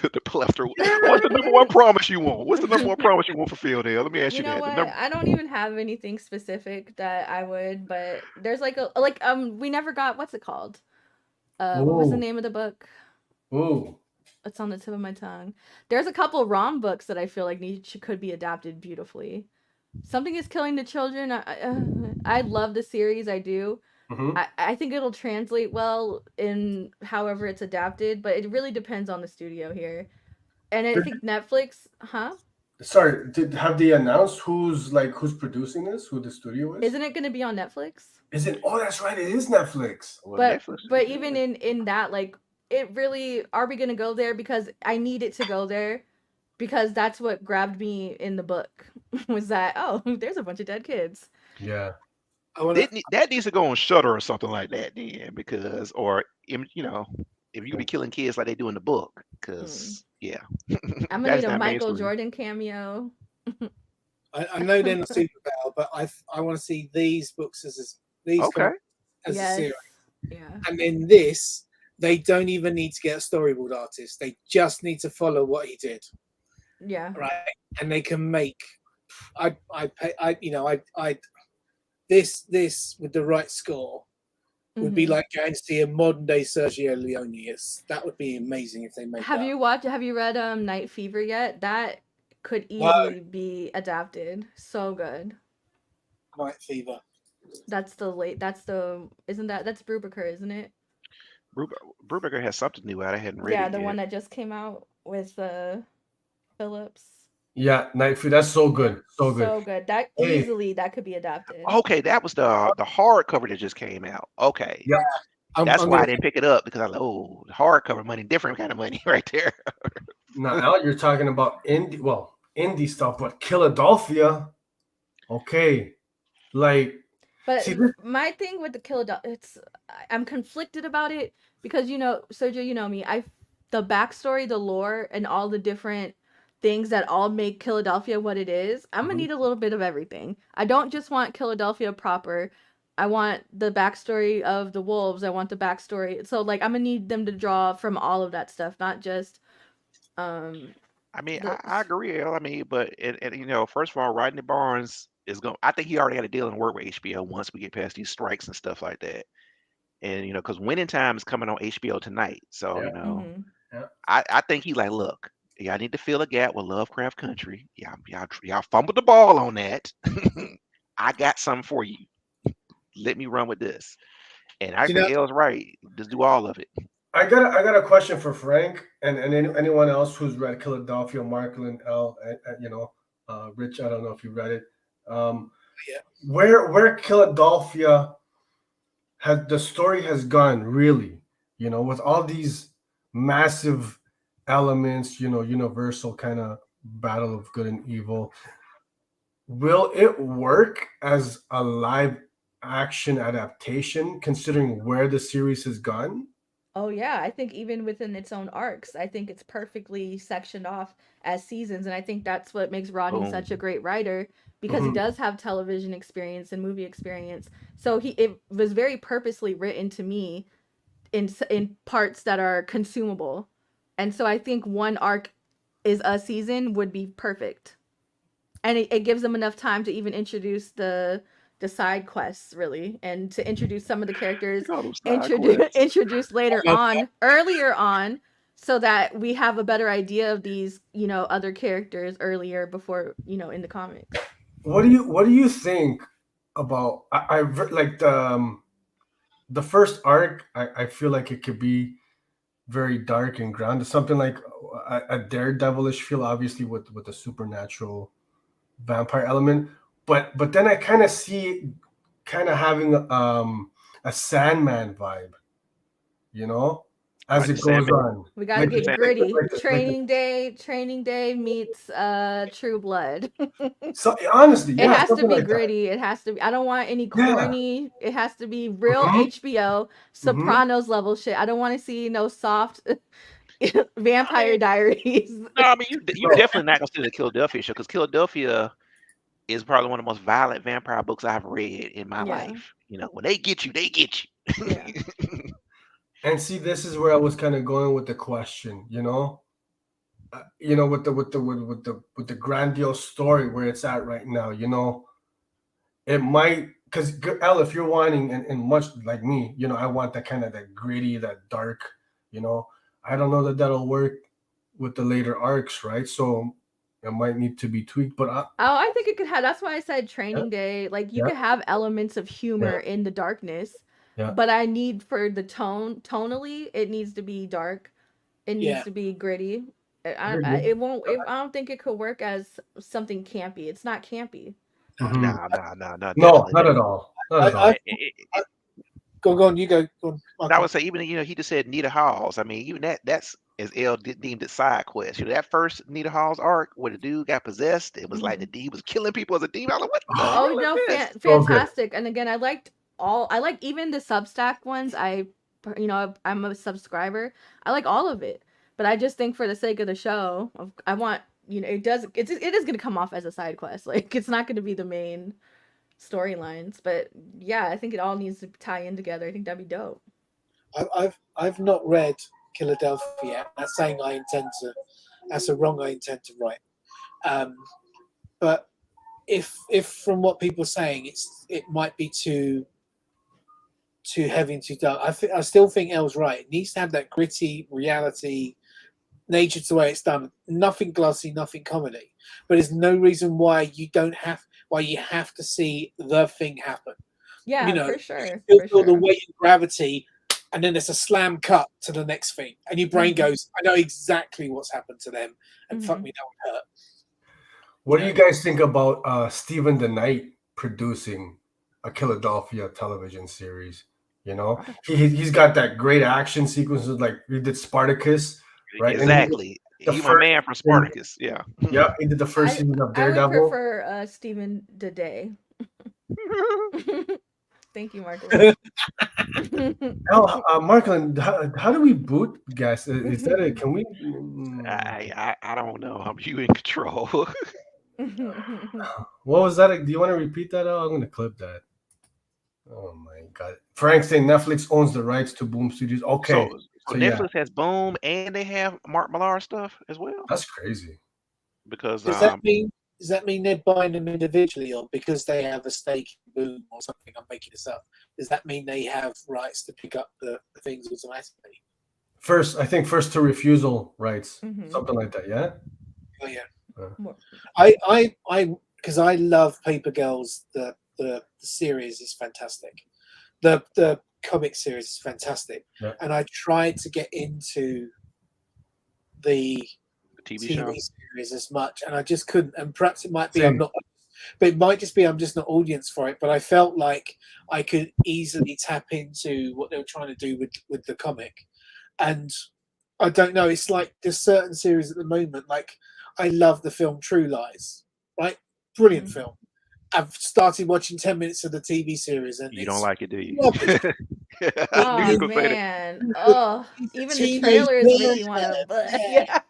The plethora. What's the number one promise you want? What's the number one promise you want fulfilled? Let me ask you that. What? I don't even have anything specific that I would, but there's we never got, what's it called? What was the name of the book? Ooh. It's on the tip of my tongue. There's a couple ROM books that I feel like could be adapted beautifully. Something is Killing the Children. I love the series. I do. Mm-hmm. I think it'll translate well in however it's adapted, but it really depends on the studio here. And I think Netflix, sorry, have they announced who's producing this? Who the studio is? Isn't it going to be on Netflix? Is it? Oh, that's right. It is Netflix. Well, But Netflix, but even in that, like, it really, are we going to go there? Because I need it to go there, because that's what grabbed me in the book, was that, oh, there's a bunch of dead kids. Yeah. that needs to go on Shutter or something like that, then, because, or you know, if you could be killing kids like they do in the book, because yeah, I'm gonna that's need a not Michael mainstream. Jordan cameo. I know they're not superpower, but I want to see these books as Okay. as a series. Yeah. And then this, they don't even need to get a storyboard artist. They just need to follow what he did. Yeah. Right. And they can make this with the right score would be like going to see a modern day 𝐬𝐭𝐚𝐲. That would be amazing if they made Have you read Night Fever yet? That could easily be adapted. So good. Night Fever. That's Brubaker, isn't it? Brubaker has something new out. I hadn't read Yeah, it the yet. one that just came out with Phillips. Yeah, Night Fever. That's so good. So good. So good. That easily that could be adapted. Okay, that was the hardcover that just came out. Okay. Yeah. That's why I didn't pick it up, because I was like, oh, hardcover money, different kind of money right there. Now, Al, you're talking about indie stuff, but Philadelphia, okay, like. But my thing with the Philadelphia, I'm conflicted about it, because, you know, Sergio, you know me, the backstory, the lore, and all the different things that all make Philadelphia what it is, I'm gonna need a little bit of everything. I don't just want Philadelphia proper. I want the backstory of the wolves. I want the backstory. So, like, I'm gonna need them to draw from all of that stuff, not just. I mean, I agree. I mean, but and you know, first of all, Rodney Barnes is going. I think he already had a deal and work with HBO once we get past these strikes and stuff like that. And you know, because Winning Time is coming on HBO tonight, so you know, I think he like, look, y'all need to fill a gap with Lovecraft Country. Y'all fumbled the ball on that. I got something for you. Let me run with this. And I think Elle's right. Just do all of it. I got a question for Frank and anyone else who's read Philadelphia, Marquelon, Elle, Rich. I don't know if you read it. Where Philadelphia the story has gone, really, you know, with all these massive elements, you know, universal kind of battle of good and evil. Will it work as a live action adaptation, considering where the series has gone? Oh yeah, I think even within its own arcs, I think it's perfectly sectioned off as seasons, and I think that's what makes Rodney such a great writer, because he does have television experience and movie experience. So it was very purposely written to me in parts that are consumable, and so I think one arc is a season would be perfect, and it gives them enough time to even introduce the side quests, really, and to introduce some of the characters introduced earlier on, so that we have a better idea of these, you know, other characters earlier, before, you know, in the comics. What do you think about I like the first arc? I feel like it could be very dark and grounded, something like a Daredevilish feel, obviously with the supernatural vampire element. But then I kind of see having a Sandman vibe, you know, as it goes on. We gotta get gritty. Training Day meets True Blood. So honestly, it has to be gritty. It has to be. I don't want any corny. It has to be real HBO Sopranos level shit. I don't want to see no soft Vampire Diaries. No, I mean, you definitely not gonna see the Philadelphia show, because Philadelphia is probably one of the most violent vampire books I've read in my life. You know, when they get you, they get you. Yeah. And see, this is where I was kind of going with the question, you know, with the grandiose story where it's at right now, you know, it might, because Elle, if you're wanting, and much like me, you know, I want that kind of that gritty, that dark, you know, I don't know that'll work with the later arcs, right? So it might need to be tweaked, but I think it could have. That's why I said Training Day. Like, you could have elements of humor in the darkness, but I need for the tonally, it needs to be dark. It needs to be gritty. It won't. I don't think it could work as something campy. It's not campy. Mhm. No, No, definitely not not. at all. Not at all. Go on, you go. Go on, I Michael. would say even he just said Nita Halls. I mean, even that's as Elle deemed it side quest. That first Nita Halls arc where the dude got possessed, it was like the dude was killing people as a demon. I was like, what the Oh hell no, is this? fantastic! And again, I like even the Substack ones. I'm a subscriber. I like all of it, but I just think for the sake of the show, I want it is going to come off as a side quest. Like it's not going to be the main storylines. But yeah, I think it all needs to tie in together. I think that'd be dope. I've not read Philadelphia yet. That's saying that's a wrong I intend to write. But if from what people are saying, it might be too heavy and too dark. I still think Elle's right. It needs to have that gritty reality nature to the way it's done. Nothing glossy, nothing comedy. But there's no reason why you have to see the thing happen. Yeah, for sure. You feel the weight of gravity, and then there's a slam cut to the next thing, and your brain goes, "I know exactly what's happened to them, and fuck me, that would hurt." What do you guys think about Stephen the Knight producing a Philadelphia television series? He's got that great action sequences, like he did Spartacus, right? Exactly. He's my man from Spartacus. Yeah. Yeah, he did the first season of Daredevil. I would prefer Stephen Day. Thank you, Marquelon. Marquelon, how do we boot guys? Is that it? Can we? I don't know. You in control. What was that? Do you want to repeat that? I'm going to clip that. Oh my God! Frank saying Netflix owns the rights to Boom Studios. Okay, so Netflix has Boom, and they have Mark Millar stuff as well. That's crazy. Because does that mean they're buying them individually, or because they have a stake in Boom or something? I'm making this up. Does that mean they have rights to pick up the things automatically? I think first to refusal rights, something like that. Yeah. Oh yeah. I because I love Paper Girls. The series is fantastic. The comic series is fantastic, and I tried to get into the TV series as much, and I just couldn't. And perhaps it might be I'm not, but it might just be I'm just not audience for it. But I felt like I could easily tap into what they were trying to do with the comic, and I don't know. It's like there's certain series at the moment. Like I love the film True Lies, right? Brilliant film. I've started watching 10 minutes of the TV series, and you don't like it, do you? Oh man! Oh, even the trailers make you want to.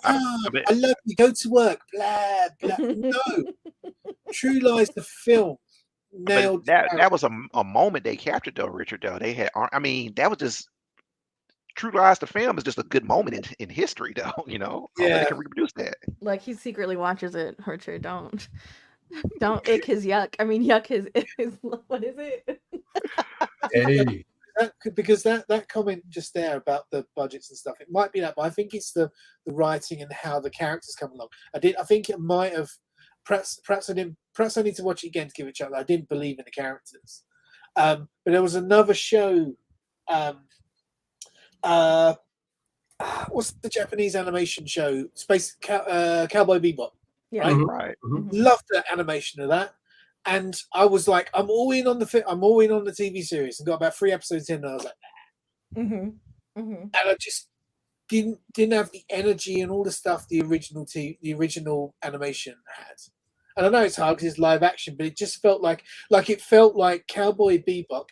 I love you. Go to work. Blah blah. No, True Lies, the film, nailed. That was a moment they captured though, Richard. Though they had, I mean, that was just True Lies. The film is just a good moment in history, though. They can reproduce that. Like he secretly watches it. Richard, don't ick his yuck. I mean, yuck his what is it? Hey. Because that comment just there about the budgets and stuff, it might be that, but I think it's the writing and how the characters come along. I think it might have perhaps I need to watch it again to give it a chance. I didn't believe in the characters. But there was another show. What's the Japanese animation show? Cowboy Bebop. Yeah, right. Loved the animation of that, and I was like, I'm all in on the TV series, and got about 3 episodes in, and I was like, and I just didn't have the energy and all the stuff the original animation had. And I know it's hard because it's live action, but it just felt like Cowboy Bebop.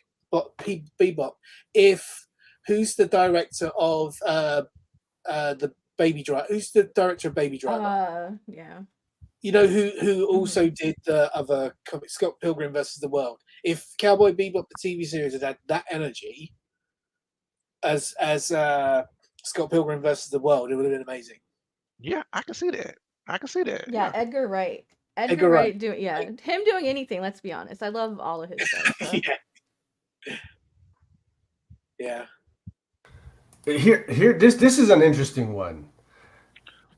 If who's the director of the Baby Driver? Who's the director of Baby Driver? Yeah. You know who also did the other comic, Scott Pilgrim versus the World. If Cowboy Bebop, the TV series, had had that energy as Scott Pilgrim versus the World, it would have been amazing. Yeah, I can see that. Yeah, Edgar Wright. Edgar Wright doing him doing anything. Let's be honest. I love all of his stuff. So. Yeah. Here. This is an interesting one.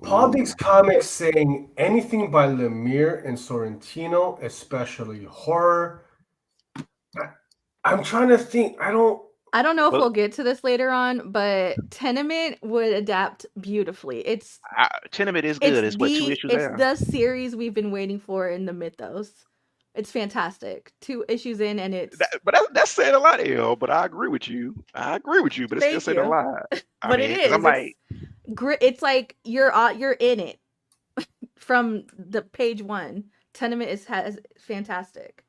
Paul Dix Comics saying anything by Lemire and Sorrentino, especially horror. I'm trying to think. I don't. I don't know if Well- we'll get to this later on, but Tenement would adapt beautifully. Tenement is good. It's what, 2 issues It's now? the series we've been waiting for in the mythos. It's fantastic. 2 issues in, and it's That's saying a lot, Elle. But I agree with you. But it's still Thank saying a you. lot. But it 'cause is. I'm like, It's like you're in it from the page 1. Tenement is fantastic.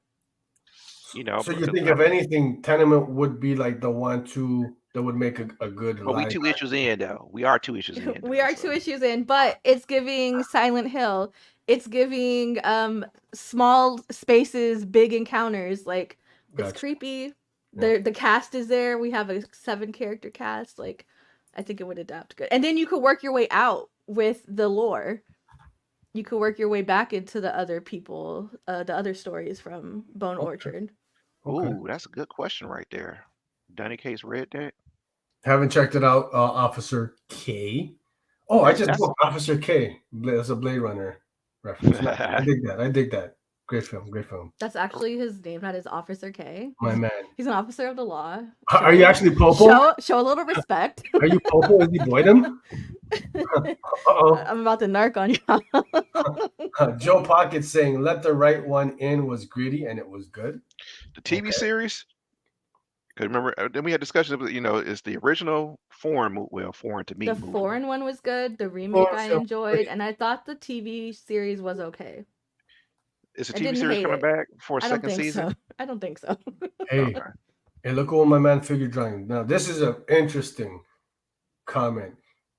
you know. So you think if anything, Tenement would be like the one that would make a good. But we 2 issues in though. We are 2 issues in. We are 2 issues in, but it's giving Silent Hill. It's giving small spaces, big encounters. Like it's creepy. Yeah. The cast is there. We have a 7-character cast. Like I think it would adapt good. And then you could work your way out with the lore. You could work your way back into the other people, the other stories from Bone Orchard. Ooh, that's a good question right there. Donny Case read that. Haven't checked it out. Officer K. Oh, I just booked Officer K. That's a Blade Runner reference. I dig that. Great film. That's actually his name. That is Officer K. My man. He's an officer of the law. Are you actually Popo? Show a little respect. Are you Popo? Is he Boydum? Uh-oh. I'm about to narc on you. Joe Pocket saying, "Let the right one in" was greedy and it was good. The TV series. Because remember, then we had discussions. It's the original foreign to me. The foreign one was good. The remake I enjoyed, and I thought the TV series was okay. Is the TV series coming back for a second season? I don't think so. Hey, look at what my man figure drawing. Now, this is an interesting comment.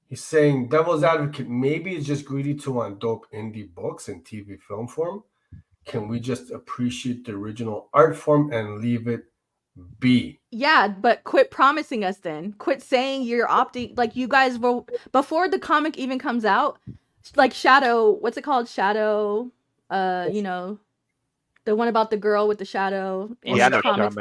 He's saying, devil's advocate, maybe it's just greedy to want dope indie books in TV film form. Can we just appreciate the original art form and leave it be? Yeah, but quit promising us then. Quit saying you're opting. Like, you guys were, before the comic even comes out, like Shadow, what's it called? Shadow, the one about the girl with the shadow. Yeah, I know what you're talking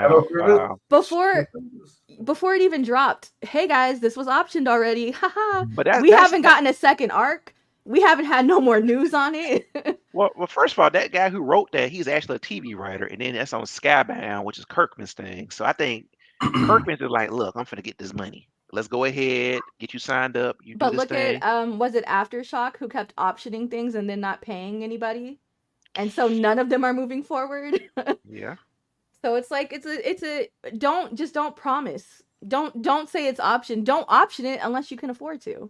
about. Before it even dropped, hey guys, this was optioned already. Haha. But we haven't gotten a second arc. We haven't had no more news on it. well, first of all, that guy who wrote that, he's actually a TV writer, and then that's on Skybound, which is Kirkman's thing. So I think Kirkman's is like, look, I'm finna get this money. Let's go ahead, get you signed up. But look at was it Aftershock who kept optioning things and then not paying anybody? And so none of them are moving forward. Yeah. So it's like it's a don't promise. Don't say it's option. Don't option it unless you can afford to.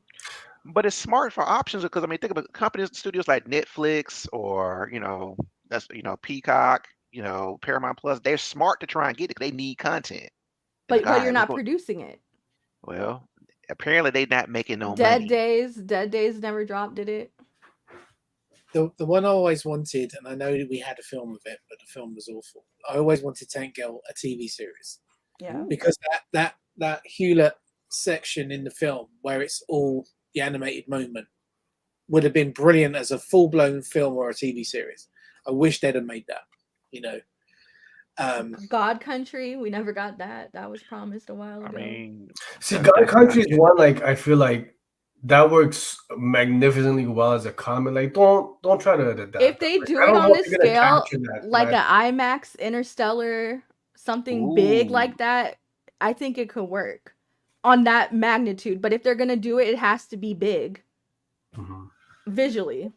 But it's smart for options because think about companies, studios like Netflix or that's Peacock, Paramount Plus. They're smart to try and get it because they need content. But you're not producing it. Well, apparently they're not making no Dead money. Dead Days never dropped, did it? The one I always wanted, and I know we had a film of it, but the film was awful. I always wanted Tank Girl a TV series. Yeah. Because that Hewlett section in the film where it's all the animated moment would have been brilliant as a full-blown film or a TV series. I wish they'd have made that. God Country, we never got that. That was promised a while ago. See, God Country is one I feel like that works magnificently well as a comic. Like, don't try to adapt. If they do it on this scale, like an IMAX Interstellar, something big like that, I think it could work on that magnitude. But if they're gonna do it, it has to be big, visually.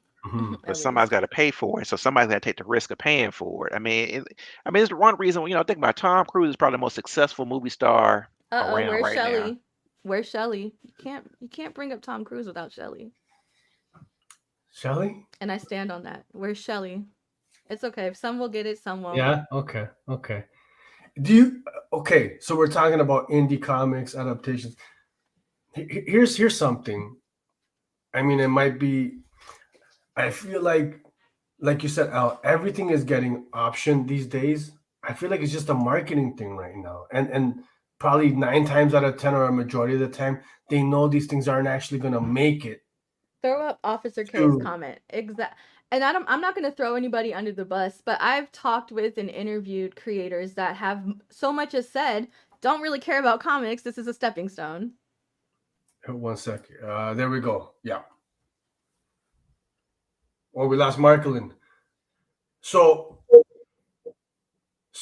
But somebody's got to pay for it, so somebody's got to take the risk of paying for it. It's the one reason. Think about Tom Cruise is probably the most successful movie star around where's right Shelley? now. Where's Shelley? You can't bring up Tom Cruise without Shelley. Shelley? And I stand on that. Where's Shelley? It's okay. Some will get it, some won't. Yeah. Okay. So we're talking about indie comics adaptations. Here's something. It might be. I feel like you said, Al, everything is getting optioned these days. I feel like it's just a marketing thing right now, and probably 9 times out of 10 or a majority of the time, they know these things aren't actually going to make it. Throw up Officer K's comment. Exact. And I'm not going to throw anybody under the bus, but I've talked with and interviewed creators that have so much as said, don't really care about comics. This is a stepping stone. 1 second. There we go. Yeah. Oh, we lost Marquelon. So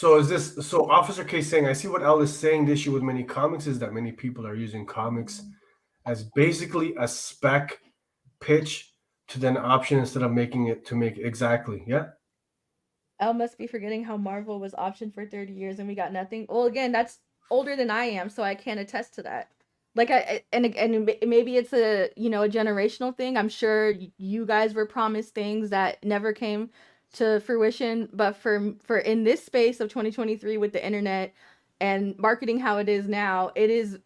So is this so Officer K saying, I see what Elle is saying. The issue with many comics is that many people are using comics as basically a spec pitch to then option instead of making it to make exactly. Yeah. Elle must be forgetting how Marvel was optioned for 30 years and we got nothing. Well, again, that's older than I am, so I can't attest to that. Like and maybe it's a, you know, a generational thing. I'm sure you guys were promised things that never came to fruition, but for in this space of 2023 with the internet and marketing how it is now, it is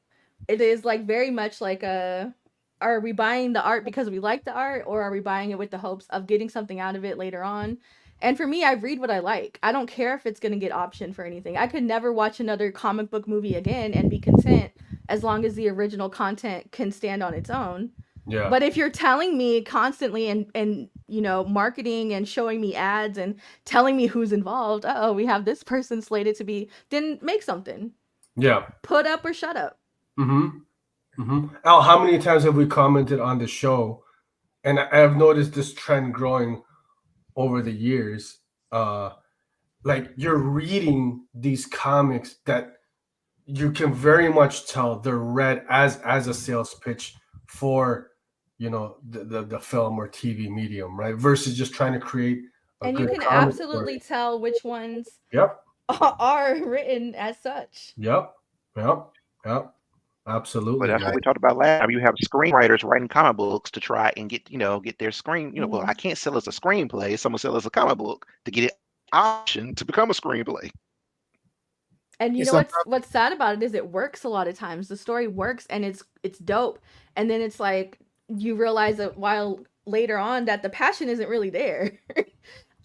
like very much like are we buying the art because we like the art, or are we buying it with the hopes of getting something out of it later on? And for me, I read what I like. I don't care if it's going to get optioned for anything. I could never watch another comic book movie again and be content as long as the original content can stand on its own. Yeah. But if you're telling me constantly and you know, marketing and showing me ads and telling me who's involved, oh, we have this person slated to be, then make something. Yeah. Put up or shut up. Al, how many times have we commented on the show? And I have noticed this trend growing over the years. Like you're reading these comics that you can very much tell they're read as a sales pitch for, you know, the film or TV medium, right? Versus just trying to create a and good you can comic absolutely story. tell which ones Yep. are written as such. Yep. Absolutely. But that's what we talked about last time. You have screenwriters writing comic books to try and get their screen. You know, well, I can't sell as a screenplay. Someone sell as a comic book to get it option to become a screenplay. And you know what's sad about it is it works a lot of times. The story works and it's dope. And then it's like you realize that while later on that the passion isn't really there.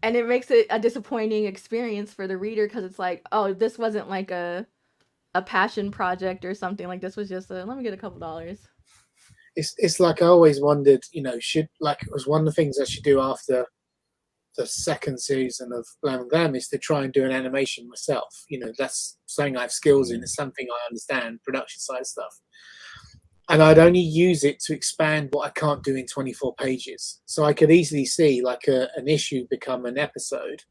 And it makes it a disappointing experience for the reader because it's like, oh, this wasn't like a passion project or something. Like this was just let me get a couple dollars. It's like I always wondered, you know, it was one of the things I should do after the second season of Blam Glam is to try and do an animation myself. You know, that's something I have skills in. It's something I understand, production side stuff. And I'd only use it to expand what I can't do in 24 pages. So I could easily see like an issue become an episode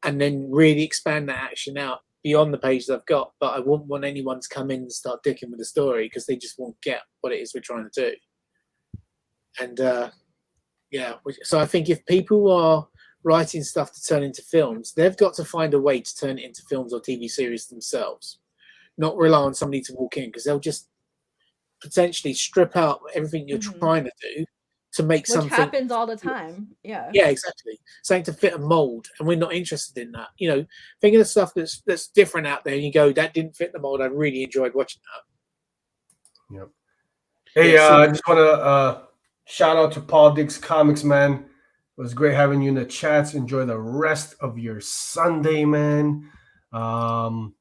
and then really expand that action out beyond the pages I've got. But I wouldn't want anyone to come in and start dicking with the story because they just won't get what it is we're trying to do. And yeah, so I think if people are writing stuff to turn into films, they've got to find a way to turn it into films or TV series themselves, not rely on somebody to walk in because they'll just potentially strip out everything you're trying to do to make something. Which happens all the time. Yeah. Yeah, exactly. Something to fit a mold, and we're not interested in that. You know, think of the stuff that's different out there, and you go, that didn't fit the mold. I really enjoyed watching that. Yep. Hey, I just want to shout out to Paul Diggs Comics, man. It was great having you in the chats. Enjoy the rest of your Sunday, man. And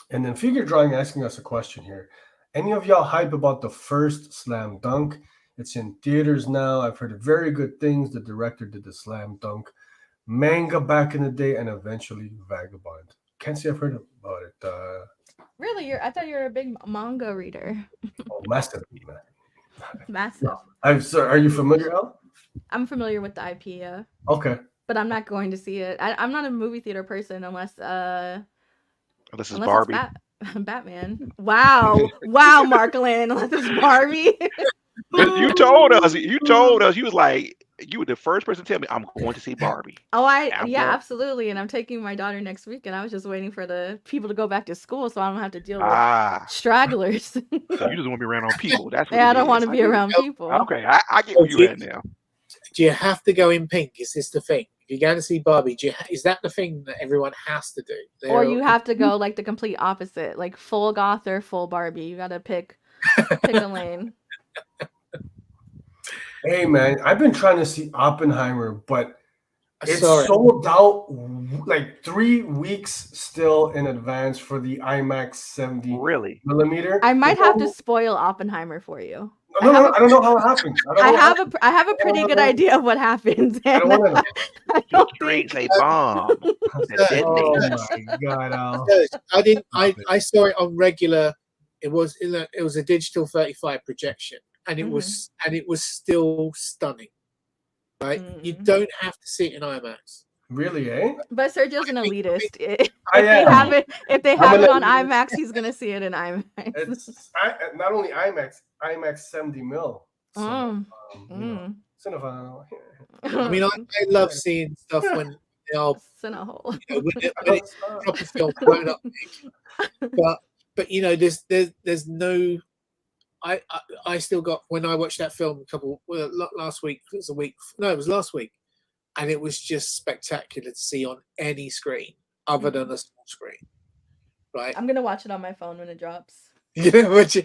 then Figure Drawing asking us a question here. Any of y'all hype about the first Slam Dunk? It's in theaters now. I've heard very good things. The director did the Slam Dunk manga back in the day and eventually Vagabond. Can't say I've heard about it. Really? I thought you were a big manga reader. Oh, massively, man. Massive. I'm sorry. Are you familiar, Al? I'm familiar with the IP, yeah. Okay. But I'm not going to see it. I'm not a movie theater person unless it's Barbie. Batman. Wow, Marquelon. Unless it's Barbie. You told us. You was like, you were the first person to tell me I'm going to see Barbie. Oh, absolutely. And I'm taking my daughter next week, and I was just waiting for the people to go back to school, so I don't have to deal with stragglers. So you just want to be around people. That's what I don't want to be around people. Okay, I get where you're at now. Do you have to go in pink? Is this the thing? If you're going to see Barbie, is that the thing that everyone has to do? Or you have to go like the complete opposite, like full goth or full Barbie. You got to pick a lane. Hey, man, I've been trying to see Oppenheimer, but it's sold out like 3 weeks still in advance for the IMAX 70 millimeter. I might have to spoil Oppenheimer for you. No, I don't know how it happens. I have a pretty good idea of what happens. I don't want to know. He creates a bomb. Oh my God, Al. I saw it on regular. It was a digital 35 projection, and it was still stunning. Right, you don't have to see it in IMAX. Really, eh? But Sergio's an elitist. If I they am. have it, I'm an on elitist. IMAX, he's gonna see it in IMAX. It's not only IMAX 70 mil. So, you know, cinephile. I mean, I love seeing stuff when they are Cinehole. when it's proper film grown up big. But you know, there's no. I still got when I watched that film last week. It was it was last week, and it was just spectacular to see on any screen other than a small screen. Right. I'm gonna watch it on my phone when it drops. You know what? You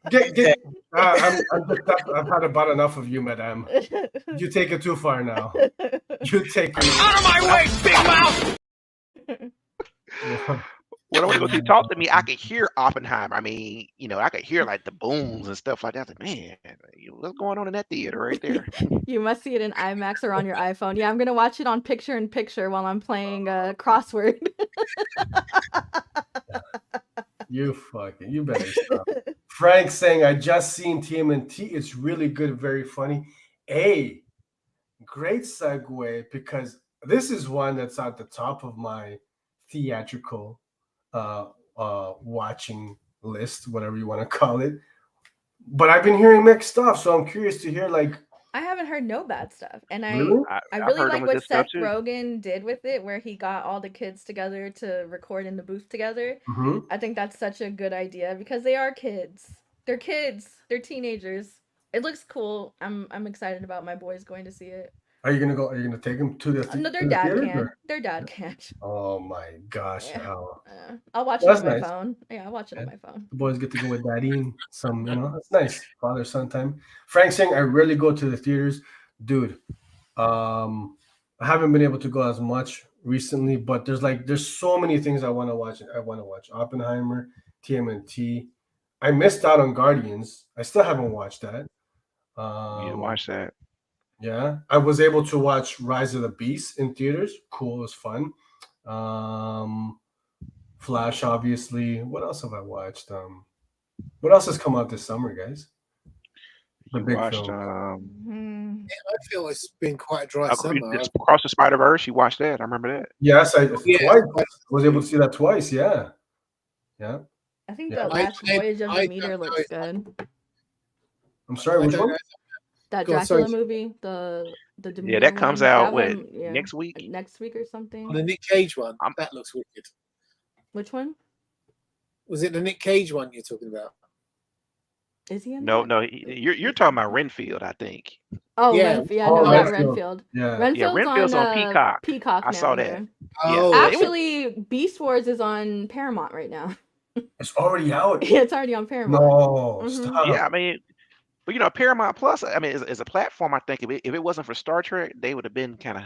get. I've had about enough of you, madame. You take it too far now. You take it out of my way, big mouth. When I went to go see Talk to Me, I could hear Oppenheimer. I mean, you know, I could hear like the booms and stuff like that. I was like, man, what's going on in that theater right there? You must see it in IMAX or on your iPhone. Yeah, I'm gonna watch it on picture-in-picture while I'm playing crossword. You better stop. Frank saying, I just seen TMNT. It's really good, very funny. Hey, great segue, because this is one that's at the top of my theatrical watching list, whatever you want to call it. But I've been hearing mixed stuff, so I'm curious to hear, like, I haven't heard no bad stuff, and I I've really heard like him with what this stuff Seth too. Rogen did with it, where he got all the kids together to record in the booth together. I think that's such a good idea because they are kids. They're kids. They're teenagers. It looks cool. I'm excited about my boys going to see it. Are you gonna go? Are you gonna take them to the? No, their dad can't. Their dad can't. Oh my gosh! Yeah. Oh. I'll watch it on my phone. Yeah, I'll watch it on my phone. The boys get to go with daddy and some, you know, it's nice father-son time. Frank saying, I rarely go to the theaters, dude. I haven't been able to go as much recently, but there's so many things I want to watch. Oppenheimer, TMNT. I missed out on Guardians. I still haven't watched that. You watch that? Yeah, I was able to watch Rise of the Beast in theaters. Cool, it was fun. Flash, obviously. What else have I watched? What else has come out this summer, guys? The big watched, film. I feel it's been quite a dry summer. Across the Spider-Verse, you watched that? I remember that. Yes, I was able to see that twice. Yeah. I think the last Voyage of the Meteor looks good. I'm sorry, which one? That Dracula movie, the yeah, that comes out next week. Next week or something. The Nick Cage one. That looks wicked. Which one? Was it the Nick Cage one you're talking about? Is he in No, you're talking about Renfield, I think. Oh, yeah, not Renfield. Yeah, Renfield's on Peacock. Peacock. I saw that. Oh, actually, Beast Wars is on Paramount right now. It's already out. Yeah, it's already on Paramount. No, stop. Yeah, I mean, but you know, Paramount Plus. I mean, is a platform. I think if it wasn't for Star Trek, they would have been kind of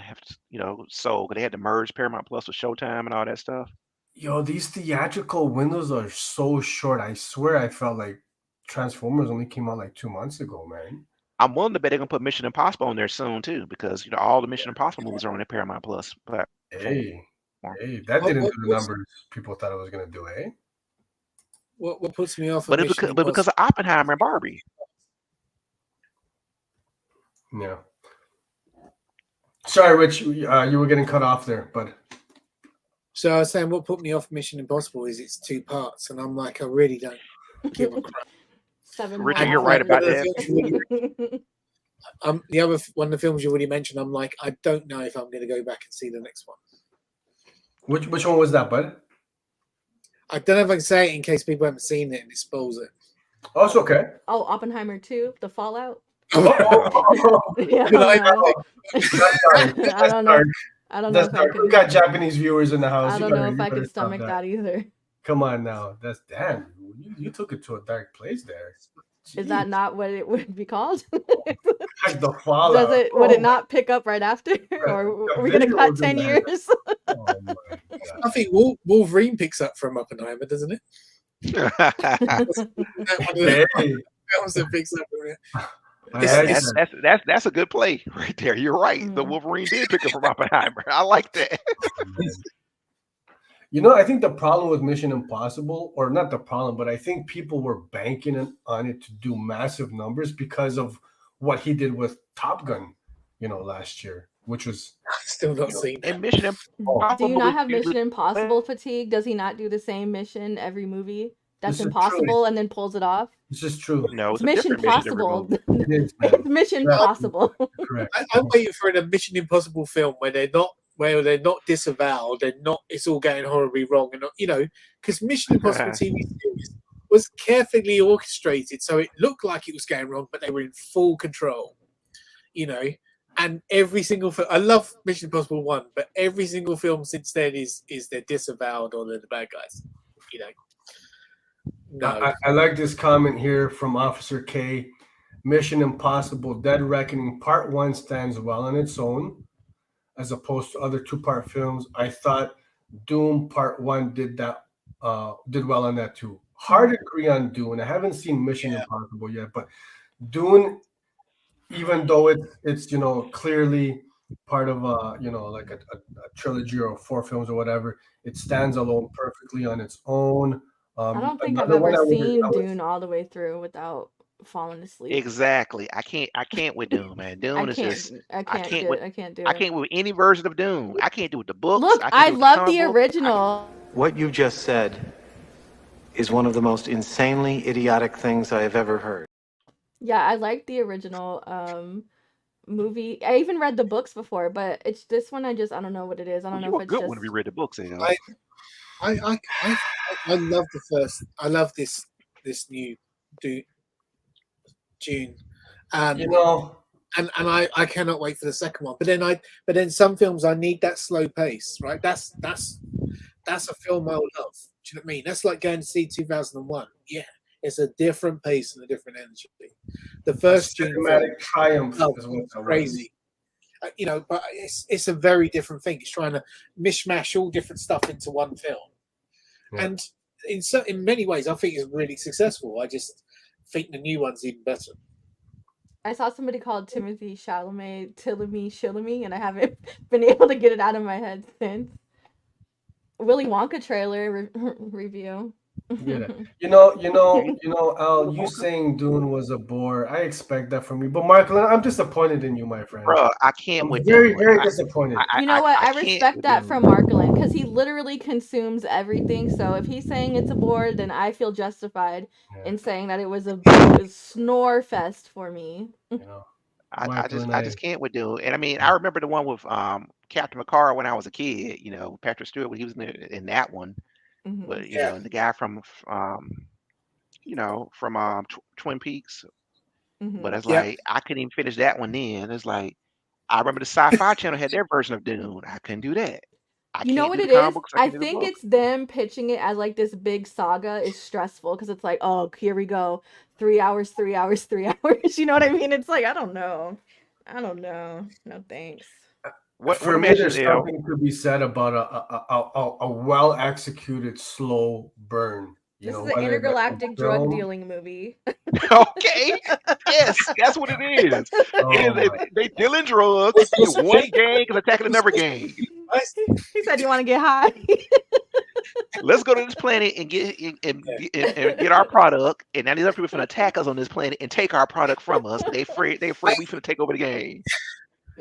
sold. They had to merge Paramount Plus with Showtime and all that stuff. Yo, these theatrical windows are so short. I swear, I felt like Transformers only came out like 2 months ago, man. I'm willing to bet they're gonna put Mission Impossible on there soon too, because all the Mission Impossible movies are on the Paramount Plus platform. Hey, that didn't do the numbers people thought it was gonna do, eh? What puts me off? But because of Oppenheimer and Barbie. Yeah. Sorry, Rich, you were getting cut off there, but. So I was saying, what put me off Mission Impossible is it's 2 parts, and I'm like, I really don't give a crap. Richard, you're right about that. The other one of the films you already mentioned, I'm like, I don't know if I'm going to go back and see the next one. Which one was that, bud? I don't know if I can say it in case people haven't seen it and it spoils it. Oh, it's okay. Oh, Oppenheimer 2, The Fallout. Yeah, I don't know. I don't know if I could. We got Japanese viewers in the house. I don't know if I could stomach that either. Come on now, that's damn. You took it to a dark place there. Jeez. Is that not what it would be called? The Fallout. Would it not pick up right after, or are we gonna cut 10 years? Oh my God. I think Wolverine picks up from Oppenheimer, doesn't it? That was a big stuff. That's a good play right there. You're right. The Wolverine did pick up from Oppenheimer. I like that. You know, I think the problem with Mission Impossible, or not the problem, but I think people were banking on it to do massive numbers because of what he did with Top Gun, last year. which was Still not seen that. And Mission Impossible. Do you not have movies Mission usually- Impossible fatigue? Does he not do the same mission every movie? That's This is impossible and then pulls it off? this is true. No, It's it's a Mission different mission every Possible. movie. It is, It's man. Mission Yeah. Possible. Correct. I'm waiting for a Mission Impossible film where they're not disavowed, they're not. It's all going horribly wrong, and because Mission Impossible TV series was carefully orchestrated, so it looked like it was going wrong, but they were in full control. And every single film, I love Mission Impossible 1, but every single film since then is they're disavowed or they're the bad guys. No. I like this comment here from Officer K. Mission Impossible Dead Reckoning Part 1 stands well on its own, as opposed to other 2-part films. I thought Doom Part 1 did well on that too. Hard to agree on Dune. I haven't seen Mission Impossible yet, but Dune, even though it's clearly part of like a trilogy or 4 films or whatever, it stands alone perfectly on its own. I don't think I've another one ever I was- seen I was- Dune all the way through without falling asleep. Exactly. I can't with Doom, man. Dune is just I can't do it. I can't do it. I can't with any version of Doom. I can't do it with the books. Look, can't I do it with love comic the book. original. What you just said is one of the most insanely idiotic things I have ever heard. Yeah, I like the original movie. I even read the books before, but it's this one. I don't know what it is. I don't You know were if it's good just. when we read the books, I love the first. I love this new June, and I cannot wait for the second one. But then some films I need that slow pace, right? That's a film I would love. Do you know what I mean? That's like going to see 2001. Yeah, it's a different pace and a different energy. The first June Cinematic triumph is what it's that was. crazy. But it's a very different thing. It's trying to mishmash all different stuff into one film, and in many ways, I think it's really successful. I just think the new one's even better. I saw somebody called Timothy Chalamet, Chalamet, and I haven't been able to get it out of my head since. Willy Wonka trailer review. Yeah. Al, you saying Dune was a bore. I expect that from you. But Marquelon, I'm disappointed in you, my friend. Bro, I can't I'm with very, Dune. very disappointed. You know what? I can't respect with that Dune. from Marquelon because he literally consumes everything. So if he's saying it's a bore, then I feel justified in saying that it was a snore fest for me. I just can't with Dune. And I mean, I remember the one with Captain McCarr when I was a kid. Patrick Stewart when he was in that one. Mhm. But and the guy from Twin Peaks. Mhm. But it's like I couldn't even finish that one. Then it's like I remember the Sci-Fi Channel had their version of Dune. I couldn't do that. You know can't what do it the comic is? books, I can't do the think book. it's them pitching it as like this big saga is stressful because it's like, oh, here we go, 3 hours, 3 hours, 3 hours. You know what I mean? It's like I don't know. No thanks. For me, there's something to be said about a well executed slow burn. This is an intergalactic drug dealing movie. Okay. Yes, that's what it is. They dealing drugs. One gang is attacking another gang. He said, "You want to get high? Let's go to this planet and get our product. And now these other people finna attack us on this planet and take our product from us. They afraid we finna take over the game.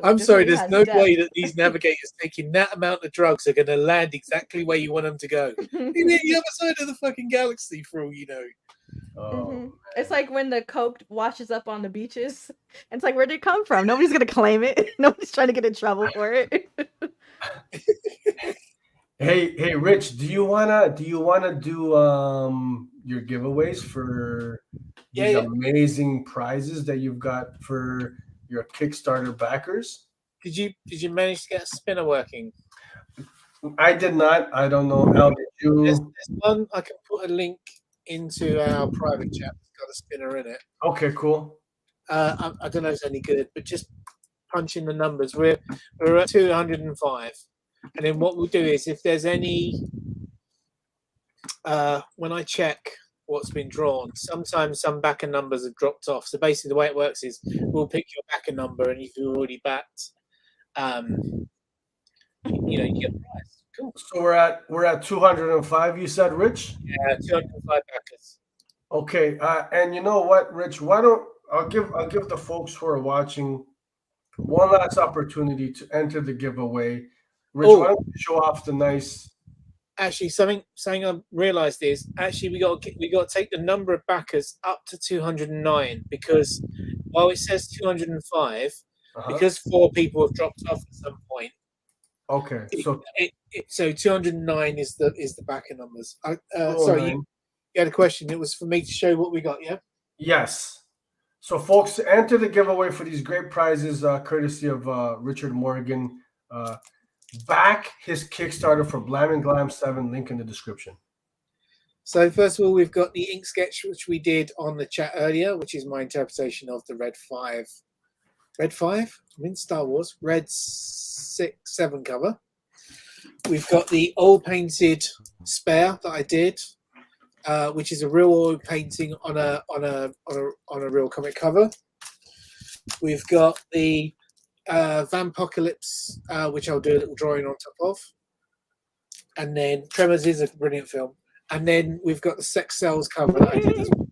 I'm sorry, there's no way that these navigators taking that amount of drugs are going to land exactly where you want them to go. In the other side of the fucking galaxy, for all you know. It's like when the coke washes up on the beaches. It's like, where'd it come from? Nobody's gonna claim it. Nobody's trying to get in trouble for it. Hey, Rich, do you wanna do your giveaways for these amazing prizes that you've got for your Kickstarter backers? Did you manage to get a spinner working? I did not. I don't know. Al, did you? There's one I can put a link into our private chat. It's got a spinner in it. Okay, cool. I don't know if it's any good, but just punch in the numbers. We're at 205, and then what we'll do is if there's any, when I check what's been drawn, sometimes some backer numbers have dropped off. So basically, the way it works is we'll pick your backer number, and if you've already backed, you get the prize. Cool. So we're at 205. You said, Rich? Yeah, 205 backers. Okay, and you know what, Rich? Why don't I'll give the folks who are watching one last opportunity to enter the giveaway. Rich, why don't you show off the nice? Actually, something I realised is actually we got to take the number of backers up to 209 because while it says 205, because 4 people have dropped off at some point. Okay, so 209 is the backer numbers. Sorry, you had a question. It was for me to show what we got. Yeah. Yes. So, folks, enter the giveaway for these great prizes, courtesy of Richard Morgan. Back his Kickstarter for Blam Glam 7. Link in the description. So first of all, we've got the ink sketch which we did on the chat earlier, which is my interpretation of the Red 5. Red 5? I mean Star Wars. Red 7 cover. We've got the oil painted spare that I did, which is a real oil painting on a real comic cover. We've got the Vampocalypse, which I'll do a little drawing on top of, and then Tremors is a brilliant film. And then we've got the Sex Cells cover that I did as well,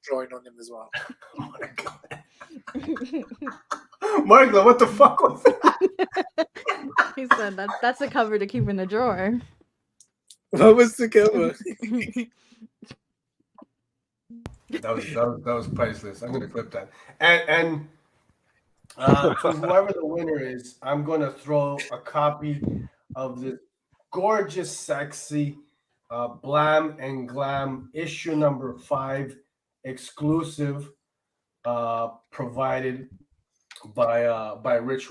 drawing on them as well. Oh my god, Marquelon, what the fuck was that? He said that's a cover to keep in the drawer. What was the cover? that was priceless. I'm gonna clip that. And for whoever the winner is, I'm gonna throw a copy of this gorgeous, sexy Blam and Glam issue number 5 exclusive, provided by Rich.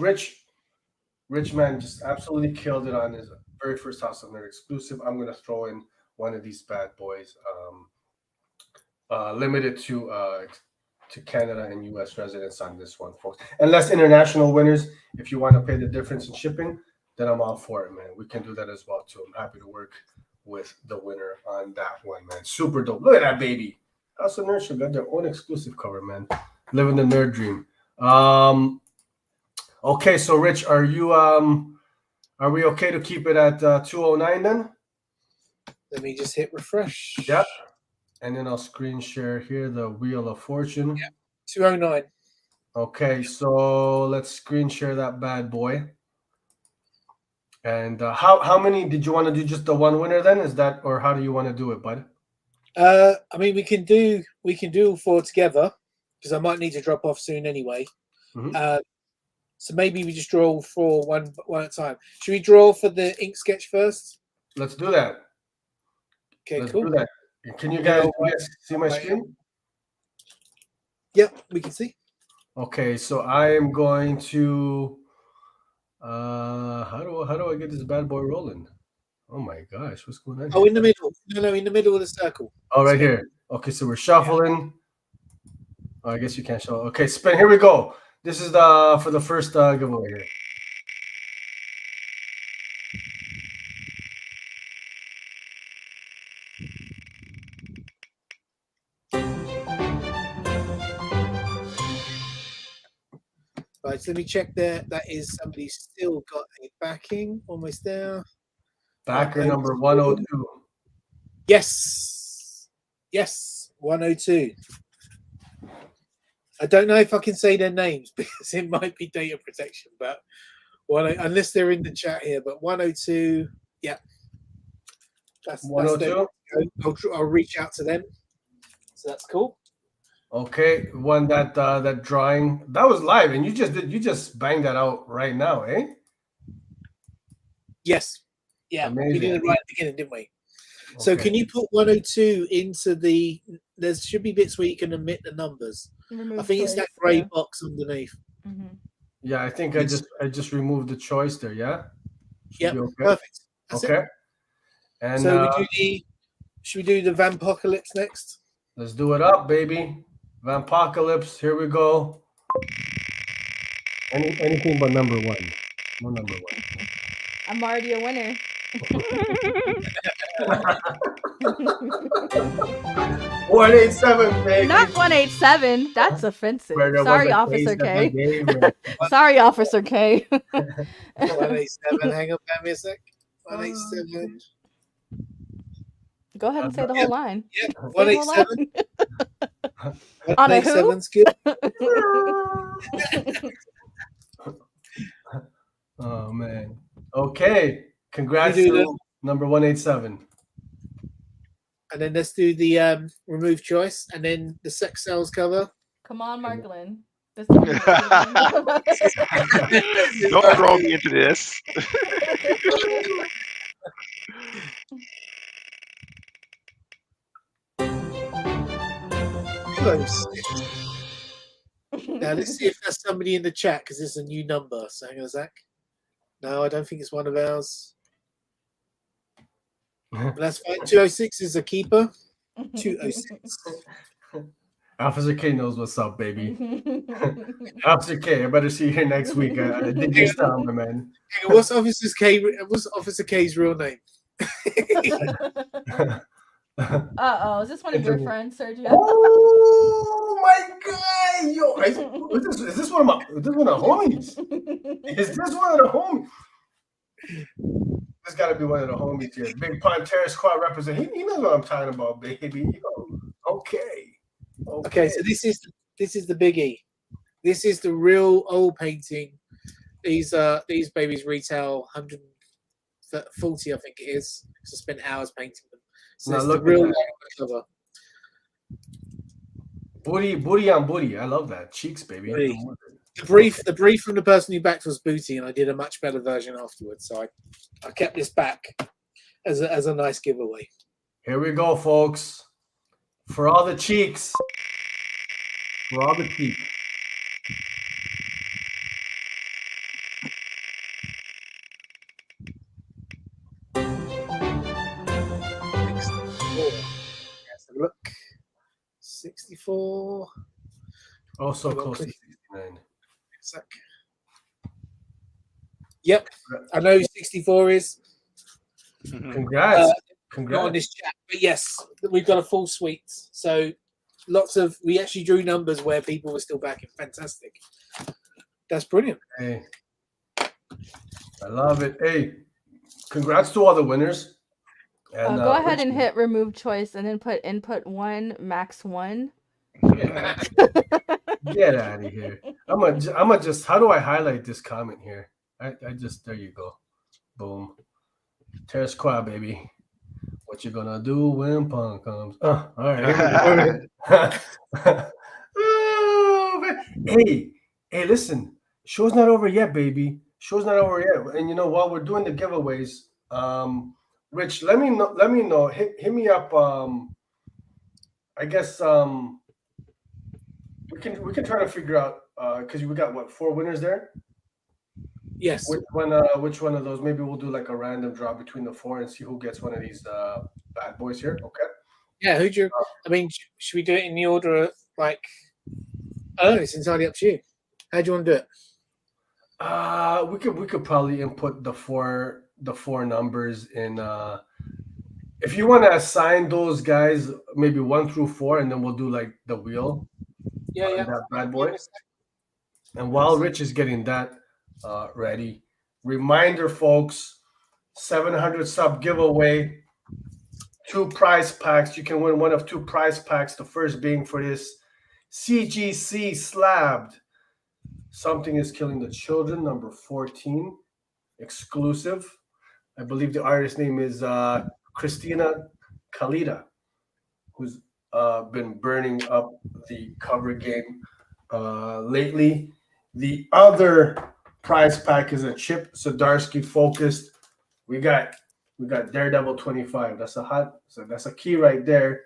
Rich man just absolutely killed it on his very first House of Nerd exclusive. I'm gonna throw in one of these bad boys, limited to Canada and US residents on this one, folks. Unless international winners, if you want to pay the difference in shipping, then I'm all for it, man. We can do that as well too. I'm happy to work with the winner on that one, man. Super dope. Look at that baby. House of Nerd got their own exclusive cover, man. Living the nerd dream. Okay, so Rich, are we okay to keep it at 209 then? Let me just hit refresh. Yep. And then I'll screen share here the Wheel of Fortune. Yeah, 209. Okay, so let's screen share that bad boy. And how many did you want to do? Just the one winner then? Is that, or how do you want to do it, bud? I mean, we can do all 4 together because I might need to drop off soon anyway. Mm-hmm. So maybe we just draw 4 one at a time. Should we draw for the ink sketch first? Let's do that. Okay, Let's cool. do that. Can you guys see my screen? Yep, we can see. Okay, so I am going to how do I get this bad boy rolling? Oh my gosh, what's going on here? Oh, in the middle. No, in the middle of the circle. Oh, right here. Okay, so we're shuffling. Oh, I guess you can't show. Okay, spin. Here we go. This is for the first giveaway here. Right, so let me check there. That is somebody still got a backing. Almost there. Backer number 102. Yes. Yes, 102. I don't know if I can say their names because it might be data protection, but unless they're in the chat here, but 102, yeah. That's 102. I'll reach out to them. So that's cool. Okay, one that drawing that was live, and you just banged that out right now, eh? Yes. Yeah. Amazing. We did it right at the beginning, didn't we? Okay. So can you put 102 into the? There should be bits where you can omit the numbers. I think it's that grey box underneath. Mm-hmm. Yeah, I think I just removed the choice there. Yeah. Yeah. Okay. Perfect. That's okay. It. And so should we do the Vampocalypse next? Let's do it up, baby. Vampocalypse. Here we go. Anything but number 1. No number 1. I'm already a winner. 187, baby. Not 187. That's offensive. Sorry, Officer K. Sorry, Officer K. 187. Hang on, give me a sec. 187. Go ahead and say the whole line. Yeah, 187. On a who? 187's good. Oh man. Okay. Congrats You do to number 187. And then let's do the remove choice, and then the sex cells cover. Come on, Marquelon. This time Don't throw me into this. Close. Now let's see if there's somebody in the chat, because this is a new number. So hang on, Zach. No, I don't think it's one of ours. But that's fine. 206 is a keeper. 206. Officer K knows what's up, baby. Officer K, I better see you here next week. I did your style, my man. What's Officer K's real name? Uh-oh, is this one of your friends, Sergio? Oh my god, yo! Is this one of the homies? Is this one of the homies? This got to be one of the homies here. Big Pantera Squad represent. He knows what I'm talking about, baby. Yo, okay. Okay, so this is the biggie. This is the real old painting. These babies retail 140, I think it is. So I spent hours painting them. So now it's look the real cover. Booty on booty. I love that. Cheeks, baby. Booty. The brief from the person who backed was booty, and I did a much better version afterwards. So I kept this back as a nice giveaway. Here we go, folks. For all the cheeks. For all the cheeks. Look, 64. Oh, so close to 69. Yep, I know 64 is. Congrats. Congrats. Not on this chat, but yes, we've got a full suite. So we actually drew numbers where people were still backing. Fantastic. That's brilliant. Hey, I love it. Hey, congrats to all the winners. And, go ahead and hit remove choice and then put input 1, max 1. Yeah. Get out of here. I'm gonna just, how do I highlight this comment here? I just, there you go. Boom. Terra Squad, baby. What you gonna do when Punk comes? All right. Oh, man. Hey, listen. Show's not over yet, baby. Show's not over yet. And while we're doing the giveaways, Rich, let me know. Hit me up. I guess we can try to figure out because we got 4 winners there. Yes. Which one of those? Maybe we'll do like a random draw between the 4 and see who gets one of these bad boys here. Okay. Yeah. Who'd you? I mean, should we do it in the order of like? Oh, it's entirely up to you. How do you want to do it? We could probably input the four numbers in. If you want to assign those guys maybe 1 through 4, and then we'll do like the wheel. Yeah. That bad boy. And while Rich is getting that ready, reminder, folks: 700 sub giveaway. 2 prize packs. You can win one of 2 prize packs. The first being for this CGC slabbed. Something is Killing the Children, number 14, exclusive. I believe the artist name is Christina Kalita, who's been burning up the cover game lately. The other prize pack is a Chip Zdarsky focused. We got Daredevil 25. That's a key right there.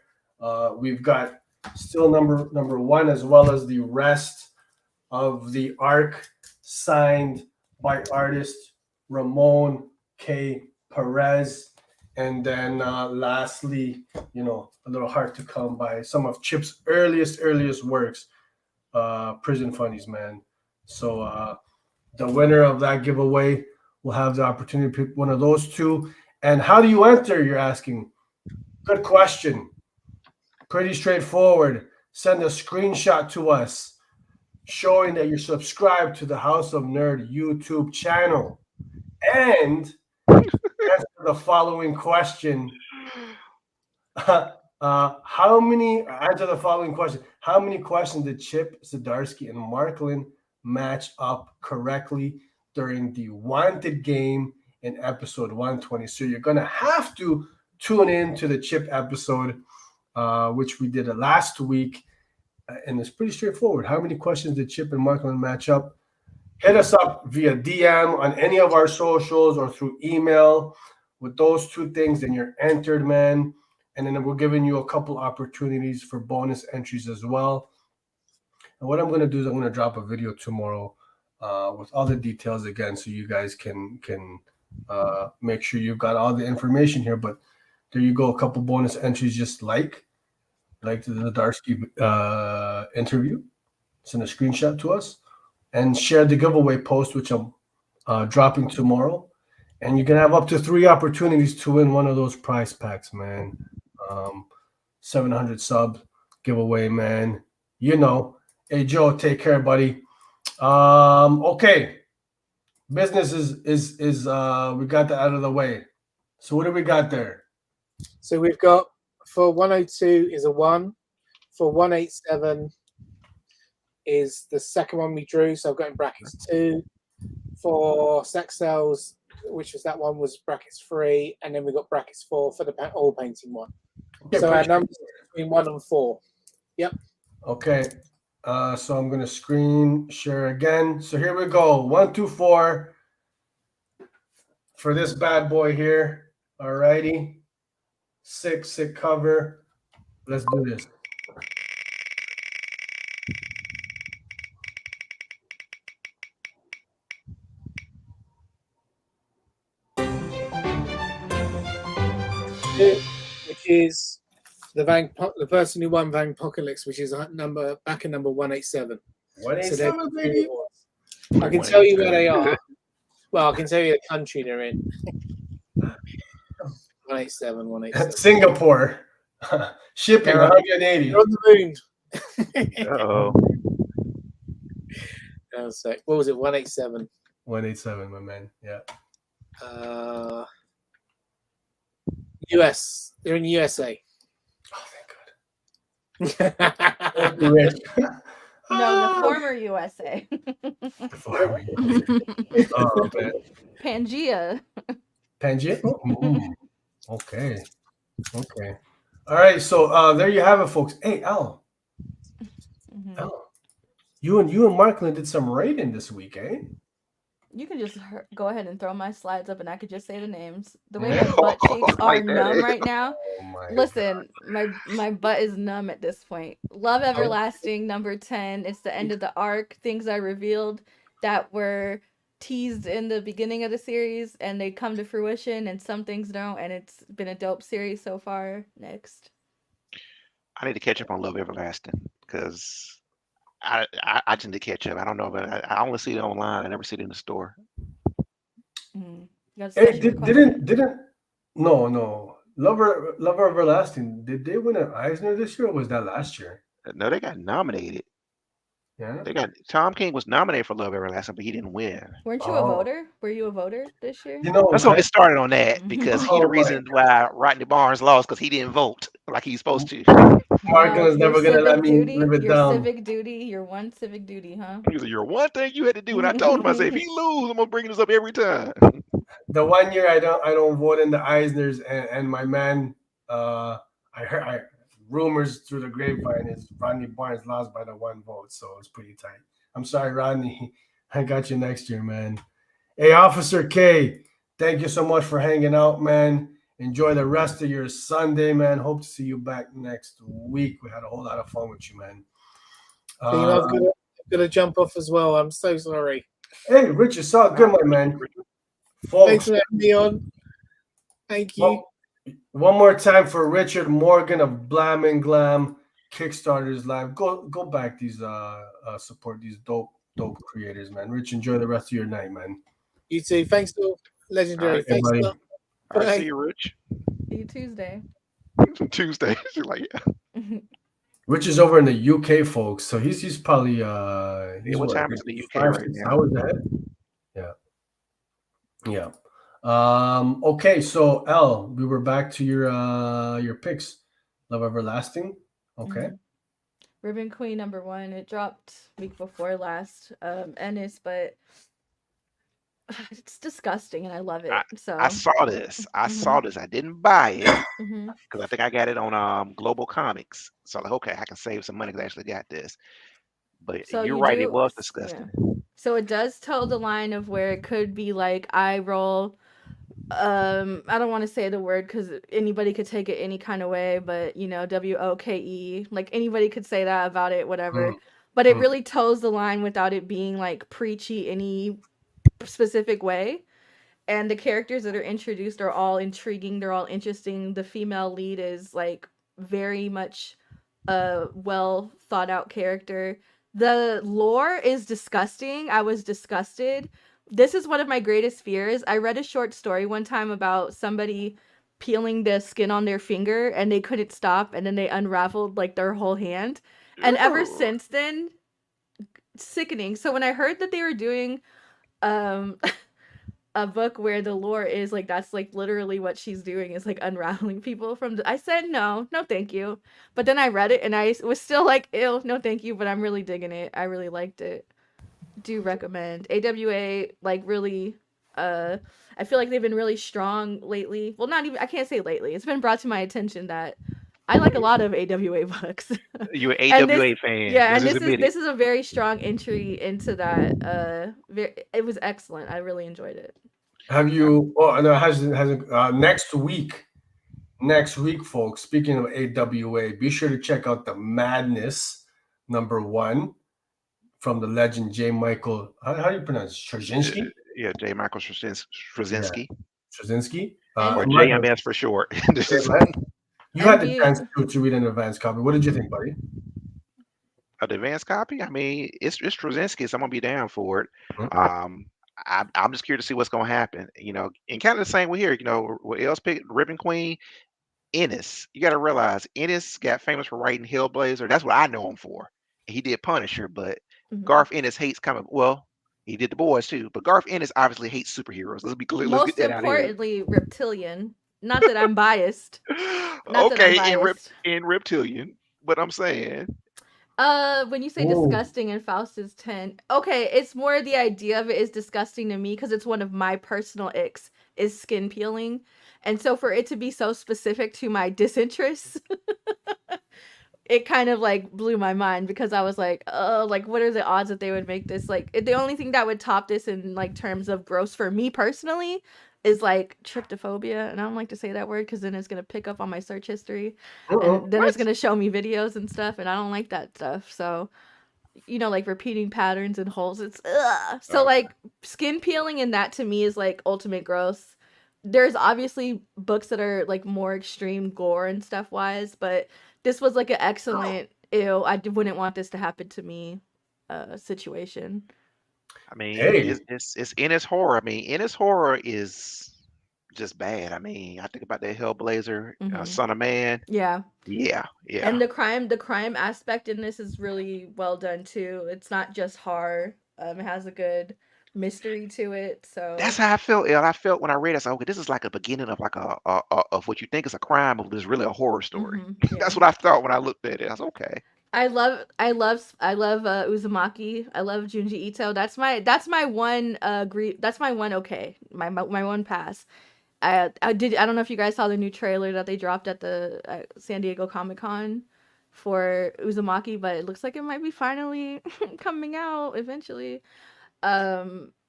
We've got still number 1, as well as the rest of the arc signed by artist Ramon K. Perez. And then lastly, a little hard to come by, some of Chip's earliest works, Prison Funnies, man. So the winner of that giveaway will have the opportunity to pick one of those 2. And how do you enter, you're asking? Good question. Pretty straightforward. Send a screenshot to us showing that you're subscribed to the House of Nerd YouTube channel. And answer the following question. How many questions did Chip Zdarsky and Marquelon match up correctly? during the Wanted game in episode 120. So you're gonna have to tune in to the Chip episode, which we did last week, and it's pretty straightforward. How many questions did Chip and Marquelon match up? Hit us up via DM on any of our socials or through email. With those two things, then you're entered, man. And then we're giving you a couple opportunities for bonus entries as well. And what I'm going to do is I'm going to drop a video tomorrow with all the details again, so you guys can make sure you've got all the information here. But there you go, a couple bonus entries, just like the Darsky interview. Send a screenshot to us and share the giveaway post, which I'm dropping tomorrow. And you can have up to 3 opportunities to win one of those prize packs, man. 700 sub giveaway, man. You know. Hey, Joe, take care, buddy. Okay. Business is we got that out of the way. So what do we got there? So we've got, for 102 is a 1. For 187 is the second one we drew. So I've got in brackets 2. For sex cells, which was that one, was brackets 3, and then we got brackets 4 for the oil painting one. Yeah, so our numbers are between 1 and 4. Yep. Okay. So I'm gonna screen share again. So here we go. 1, 2, 4 for this bad boy here. All righty. 6 cover. Let's do this. Which is the person who won Vangpocalypse, which is number 187. 187, baby. I can tell you where they are. Well, I can tell you the country they're in. 187. Singapore. Shipping 180. You're on the moon. Uh-oh. What was it? 187. 187, my man. Yeah. US. They're in USA. Oh, thank God. No, the former USA. Oh, man. Pangea. Pangea? Okay. All right. So there you have it, folks. Hey, Elle. Elle. You and Marquelon did some raiding this week, eh? You can just go ahead and throw my slides up and I could just say the names. The way my butt cheeks are numb right now. Listen, my butt is numb at this point. Love Everlasting, number 10. It's the end of the arc. Things I revealed that were teased in the beginning of the series and they come to fruition and some things don't, and it's been a dope series so far. Next. I need to catch up on Love Everlasting because I just need to catch up. I don't know, but I only see it online. I never see it in the store. Hey, no. Love Everlasting. Did they win an Eisner this year, or was that last year? No, they got nominated. Yeah. Tom King was nominated for Love Everlasting, but he didn't win. Weren't you a voter? Were you a voter this year? You know, let's don't get started on that because the reason why Rodney Barnes lost because he didn't vote like he's supposed to. Marquelon's never gonna let me live it down. Civic duty, your one civic duty, huh? He was like, your one thing you had to do, and I told him, I said, if he lose, I'm gonna bring this up every time. The 1 year I don't vote in the Eisners, and my man, I heard rumors through the grapevine is Rodney Barnes lost by the 1 vote, so it's pretty tight. I'm sorry, Rodney. I got you next year, man. Hey, Officer K, thank you so much for hanging out, man. Enjoy the rest of your Sunday, man. Hope to see you back next week. We had a whole lot of fun with you, man. I'm gonna jump off as well. I'm so sorry. Hey, Richard, saw good, my man. Folks, thanks for having me on. Thank you. One more time for Richard Morgan of Blam Glam Kickstarters Live. Go back these support these dope creators, man. Rich, enjoy the rest of your night, man. You too. Thanks to Legendary. Right, thanks a lot. All right, see you, Rich. See you Tuesday. Tuesday. She's like, yeah. Rich is over in the UK, folks. So he's probably what time is the UK 5, right 6 now? hours ahead. Yeah. Okay, so Elle, we were back to your picks. Love Everlasting. Okay. Ribbon Queen number 1. It dropped week before last. Ennis, but it's disgusting, and I love it. I So saw this. I saw mhm, this. I didn't buy it mhm. because I think I got it on Global Comics. So like, okay, I can save some money because I actually got this. But So you're you right, it do, was yeah. disgusting. So it does toe the line of where it could be like eye roll. I don't want to say the word because anybody could take it any kind of way, but you know, WOKE, like anybody could say that about it, whatever. But it really toes the line without it being like preachy any specific way. And the characters that are introduced are all intriguing, they're all interesting. The female lead is like very much a well thought out character. The lore is disgusting. I was disgusted. This is one of my greatest fears. I read a short story one time about somebody peeling the skin on their finger and they couldn't stop, and then they unraveled like their whole hand. And ever Ooh. since then, sickening. So when I heard that they were doing um a book where the lore is like that's like literally what she's doing is like unraveling people from I said no thank you, but then I read it and I was still like ew, no thank you, but I'm really digging it. I really liked it. Do recommend AWA, like really. I feel like they've been really strong lately. Well, not even, I can't say lately, it's been brought to my attention that I like a lot of AWA books. You're an And this, AWA fan. yeah, Let's and just admit it. this is a very strong entry into that. It was excellent. I really enjoyed it. Have you? Oh, no, hasn't. Next week, folks. Speaking of AWA, be sure to check out the Madness #1 from the legend J. Michael. How do you pronounce it? Straczynski? Yeah, J. Michael Yeah, Straczynski, Straczynski. or And JMS for short. This is You had the be chance to read an advanced copy. What did you think, buddy? an advanced copy. I mean, it's Straczynski, so I'm gonna be down for it. Mhm. I'm just curious to see what's gonna happen. You know, and kind of the same way here. You know, what else picked Ribbon Queen, Ennis. You got to realize Ennis got famous for writing Hellblazer. That's what I know him for. He did Punisher, but mhm. Garth Ennis hates comic. Well, he did The Boys too, but Garth Ennis obviously hates superheroes. Let's be clear. Let's get Most that out of here. importantly, reptilian. Not that I'm biased. Not that I'm Okay, biased. in Reptilian, but I'm saying, When you say Whoa. disgusting in Faustus 10, okay, it's more the idea of it is disgusting to me because it's one of my personal icks is skin peeling. And so for it to be so specific to my disinterest, it kind of like blew my mind because I was like, oh, like what are the odds that they would make this like the only thing that would top this in like terms of gross for me personally is like tryptophobia, and I don't like to say that word because then it's gonna pick up on my search history, and then it's what? gonna show me videos and stuff, and I don't like that stuff. So you know, like repeating patterns and holes, it's ugh. So Okay. like skin peeling and that to me is like ultimate gross. There's obviously books that are like more extreme gore and stuff wise, but this was like an excellent ew, wouldn't want this to happen to me situation. I mean, Hey, it's Ennis horror. I mean, Ennis horror is just bad. I mean, I think about that Hellblazer, Hmm. Son of Man. Yeah. Yeah, yeah. And the crime aspect in this is really well done too. It's not just horror. It has a good mystery to it. That's So how I felt. Yeah, I felt when I read it. I said, okay, this is like a beginning of like a of what you think is a crime, but it's really a horror story. yeah. That's what I thought when I looked at it. I was okay. I love Uzumaki. I love Junji Ito. That's my one that's my one okay. My one pass. I don't know if you guys saw the new trailer that they dropped at the San Diego Comic-Con for Uzumaki, but it looks like it might be finally coming out eventually.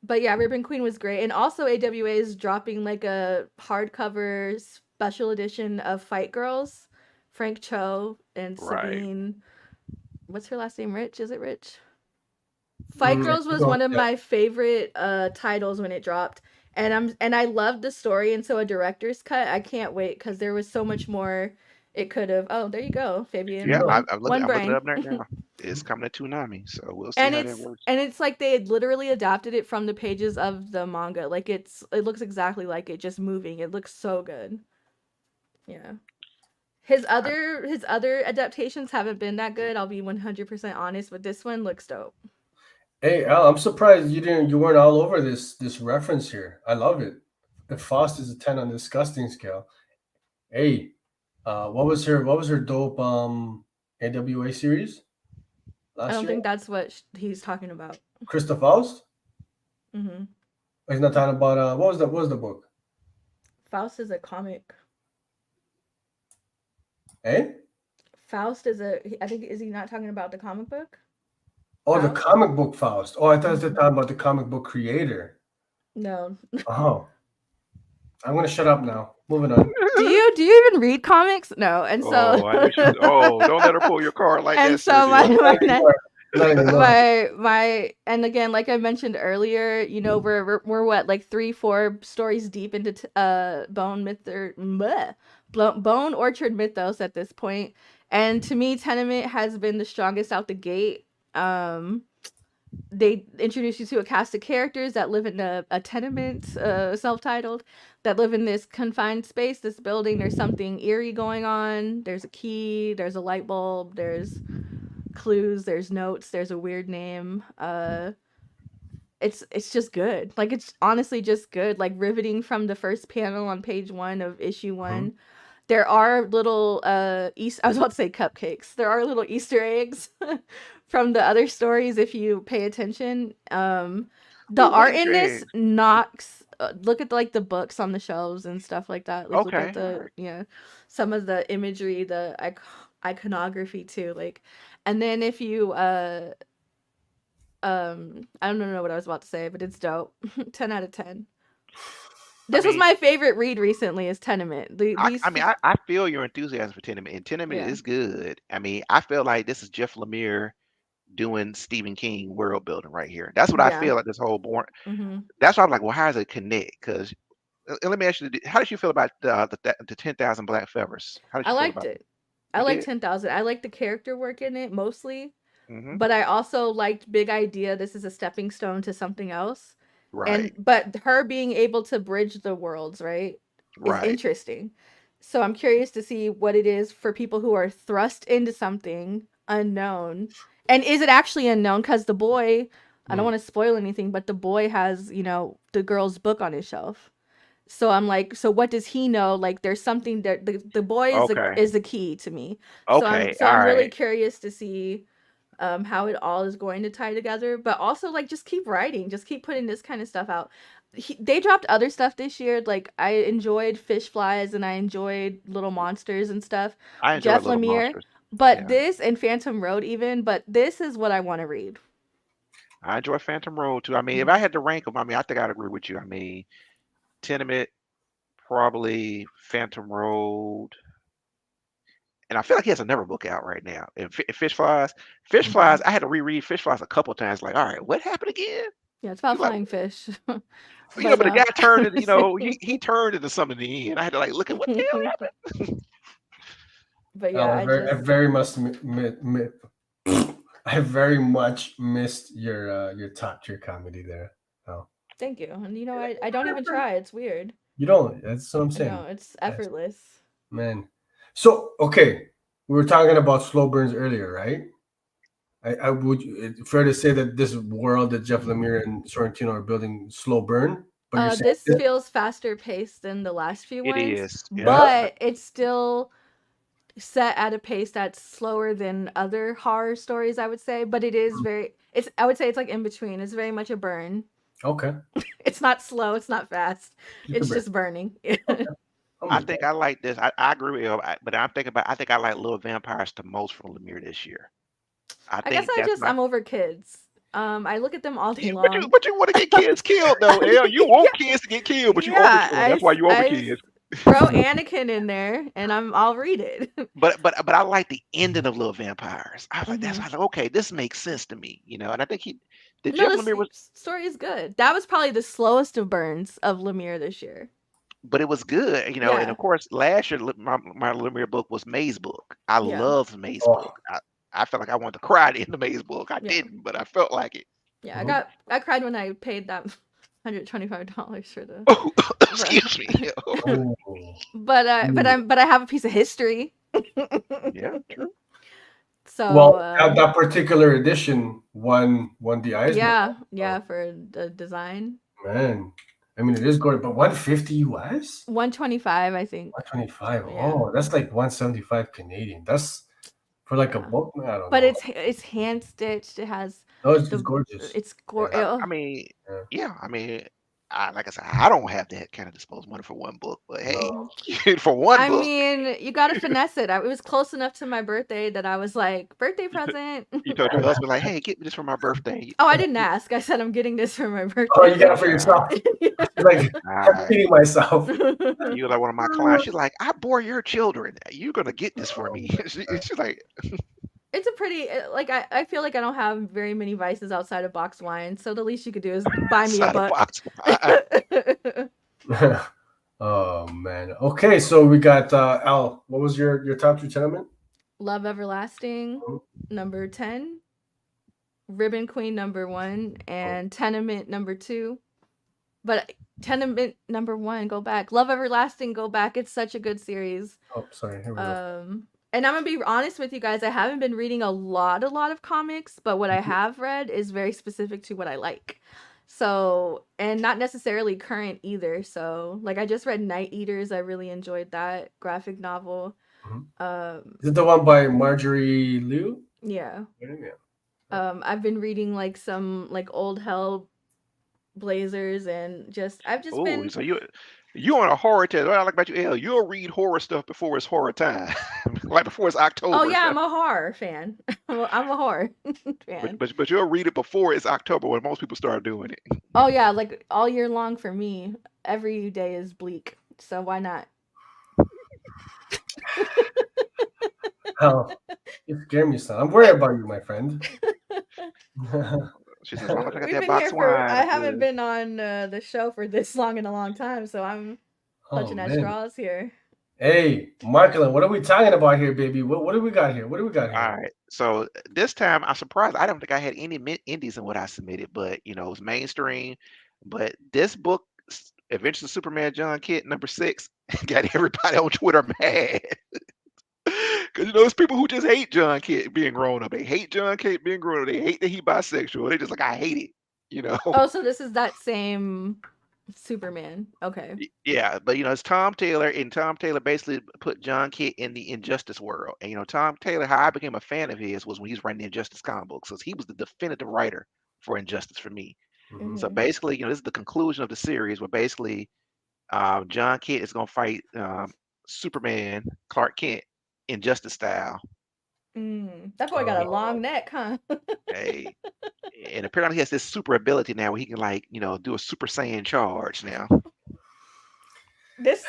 But yeah, Ribbon Queen was great, and also AWA is dropping like a hardcover special edition of Fight Girls, Frank Cho and Right. Sabine. What's her last name? Rich? Is it Rich? Fight Girls was one of yeah. my favorite titles when it dropped, and I loved the story, and so a director's cut. I can't wait because there was so much more it could have. Oh, there you go, Fabian. Yeah, One I'm one looking it brain. up right now. It's coming to Toonami, so we'll see And how that works. it's like they had literally adapted it from the pages of the manga. Like it looks exactly like it, just moving. It looks so good. Yeah. I, His other adaptations haven't been that good. I'll be 100% honest, but this one looks dope. Hey, Al, I'm surprised you weren't all over this reference here. I love it. If Faust is a 10 on the disgusting scale. Hey, what was her dope AWA series I last don't year? think that's what he's talking about. Krista Faust? Hmm. He's not talking about what was the book? Faust is a comic. Eh? Faust is I think, is he not talking about the comic book? Oh, the Faust? comic book Faust. Oh, I thought you were talking about the comic book creator. No. Oh. I'm gonna shut up now. Moving on. Do you even read comics? No. And so don't let her pull your card like and that. so Sylvia. my and again, like I mentioned earlier, you know, we're what, like 3-4 stories deep into Bone Orchard Mythos at this point. And to me, Tenement has been the strongest out the gate. They introduce you to a cast of characters that live in a tenement, self-titled, that live in this confined space, this building. There's something eerie going on. There's a key, there's a light bulb, there's clues, there's notes, there's a weird name. It's just good. Like, it's honestly just good. Like, riveting from the first panel on page 1 of issue 1. There are little I was about to say cupcakes. There are little Easter eggs from the other stories if you pay attention. The art in this knocks. Look at like the books on the shelves and stuff like that. Like, look at the some of the imagery, the iconography too. Like, and then if you I don't know what I was about to say, but it's dope. 10 out of 10. This was my favorite read recently, is Tenement. I feel your enthusiasm for Tenement, and Tenement is good. I mean, I feel like this is Jeff Lemire doing Stephen King world building right here. That's what I feel like this whole born. That's why I'm like, well, how does it connect? Because let me ask you, how did you feel about the 10,000 Black Feathers? I liked it. I liked 10,000. I liked the character work in it mostly, but I also liked Big Idea. This is a stepping stone to something else. Right. But her being able to bridge the worlds, right, is interesting. So I'm curious to see what it is for people who are thrust into something unknown. And is it actually unknown? Because the boy, I don't want to spoil anything, but the boy has, you know, the girl's book on his shelf. So I'm like, so what does he know? Like, there's something that the boy is the key to me. Okay. So I'm really curious to see how it all is going to tie together, but also, like, just keep writing, just keep putting this kind of stuff out. They dropped other stuff this year. Like, I enjoyed Fish Flies and I enjoyed Little Monsters and stuff. I enjoyed Jeff Little Lemire, Monsters. but this and Phantom Road even, but this is what I want to read. I enjoy Phantom Road too. I mean, if I had to rank them, I mean, I think I'd agree with you. I mean, Tenement, probably Phantom Road. And I feel like he has another book out right now. And Fish Flies, I had to reread Fish Flies a couple times. Like, all right, what happened again? Yeah, it's about flying fish. But the guy turned into, he turned into something in the end. I had to like look at what the hell happened. But yeah, I very much missed your top tier comedy there. Oh. Thank you. And I don't even try. It's weird. You don't. That's what I'm saying. No, it's effortless. Man. So, okay, we were talking about slow burns earlier, right? I would fair to say that this world that Jeff Lemire and Sorrentino are building slow burn. But this feels faster paced than the last few ones. It is, but it's still set at a pace that's slower than other horror stories, I would say. But it is I would say it's like in between. It's very much a burn. Okay. It's not slow. It's not fast. It's just burning. Okay. I think I like this. I agree with you, but I think I like Little Vampires the most from Lemire this year. I guess I'm over kids. I look at them all day long. But you want to get kids killed though, Elle. You want kids to get killed, but you over kids. That's why you over kids. Throw Anakin in there, and I'll read it. But I like the ending of Little Vampires. I was like, that's why I was like, okay, this makes sense to me, And I think Jeff Lemire story is good. That was probably the slowest of burns of Lemire this year. But it was good, And of course, last year my Lemire book was May's book. I loved May's book. I felt like I wanted to cry in the May's book. I didn't, but I felt like it. Yeah, I cried when I paid that $125 for the. Oh, excuse me. But I have a piece of history. Yeah, true. So that particular edition won the Eisner. Yeah, for the design. Man, I mean, it is good, but $150 US? 125, I think. 125. Yeah. Oh, that's like 175 Canadian. That's for like a book. I don't know. But it's hand stitched. It has. It's gorgeous. It's gorgeous. I mean, I mean, like I said, I don't have that kind of disposable money for one book, but hey, No. for one I book, mean, you gotta finesse it. It was close enough to my birthday that I was like, birthday present. you told your husband like, "Hey, get me this for my birthday." Oh, I didn't ask. I said I'm getting this for my birthday. Oh, you got it for yourself. Like, All I'm right. feeding myself. You're like one of my clients. She's like, "I bore your children. You're gonna get this for me." She's like, It's a pretty like I feel like I don't have very many vices outside of boxed wine, so the least you could do is buy me a "Side of book. box." Oh man. Okay, so we got Al. What was your top 2 tenement? Love Everlasting, number 10. Ribbon Queen, number 1, and Tenement, number 2. But Tenement, number 1, go back. Love Everlasting, go back. It's such a good series. Oh, sorry. Here we go. And I'm gonna be honest with you guys. I haven't been reading a lot of comics, but what I have read is very specific to what I like. So, and not necessarily current either. So, like I just read Night Eaters. I really enjoyed that graphic novel. Is it the one by Marjorie Liu? Yeah. Yeah. I've been reading like some like old Hell Blazers and I've just Oh, been. so you on a horror test? What I like about you, Elle, you'll read horror stuff before it's horror time, like before it's October. Oh yeah, I'm a horror fan. I'm a horror fan. But you'll read it before it's October when most people start doing it. Oh yeah, like all year long for me. Every day is bleak, so why not? Oh, you scare me, son. I'm worried about you, my friend. She says, "Well, I got We've that been box here of for. wine." I haven't been on the show for this long in a long time, so I'm clutching at straws here. Hey, Marquelon, what are we talking about here, baby? What do we got here? What do we got here? All right. So this time I'm surprised. I don't think I had any indies in what I submitted, but it was mainstream. But this book, Adventures of Superman John Kent, number 6, got everybody on Twitter mad. Because there's people who just hate John Kent being grown up. They hate John Kent being grown up. They hate that he bisexual. They just like, I hate it. Oh, so this is that same Superman. Okay. Yeah, but it's Tom Taylor, and Tom Taylor basically put John Kent in the Injustice world. And Tom Taylor, how I became a fan of his was when he was writing the Injustice comic books, because he was the definitive writer for Injustice for me. So basically, this is the conclusion of the series where basically John Kent is gonna fight Superman, Clark Kent, Injustice style. That boy got a long neck, huh? Hey, and apparently he has this super ability now where he can do a Super Saiyan charge now. This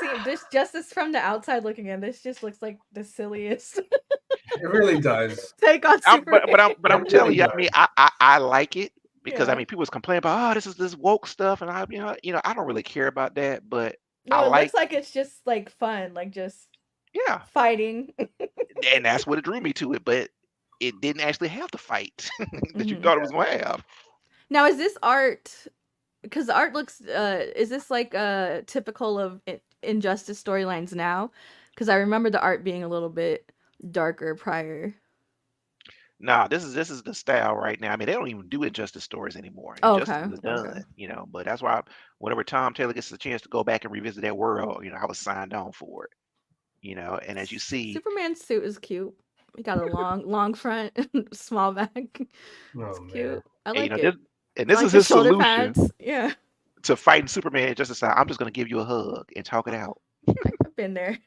Justice from the outside looking in, this just looks like the silliest. It really does. Take on Superman. But I'm telling you, I mean, I like it because Yeah. I mean, people complain about this is this woke stuff, and I don't really care about that, but No, it looks like it's just like fun, like just fighting. and that's what drew me to it, but it didn't actually have the fight that you thought it was going to have. Now, is this art? Because the art looks, is this like typical of Injustice storylines now? Because I remember the art being a little bit darker prior. No, this is the style right now. I mean, they don't even do Injustice stories anymore. Oh, Injustice is done, but that's why whenever Tom Taylor gets the chance to go back and revisit that world, I was signed on for it. And as you see, Superman's suit is cute. He got a long front, small back. It's cute. I like it. This is his solution pads. to fighting Superman. Just to I'm just going to give you a hug and talk it out. I've been there.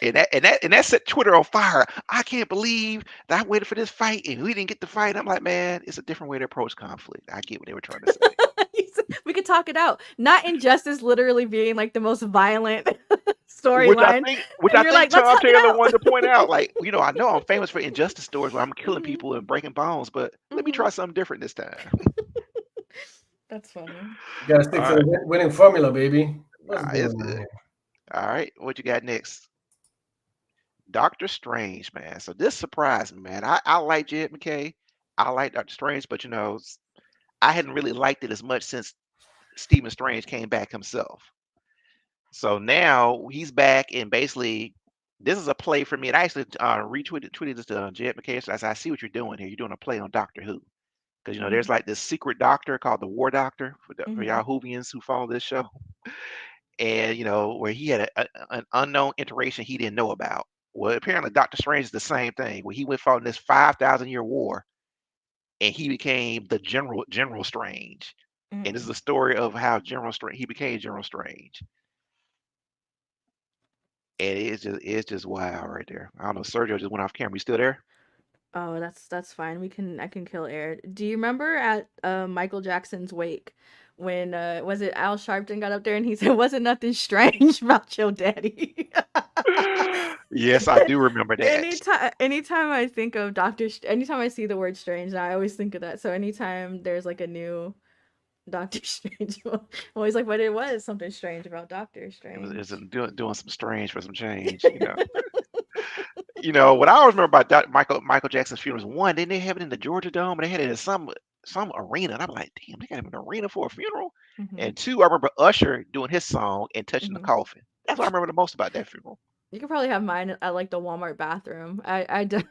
And that set Twitter on fire. I can't believe that I waited for this fight and we didn't get the fight. I'm like, man, it's a different way to approach conflict. I get what they were trying to say. We could talk it out. Not Injustice literally being like the most violent storyline. Which I think Tom Taylor wanted to point out. Like, I know I'm famous for Injustice stories where I'm killing people and breaking bones, but let me try something different this time. That's funny. You gotta stick to the winning formula, baby. It's good. All right, what you got next? Doctor Strange, man. So this surprised me, man. I like 𝐬𝐭𝐚𝐲. I like Doctor Strange, but I hadn't really liked it as much since Stephen Strange came back himself. So now he's back, and basically this is a play for me. And I actually tweeted this to 𝐬𝐭𝐚𝐲. So I said, I see what you're doing here. You're doing a play on Doctor Who. Because there's like this secret doctor called the War Doctor for y'all Whovians who follow this show. And where he had an unknown iteration he didn't know about. Well, apparently Doctor Strange is the same thing. Where he went fought in this 5,000-year war, and he became the General Strange. And this is the story of how he became General Strange. And it's just wild right there. I don't know. Sergio just went off camera. You still there? Oh, that's fine. I can kill air. Do you remember at Michael Jackson's wake when was it Al Sharpton got up there and he said wasn't nothing strange about your daddy? Yes, I do remember that. Anytime I think of anytime I see the word strange, I always think of that. So anytime there's like a new Doctor Strange, I'm always like, but it was something strange about Doctor Strange. It's doing some strange for some change, you know. You know what I always remember about Michael Jackson's funeral is one, didn't they have it in the Georgia Dome, and they had it in some arena, and I'm like, damn, they got him in an arena for a funeral. And two, I remember Usher doing his song and touching the coffin. That's what I remember the most about that funeral. You could probably have mine at like the Walmart bathroom. I don't.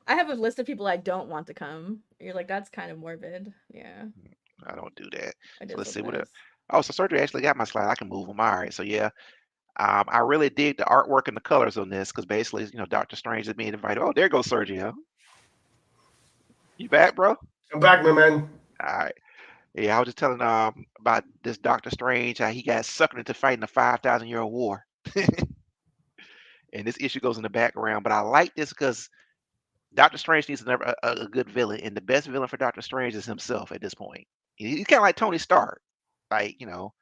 I have a list of people I don't want to come. You're like, that's kind of morbid. Yeah. I don't do that. So let's a see what mess. else. Oh, so Surgery actually got my slide. I can move them. All right. So yeah, I really dig the artwork and the colors on this because basically, you know, Doctor Strange is being invited. Oh, there goes Sergio. You back, bro? I'm back, my man. All right. Yeah, I was just telling about this Doctor Strange, how he got suckered into fighting a 5,000-year-old war. And this issue goes in the background, but I like this because Doctor Strange needs a good villain, and the best villain for Doctor Strange is himself at this point. He's kind of like Tony Stark, like, you know.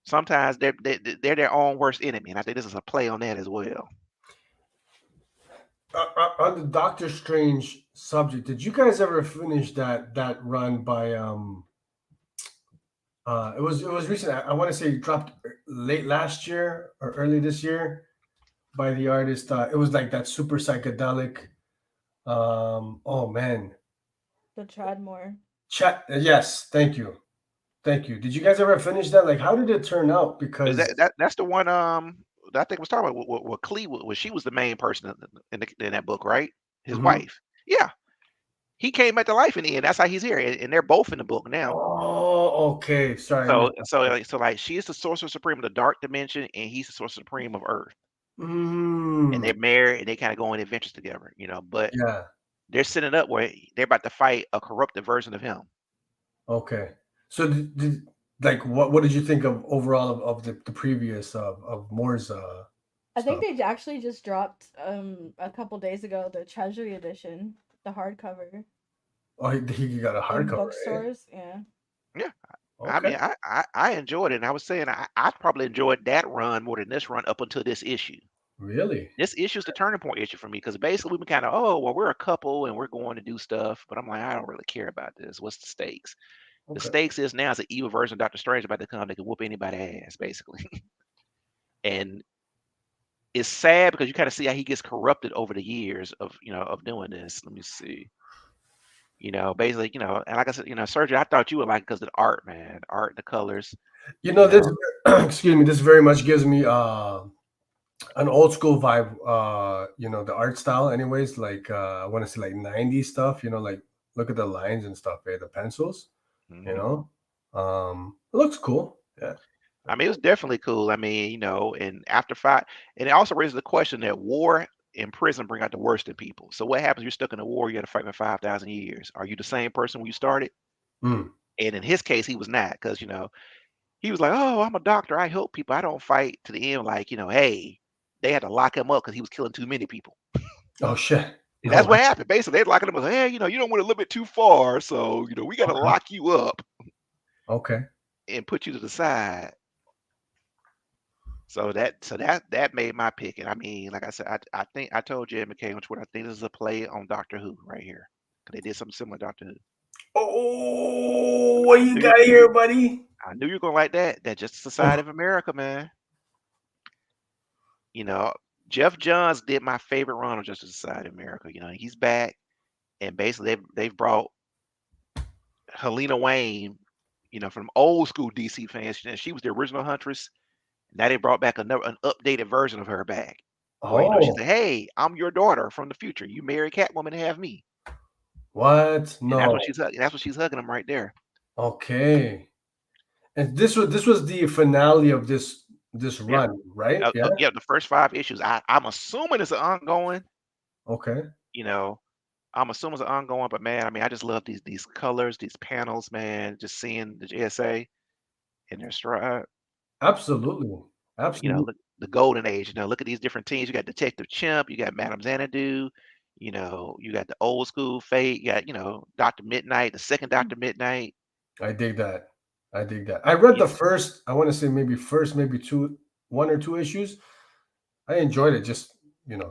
Sometimes they're their own worst enemy, and I think this is a play on that as well. On the Doctor Strange subject, did you guys ever finish that run by it was recent. I want to say it dropped late last year or early this year by the artist. It was like that super psychedelic. Oh man, The Tradmore. Yes, thank you. Did you guys ever finish that? Like, how did it turn out? Because That's the one that I think was talking about what 𝐬𝐸 she was the main person in that book, right? His wife. Yeah. He came back to life in the end. That's how he's here, and they're both in the book now. Oh, okay. Sorry. So like she's the Sorcerer Supreme of the Dark Dimension, and he's the Sorcerer Supreme of Earth. And they're married, and they kind of go on adventures together, you know. But yeah, they're setting up where they're about to fight a corrupted version of him. Okay. So like what did you think of overall of the previous of Moore's I think they actually just dropped a couple days ago the Treasury edition, the hardcover. Oh, he got a hardcover. Bookstores, yeah. Yeah. Okay. I mean, I enjoyed it, and I was saying I probably enjoyed that run more than this run up until this issue. Really? This issue is the turning point issue for me because basically we've been kind of, oh, well, we're a couple and we're going to do stuff, but I'm like, I don't really care about this. What's the stakes? Okay. The stakes is now it's an evil version of Doctor Strange about to come that can whoop anybody's ass, basically. And it's sad because you kind of see how he gets corrupted over the years of doing this. Let me see. You know, basically, you know, and like I said, you know, Sergio, I thought you would like it because of the art, man, the art, the colors. This excuse me, this very much gives me an old school vibe, the art style anyways, like I want to say like 90s stuff, like look at the lines and stuff, the pencils, it looks cool. Yeah. I mean, it was definitely cool. I mean, and after fight, and it also raises the question that war and prison bring out the worst in people. So what happens? You're stuck in a war. You got to fight for 5,000 years. Are you the same person when you started? And in his case, he was not, because he was like, "Oh, I'm a doctor. I help people. I don't fight to the end." Like, hey, they had to lock him up because he was killing too many people. Oh shit! And that's what happened. Basically, they're locking him up. Hey, you don't went a little bit too far, so we got to lock you up. Okay. And put you to the side. So that made my pick. And I mean, like I said, I think I told you, McKay, on Twitter, I think this is a play on Doctor Who right here. Because they did something similar to Doctor Who. Oh, what you got here, buddy? I knew you were going to like that. That's Justice Society of America, man. Jeff Johns did my favorite run on Justice Society of America. He's back. And basically, they've brought Helena Wayne, from old school DC fans. She was the original Huntress. Now they brought back an updated version of her back. Where, she said, "Hey, I'm your daughter from the future. You marry Catwoman and have me." What? No. And that's what she's hugging him right there. Okay. And this was the finale of this run, right? Yeah, the first 5 issues. I'm assuming it's an ongoing. Okay. I'm assuming it's ongoing, but man, I mean, I just love these colors, these panels, man. Just seeing the JSA in their stride. Absolutely. You know, Absolutely. look, the golden age. You know, look at these different teams. You got Detective Chimp, you got Madame Xanadu, you know, you got the old school Fate, you got, you know, Dr. Midnight, the second Dr. Midnight. I dig that. I dig that. I read You the first, I want to say maybe first, maybe one or two issues. I enjoyed it. Just, you know,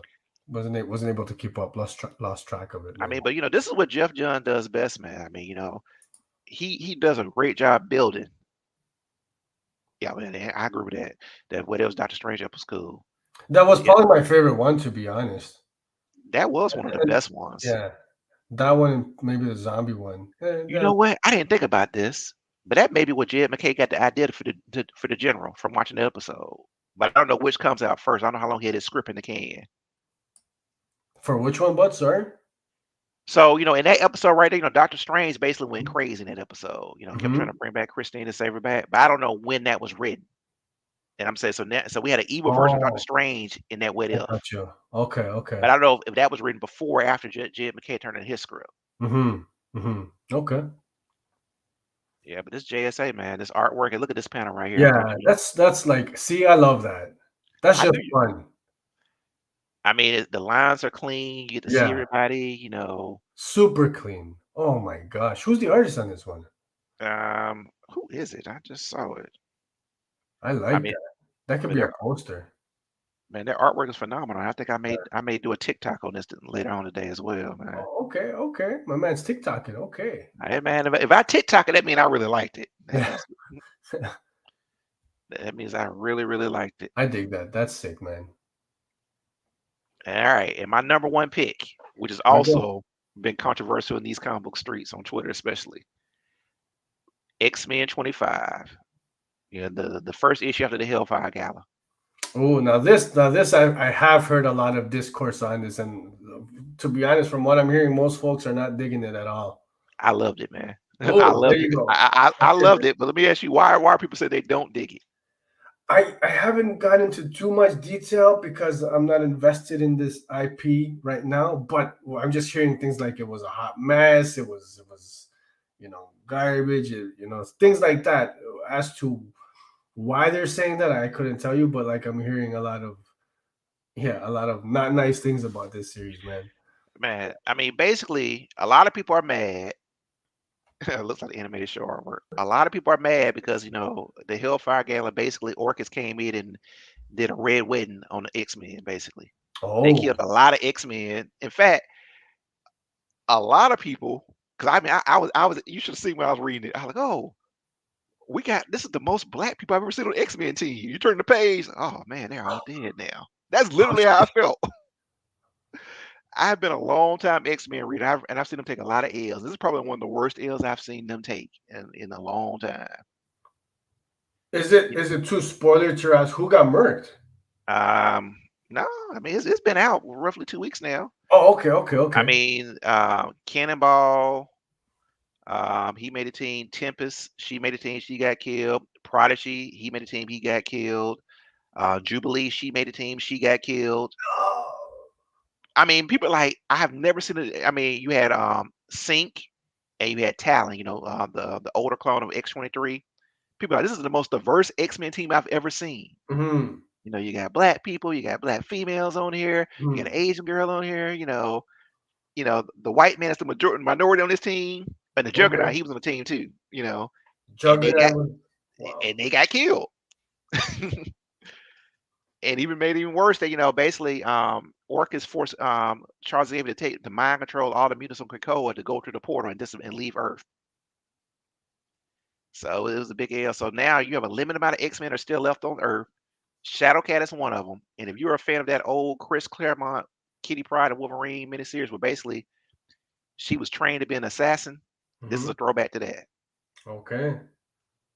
wasn't able to keep up. Lost track of it, I man. mean, but you know, this is what Jeff John does best, man. I mean, you know, he does a great job building. Yeah, man, I agree with that. That what else Doctor Strange up was cool. That was Yeah, probably my favorite one, to be honest. that was one of the And best ones. yeah, that one and maybe the zombie one. You know what? I didn't think about this, but that may be what 𝐬𝐭𝐚𝐲 got the idea for the general from watching the episode. But I don't know which comes out first. I don't know how long he had his script in the can. For which one, bud? Sorry. So, you know, in that episode right there, you know, Doctor Strange basically went crazy in that episode. You know, kept Mhm. trying to bring back Christine to save her back. But I don't know when that was written. And I'm saying so we had an evil version of Doctor Oh, Strange in that What I If. got you. Okay, okay. But I don't know if that was written before or after 𝐬𝐭𝐚𝐲 turned in his script. Okay. Yeah, but this JSA, man, this artwork, and look at this panel right here. Yeah, that's like, see, I love that. That's I just knew you. fun. I mean, the lines are clean. You get to see Yeah. everybody, you know. Super clean. Oh my gosh. Who's the artist on this one? Who is it? I just saw it. I I like mean, that. That could but be a their poster. man, their artwork is phenomenal. I think I may do a TikTok on this later on today as well, man. Oh, okay, okay. My man's TikToking. Okay. Hey, man, if I TikTok it, that means I really liked it. That means I really, really liked it. I dig that. That's sick, man. All right, and my number one pick, which has There we go. also been controversial in these comic book streets on Twitter, especially X-Men 25. Yeah, the first issue after the Hellfire Gala. Oh, now this I have heard a lot of discourse on this, and to be honest, from what I'm hearing, most folks are not digging it at all. I loved it, man. I Oh, there loved you it. go. I loved it. But let me ask you, why people say they don't dig it? I haven't got into too much detail because I'm not invested in this IP right now, but I'm just hearing things like it was a hot mess, it was you know, garbage, you know, things like that. As to why they're saying that, I couldn't tell you, but like I'm hearing a lot of not nice things about this series, man. Man, I mean, basically, a lot of people are mad. It looks like the animated show artwork. A lot of people are mad because, you know, the Hellfire Gala, basically, Orchis came in and did a red wedding on the X-Men, basically. They killed a lot of X-Men. In fact, a lot of people, because I mean, I was, you should have seen when I was reading it. I was like, oh, this is the most black people I've ever seen on the X-Men team. You turn the page, oh man, they're all dead now. That's literally how I felt. I've been a long time X-Men reader, and I've seen them take a lot of L's. This is probably one of the worst L's I've seen them take in a long time. Is it too spoiler to ask who got murked? No, I mean it's been out roughly 2 weeks now. Oh, okay. I mean, Cannonball, he made a team. Tempest, she made a team. She got killed. Prodigy, he made a team. He got killed. Jubilee, she made a team. She got killed. I mean, people like I have never seen it. I mean, you had Sync and you had Talon. You know, the older clone of X-23. People are like, this is the most diverse X-Men team I've ever seen. Mm-hmm. You know, you got black people, you got black females on here, you got an Asian girl on here. You know, the white man is the minority on this team, and the Juggernaut, he was on the team too. You know, and they got killed. And even made it even worse that, you know, basically Orchis forced Charles Xavier to mind control all the mutants on Krakoa to go through the portal and leave Earth. So it was a big L. So now you have a limited amount of X-Men are still left on Earth. Shadowcat is one of them. And if you're a fan of that old Chris Claremont, Kitty Pryde and Wolverine miniseries, where basically she was trained to be an assassin, this is a throwback to that. Okay.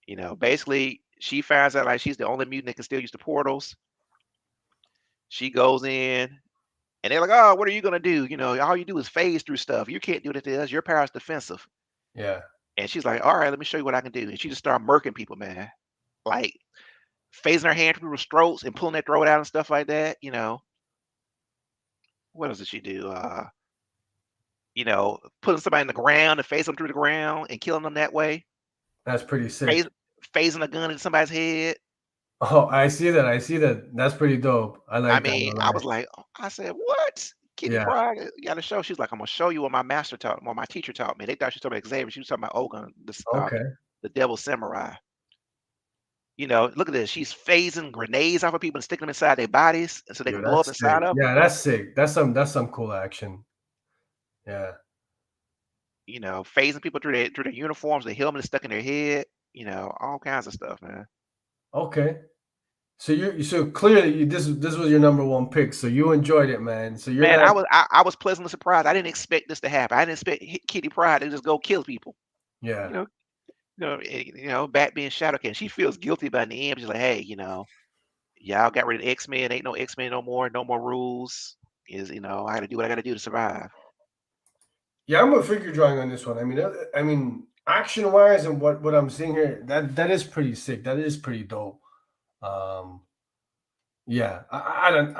You know, basically she finds out like she's the only mutant that can still use the portals. She goes in, and they're like, "Oh, what are you gonna do? You know, all you do is phase through stuff. You can't do it to us. Your power is defensive." Yeah. And she's like, "All right, let me show you what I can do." And she just started murking people, man. Like phasing her hand through her throats and pulling their throat out and stuff like that. You know, what else did she do? putting somebody in the ground and face them through the ground and killing them that way. That's pretty sick. Phasing a gun into somebody's head. Oh, I see that. That's pretty dope. I like that. I was like, I said, what? Kitty Pryde got a show. She's like, I'm gonna show you what my teacher taught me. They thought she was talking about Xavier. She was talking about Ogun, the Devil Samurai. Look at this. She's phasing grenades off of people and sticking them inside their bodies so they can blow up inside of them. Yeah, that's sick. That's some cool action. Yeah. Phasing people through their uniforms, the helmet is stuck in their head. All kinds of stuff, man. Okay. So clearly this was your number one pick. So you enjoyed it, man. So I was pleasantly surprised. I didn't expect this to happen. I didn't expect Kitty Pryde to just go kill people. Yeah. Bat being Shadowcat. She feels guilty by the end. She's like, hey, y'all got rid of X-Men. Ain't no X-Men no more. No more rules. I got to do what I got to do to survive. Yeah, I'm a figure drawing on this one. I mean, action wise and what I'm seeing here, that is pretty sick. That is pretty dope. Yeah, I don't.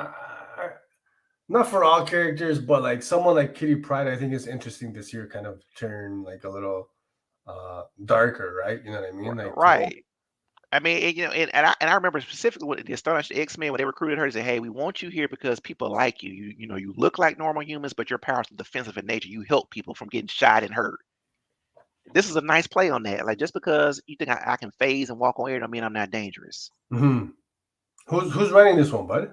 Not for all characters, but like someone like Kitty Pryde, I think is interesting this year. Kind of turn like a little darker, right? You know what I mean? Like, right. I mean, and I remember specifically when the Astonishing X-Men, when they recruited her, they said, "Hey, we want you here because people like you. You look like normal humans, but your powers are defensive in nature. You help people from getting shot and hurt." This is a nice play on that. Like, just because you think I can phase and walk on air, don't mean I'm not dangerous. Mm-hmm. Who's writing this one, bud?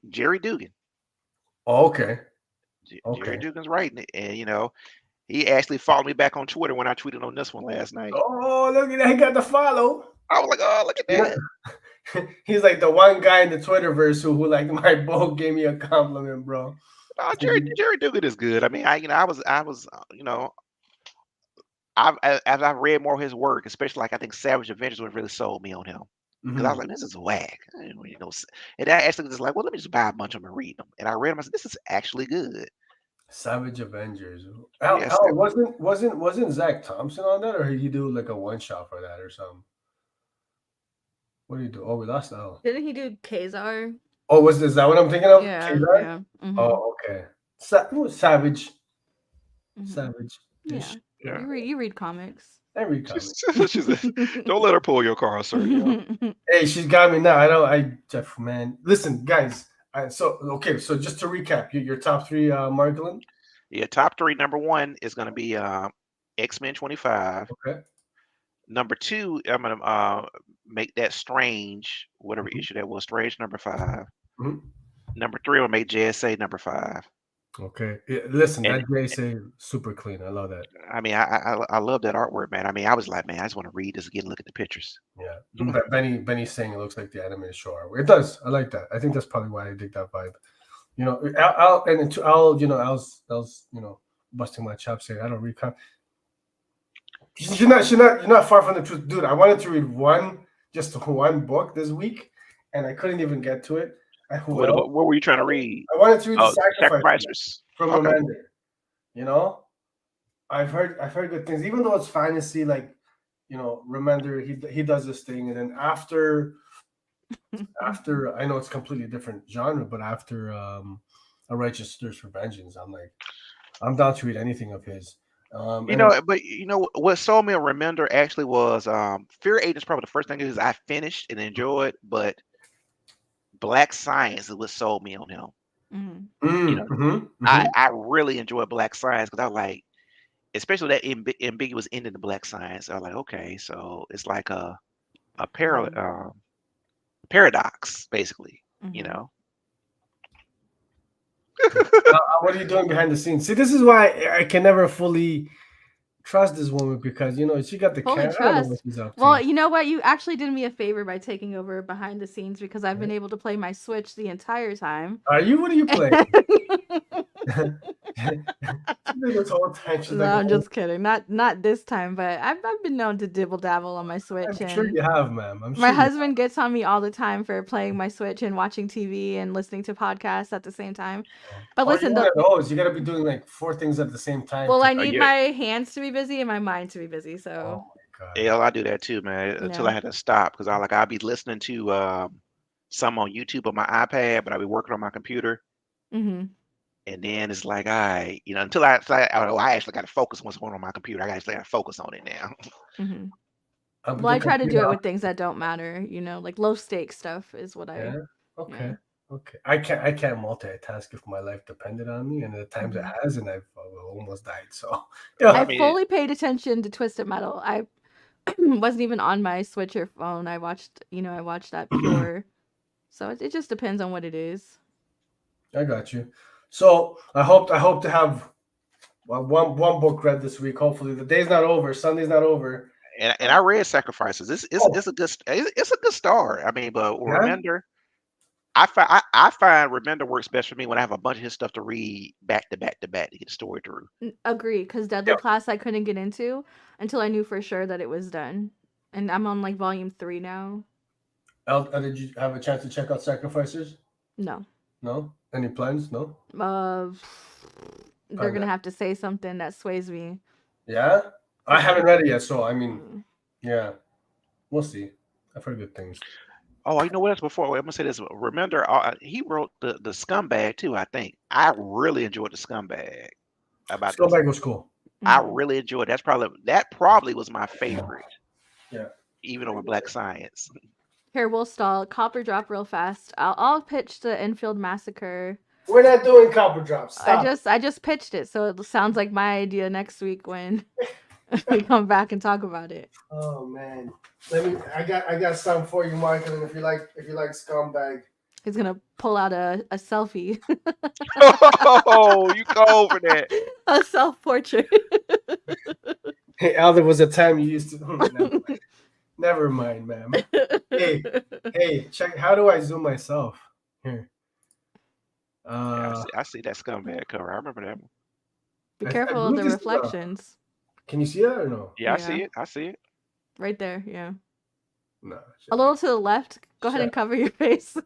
Jerry Dugan. Oh, okay. Jerry Dugan's writing it, and he actually followed me back on Twitter when I tweeted on this one last night. Oh, look at that! He got the follow. I was like, oh, look at that. He's like the one guy in the Twitterverse who like my boat gave me a compliment, bro. Oh, Jerry Dugan is good. I mean, as I've read more of his work, especially like I think Savage Avengers would really sold me on him. Because I was like, this is whack. And I actually was like, well, let me just buy a bunch of them and read them. And I read them. I said, this is actually good. Savage Avengers. Wasn't Zach Thompson on that, or did he do like a one shot for that or something? What did he do? Oh, we lost Al. Didn't he do 𝐬𝐸? Oh, is that what I'm thinking of? Yeah. Mm-hmm. Oh, okay. Savage. Mm-hmm. Savage. Yeah. You read comics. I read comics. Don't let her pull your car, sir. Hey, she's got me now. Jeff, man. Listen, guys. So just to recap, your top three, Marquelon? Yeah, top three. Number one is going to be X-Men 25. Okay. Number two, I'm going to make that Strange, whatever issue that was, Strange number 5. Mm-hmm. Number three, I'm going to make JSA number 5. Okay. Listen, that JSA super clean. I love that. I mean, I love that artwork, man. I mean, I was like, man, I just want to read this again, look at the pictures. Yeah. Benny's saying it looks like the animated show artwork. It does. I like that. I think that's probably why I dig that vibe. Al's busting my chops saying I don't read comics. You're not far from the truth, dude. I wanted to read just one book this week, and I couldn't even get to it. What were you trying to read? I wanted to read the Sacrificers from Remender. I've heard good things, even though it's fantasy. Like, Remender, he does this thing, and then after I know it's completely different genre, but after A Righteous Thirst for Vengeance, I'm down to read anything of his. What sold me on Remender actually was Fear Agent's probably the first thing is I finished and enjoyed, but Black Science is what sold me on him. Mm-hmm. I really enjoyed Black Science because I was like, especially that ambiguous ending to Black Science. I was like, okay, so it's like a paradox, basically. Mm-hmm. What are you doing behind the scenes? See, this is why I can never fully trust this woman because she got the camera. I don't know what she's up to. Well, you know what? You actually did me a favor by taking over behind the scenes because I've been able to play my Switch the entire time. Are you? What are you playing? No, I'm just kidding. Not this time, but I've been known to dibble dabble on my Switch. I'm sure you have, ma'am. My husband gets on me all the time for playing my Switch and watching TV and listening to podcasts at the same time. But listen, you gotta be doing like 4 things at the same time. Well, I need my hands to be busy and my mind to be busy. So. Oh my God. Yeah, I do that too, man. Until I had to stop because I'll be listening to some on YouTube on my iPad, but I'll be working on my computer. Mm-hmm. And then it's like, all right, until I actually got to focus on what's going on my computer. I actually got to focus on it now. Mm-hmm. But Well, I the try to do computer- it with things that don't matter, like low stakes stuff is what Yeah. I. Okay. Yeah. Okay. I can't multitask if my life depended on me, and the times it has, and I've almost died. So yeah. I fully paid attention to Twisted Metal. I wasn't even on my Switch or phone. I watched that pure. So it just depends on what it is. I got you. So I hope to have one book read this week. Hopefully, the day's not over. Sunday's not over. And I read Sacrifices. It's a good start. I mean, but Remender, I find Remender works best for me when I have a bunch of his stuff to read back to back to get the story through. Agree, because Deadly Class I couldn't get into until I knew for sure that it was done, and I'm on like volume 3 now. Elle, did you have a chance to check out Sacrifices? No. No? Any plans? No? They're gonna have to say something that sways me. Yeah? I haven't read it yet, so I mean, yeah. We'll see. I've heard good things. Oh, you know what else before? I'm gonna say this. Remender, he wrote the Scumbag too, I think. I really enjoyed the Scumbag. Scumbag was cool. I really enjoyed it. That probably was my favorite. Yeah. Even over Black Science. Here, we'll stall. Copper Drop real fast. I'll pitch the Enfield Massacre. We're not doing Copper Drop. Stop. I just pitched it, so it sounds like my idea next week when we come back and talk about it. Oh man. I got something for you, Michael, if you like Scumbag. He's gonna pull out a selfie. Oh, you go over that. A self-portrait. Hey, Al, there was a time you used to. Never mind, ma'am. Hey, check. How do I zoom myself? Here. Yeah, I see that Scumbag cover. I remember that one. Be careful of the reflections. Can you see that or no? Yeah, I see it. Right there, yeah. No. A little to the left. Go ahead and cover your face.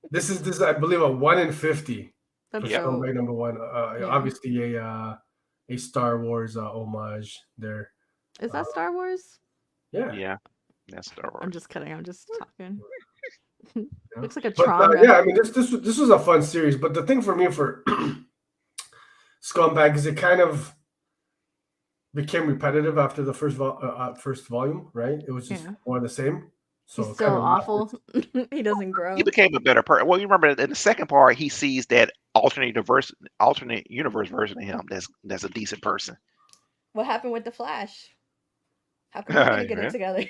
This is I believe a 1 in 50. That's Scumbag number 1. Obviously a Star Wars homage there. Is that Star Wars? Yeah. Yeah. That's Star Wars. I'm just kidding. I'm just talking. Yeah. Looks like a Tron. Yeah, I mean this was a fun series, but the thing for me for Scumbag is it kind of became repetitive after the first volume, right? It was just more of the same. So he's still awful. He doesn't grow. He became a better person. Well, you remember in the second part, he sees that alternate universe version of him. That's a decent person. What happened with the Flash? How come we didn't get it together?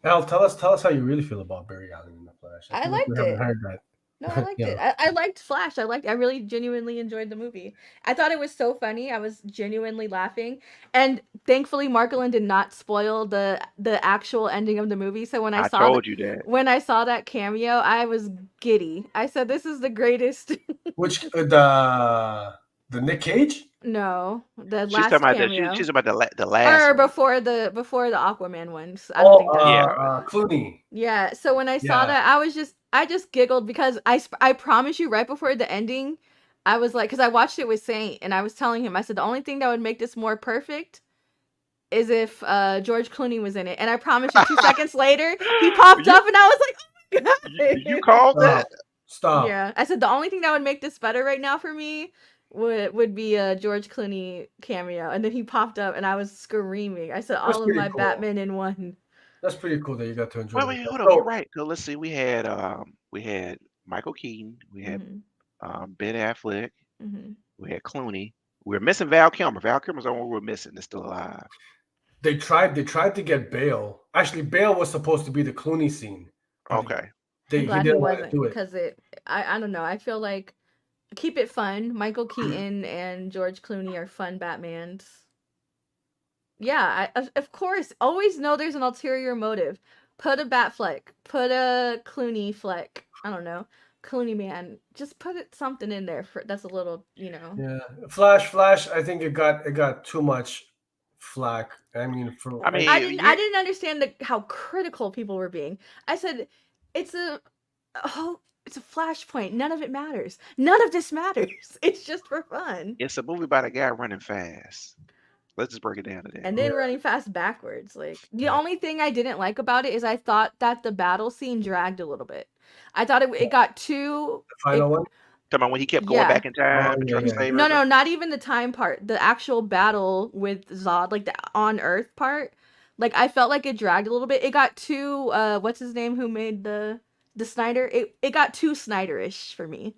Al, tell us how you really feel about Barry Allen in the Flash. I liked it. Heard that. No, I liked it. I liked Flash. I really genuinely enjoyed the movie. I thought it was so funny. I was genuinely laughing. And thankfully Marquelon did not spoil the actual ending of the movie. So when I saw that cameo, I was giddy. I said, this is the greatest. Which the Nick Cage? No, the last cameo. She's about the last. Or before the Aquaman ones. I don't think that's Clooney. Yeah. So when I saw that, I just giggled because I promise you, right before the ending, I was like, because I watched it with Saint, and I was telling him, I said the only thing that would make this more perfect is if George Clooney was in it. And I promise you, 2 seconds later, he popped up, and I was like, oh my god! You called that? Stop. Yeah, I said the only thing that would make this better right now for me would be a George Clooney cameo, and then he popped up, and I was screaming. I said all of my Batman in one. That's pretty cool that you got to enjoy. Wait, hold on. You're right. So let's see. We had Michael Keaton. We had Ben Affleck. We had Clooney. We were missing Val Kilmer. Val Kilmer's the one we were missing. That's still alive. They tried to get Bale. Actually, Bale was supposed to be the Clooney scene. Okay. I'm glad he wasn't, because I don't know. I feel like keep it fun. Michael Keaton and George Clooney are fun Batmans. Yeah, of course. Always know there's an ulterior motive. Put a Bat fleck. Put a Clooney fleck. I don't know. Clooney man. Just put something in there that's a little, Yeah, Flash. I think it got too much flack. I mean, I didn't understand how critical people were being. I said, it's a flashpoint. None of it matters. None of this matters. It's just for fun. It's a movie about a guy running fast. Let's just break it down to that. And then running fast backwards. Like the only thing I didn't like about it is I thought that the battle scene dragged a little bit. I thought it got too. The final one. Talking about when he kept going back in time and trying to save her. No, not even the time part. The actual battle with Zod, like the on Earth part. Like I felt like it dragged a little bit. It got too. What's his name? Who made the Snyder? It got too Snyderish for me.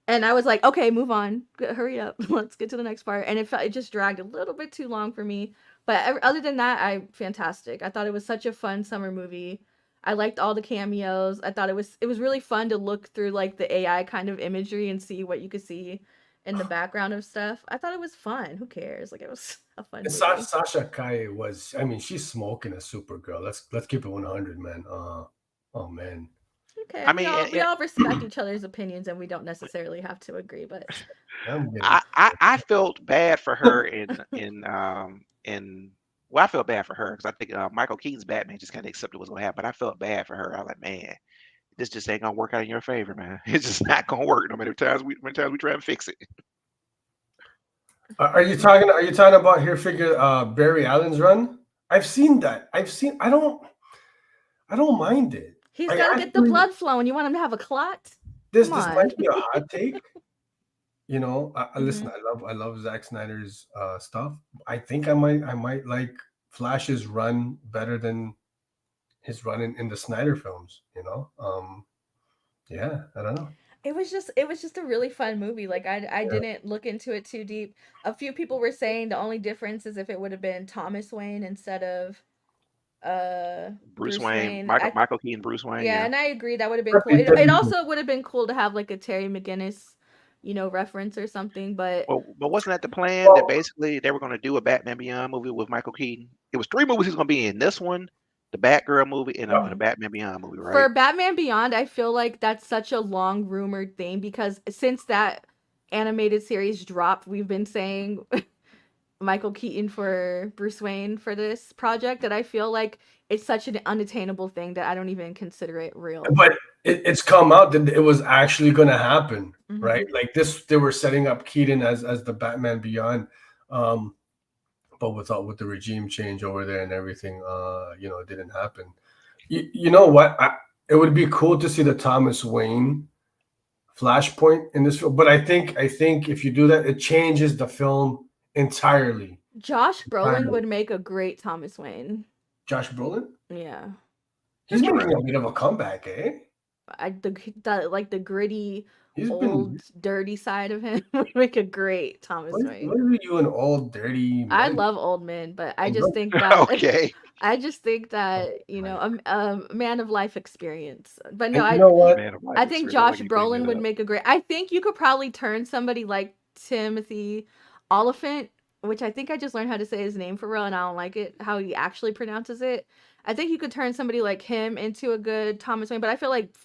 And I was like, okay, move on. Hurry up. Let's get to the next part. And it just dragged a little bit too long for me. But other than that, fantastic. I thought it was such a fun summer movie. I liked all the cameos. I thought it was really fun to look through like the AI kind of imagery and see what you could see in the background of stuff. I thought it was fun. Who cares? Like it was a fun movie. Sasha Calle was, I mean, she's smoking a Supergirl. Let's keep it 100, man. Oh man. Okay, I mean, we all respect each other's opinions, and we don't necessarily have to agree. But I felt bad for her I felt bad for her because I think Michael Keaton's Batman just kind of accepted what's gonna happen. But I felt bad for her. I was like, man, this just ain't gonna work out in your favor, man. It's just not gonna work no matter times we try and fix it. Are you talking about here? Figure Barry Allen's run. I've seen that. I don't mind it. He's got to get the blood flowing. You want him to have a clot? This might be a hot take. You know, listen. I love Zack Snyder's stuff. I think I might like Flash's run better than his run in the Snyder films. You know, yeah. I don't know. It was just a really fun movie. Like I didn't look into it too deep. A few people were saying the only difference is if it would have been Thomas Wayne instead of Bruce Wayne. Michael Keaton, Bruce Wayne. Yeah, and I agree that would have been cool. It also would have been cool to have like a Terry McGinnis, reference or something. But wasn't that the plan that basically they were going to do a Batman Beyond movie with Michael Keaton? It was 3 movies he was going to be in. This one, the Batgirl movie, and a Batman Beyond movie, right? For Batman Beyond, I feel like that's such a long rumored thing because since that animated series dropped, we've been saying Michael Keaton for Bruce Wayne for this project that I feel like it's such an unattainable thing that I don't even consider it real. But it's come out that it was actually going to happen, right? Like they were setting up Keaton as the Batman Beyond, but with the regime change over there and everything, it didn't happen. You know what? It would be cool to see the Thomas Wayne Flashpoint in this film, but I think if you do that, it changes the film entirely. Josh Brolin would make a great Thomas Wayne. Josh Brolin? Yeah. He's making a bit of a comeback, eh? The gritty, dirty side of him would make a great Thomas Wayne. What are you, an old, dirty man? I love old men, but I just think that I just think that, a man of life experience. But no, I think Josh Brolin would make a great. I think you could probably turn somebody like Timothy Oliphant, which I think I just learned how to say his name for real, and I don't like it how he actually pronounces it. I think you could turn somebody like him into a good Thomas Wayne, but I feel like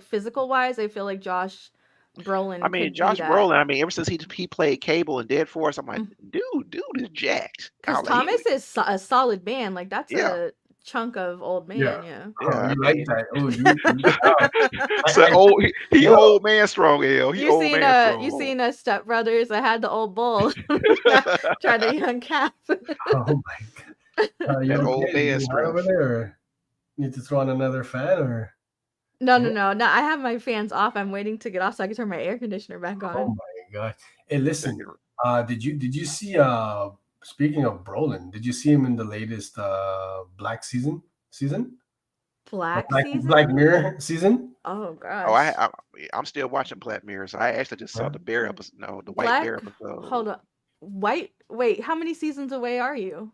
physical wise, I feel like Josh Brolin. I mean, Josh Brolin. Ever since he played Cable in Dead Force, I'm like, dude is jacked. Because Thomas is a solid man. Like that's a chunk of old man. Yeah. I like that. He old man strong, Elle. You seen Step Brothers? I had the old bull. Try the young calf. Oh my god. Old man strong over there. Or need to throw on another fan or? No. I have my fans off. I'm waiting to get off so I can turn my air conditioner back on. Oh my god! Hey, listen. Did you see? Speaking of Brolin, did you see him in the latest Black season? Black Mirror season? Oh gosh. Oh, I'm still watching Black Mirror, so I actually just saw the bear episode. No, the white bear episode. Hold up. Wait, how many seasons away are you?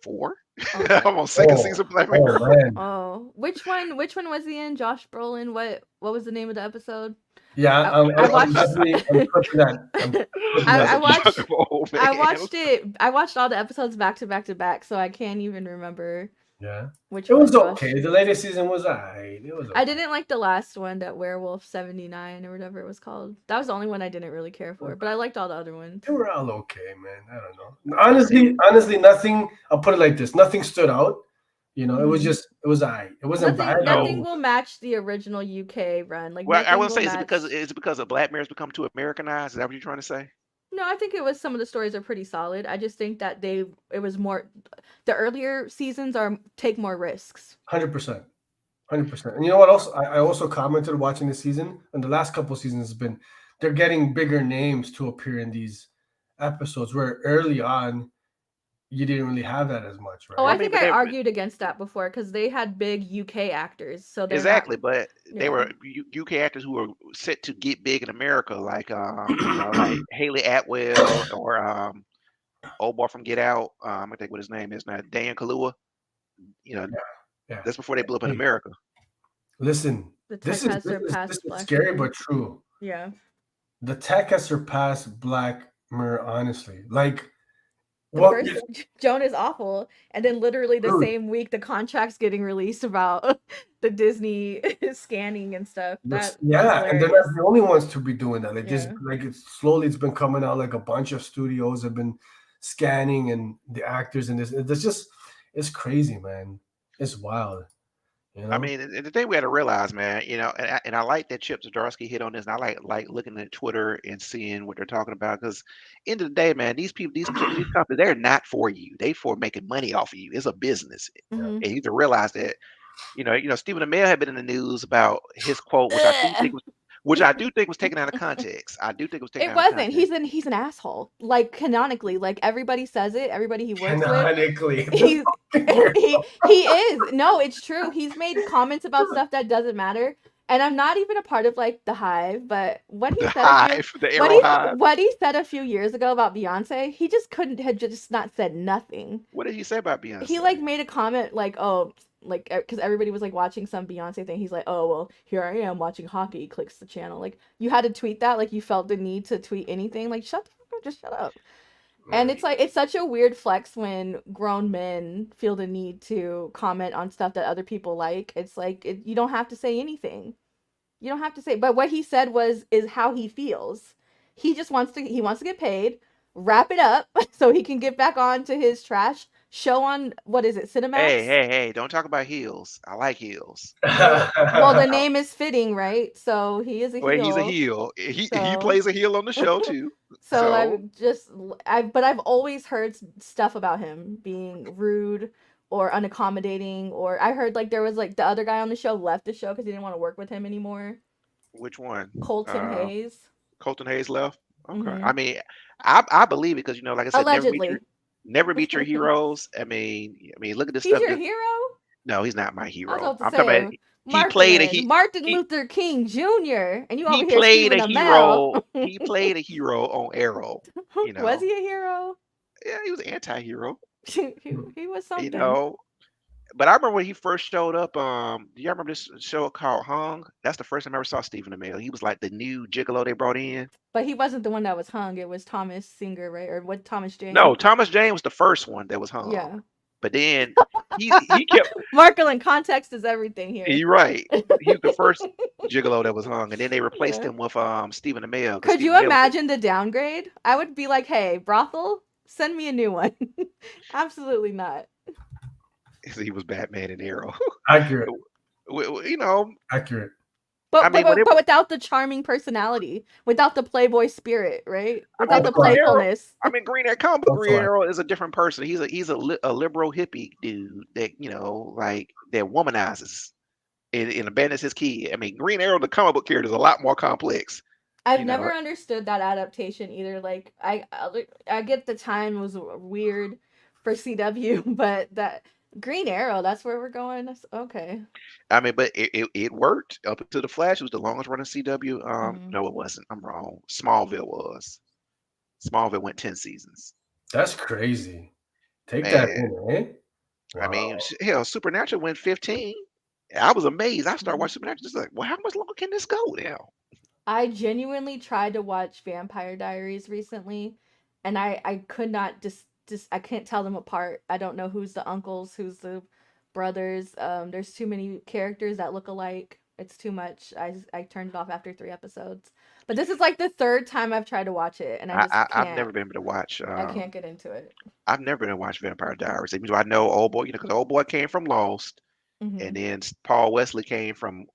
4. Okay. I'm on second season Black Mirror. Oh, which one was he in? Josh Brolin. What was the name of the episode? Yeah, I watched it. I watched all the episodes back to back, so I can't even remember. Yeah, which it was okay. The latest season was alright. It was. Okay. I didn't like the last one, that Werewolf 79 or whatever it was called. That was the only one I didn't really care for, but I liked all the other ones. They were all okay, man. I don't know. Honestly, nothing. I'll put it like this: nothing stood out. It was alright. It wasn't bad. Nothing will match the original UK run. I will say, is it because of Black Mirror's become too Americanized? Is that what you're trying to say? No, I think it was some of the stories are pretty solid. I just think that it was more, the earlier seasons take more risks. 100%. 100%. And you know what else? I also commented watching the season, and the last couple seasons has been they're getting bigger names to appear in these episodes where early on you didn't really have that as much, right? Oh, Well, I I mean, think but I they argued against that before because they had big UK actors, so they're exactly, not. but they Yeah. were UK actors who were set to get big in America, like you know, like Haley Atwell or old boy from Get Out. I think what his name is now, Dan Kaluuya. You know, Yeah. that's before they blew up in Hey, America. listen, The this tech is has this is this surpassed is Black scary Mirror. but true. Yeah. The tech has surpassed Black Mirror, honestly. Like, The what? first Joan is awful, and then literally the Dude, same week the contract's getting released about the Disney scanning and stuff. That's yeah, and they're hilarious. not the only ones to be doing that. Like this, Yeah. like it's been coming out. Like a bunch of studios have been scanning and the actors and this. It's just it's crazy, man. It's wild. You I know? mean, and the thing we had to realize, man, you know, and I like that Chip Zdarsky hit on this, and I like looking at Twitter and seeing what they're talking about, because end of the day, man, these people, these companies, they're not for you. They for making money off of you. It's a business, Mhm. and you have to realize that. You know, Stephen Amell had been in the news about his quote, which I do think was taken out of context. I do think it was taken It out of wasn't. context. He's an asshole. Like canonically, like everybody says it. Everybody he works with. Canonically, He's he is. No, it's true. He's made comments about stuff that doesn't matter. And I'm not even a part of like the Hive, but what he The said a few hive, the arrow hive. what he said a few years ago about Beyonce, he just couldn't had just not said nothing. What did he say about Beyonce? He like made a comment like, oh, like because everybody was like watching some Beyonce thing. He's like, oh well, here I am watching hockey. Clicks the channel. Like you had to tweet that. Like you felt the need to tweet anything. Like shut the fuck up. Just shut up. And it's like it's such a weird flex when grown men feel the need to comment on stuff that other people like. It's like you don't have to say anything. You don't have to say. But what he said is how he feels. He just wants to get paid, wrap it up so he can get back on to his trash show on what is it, Cinemax? Hey, don't talk about heels. I like heels. Well, the name is fitting, right? So he is a Well, he's a heel. heel. He So plays a heel on the show too. So So I've always heard stuff about him being rude or unaccommodating, or I heard like there was like the other guy on the show left the show because he didn't want to work with him anymore. which one? Colton Hayes. Colton Hayes left. Okay. Mhm. I mean, I believe it because you know, like I said, Allegedly. never meet your heroes. I mean, look at this He's stuff. your hero? No, he's not my I was hero. about to I'm talking say about he played a Martin he- Luther King Jr. And you over he here played Stephen a Amell. hero. He played a hero on Arrow. You know. Was he a hero? Yeah, he was an anti-hero. he was something. You know. But I remember when he first showed up. Do you remember this show called Hung? That's the first time I ever saw Stephen Amell. He was like the new gigolo they brought in. But he wasn't the one that was hung. It was Thomas Singer, right? Or what? Thomas Jane? No, Thomas Jane was the first one that was hung. Yeah. But then he kept. Marquelon, context is everything here. You're right. He was the first gigolo that was hung, and then they replaced him with Stephen Amell. Could you imagine the downgrade? I would be like, hey, brothel, send me a new one. Absolutely not. He was Batman and Arrow. Accurate. You know. Accurate. But without the charming personality, without the playboy spirit, right? Without the playfulness. I mean, Green Arrow is a different person. He's a liberal hippie dude that like that womanizes and abandons his kid. I mean, Green Arrow, the comic book character, is a lot more complex. I've never understood that adaptation either. Like, I get the time was weird for CW, but that Green Arrow, that's where we're going. That's okay. I mean, but it worked up until the Flash. It was the longest running CW. No, it wasn't. I'm wrong. Smallville was. Smallville went 10 seasons. That's crazy. Take that in, eh? Wow. I mean, hell, Supernatural went 15. I was amazed. I started watching Supernatural, just like, well, how much longer can this go now? I genuinely tried to watch Vampire Diaries recently, and I could not just I can't tell them apart. I don't know who's the uncles, who's the brothers. There's too many characters that look alike. It's too much. I turned it off after 3 episodes. But this is like the 3rd time I've tried to watch it, and I've never been able to watch. I can't get into it. I've never been able to watch Vampire Diaries. Even though I know Old Boy, because Old Boy came from Lost, and then Paul Wesley came from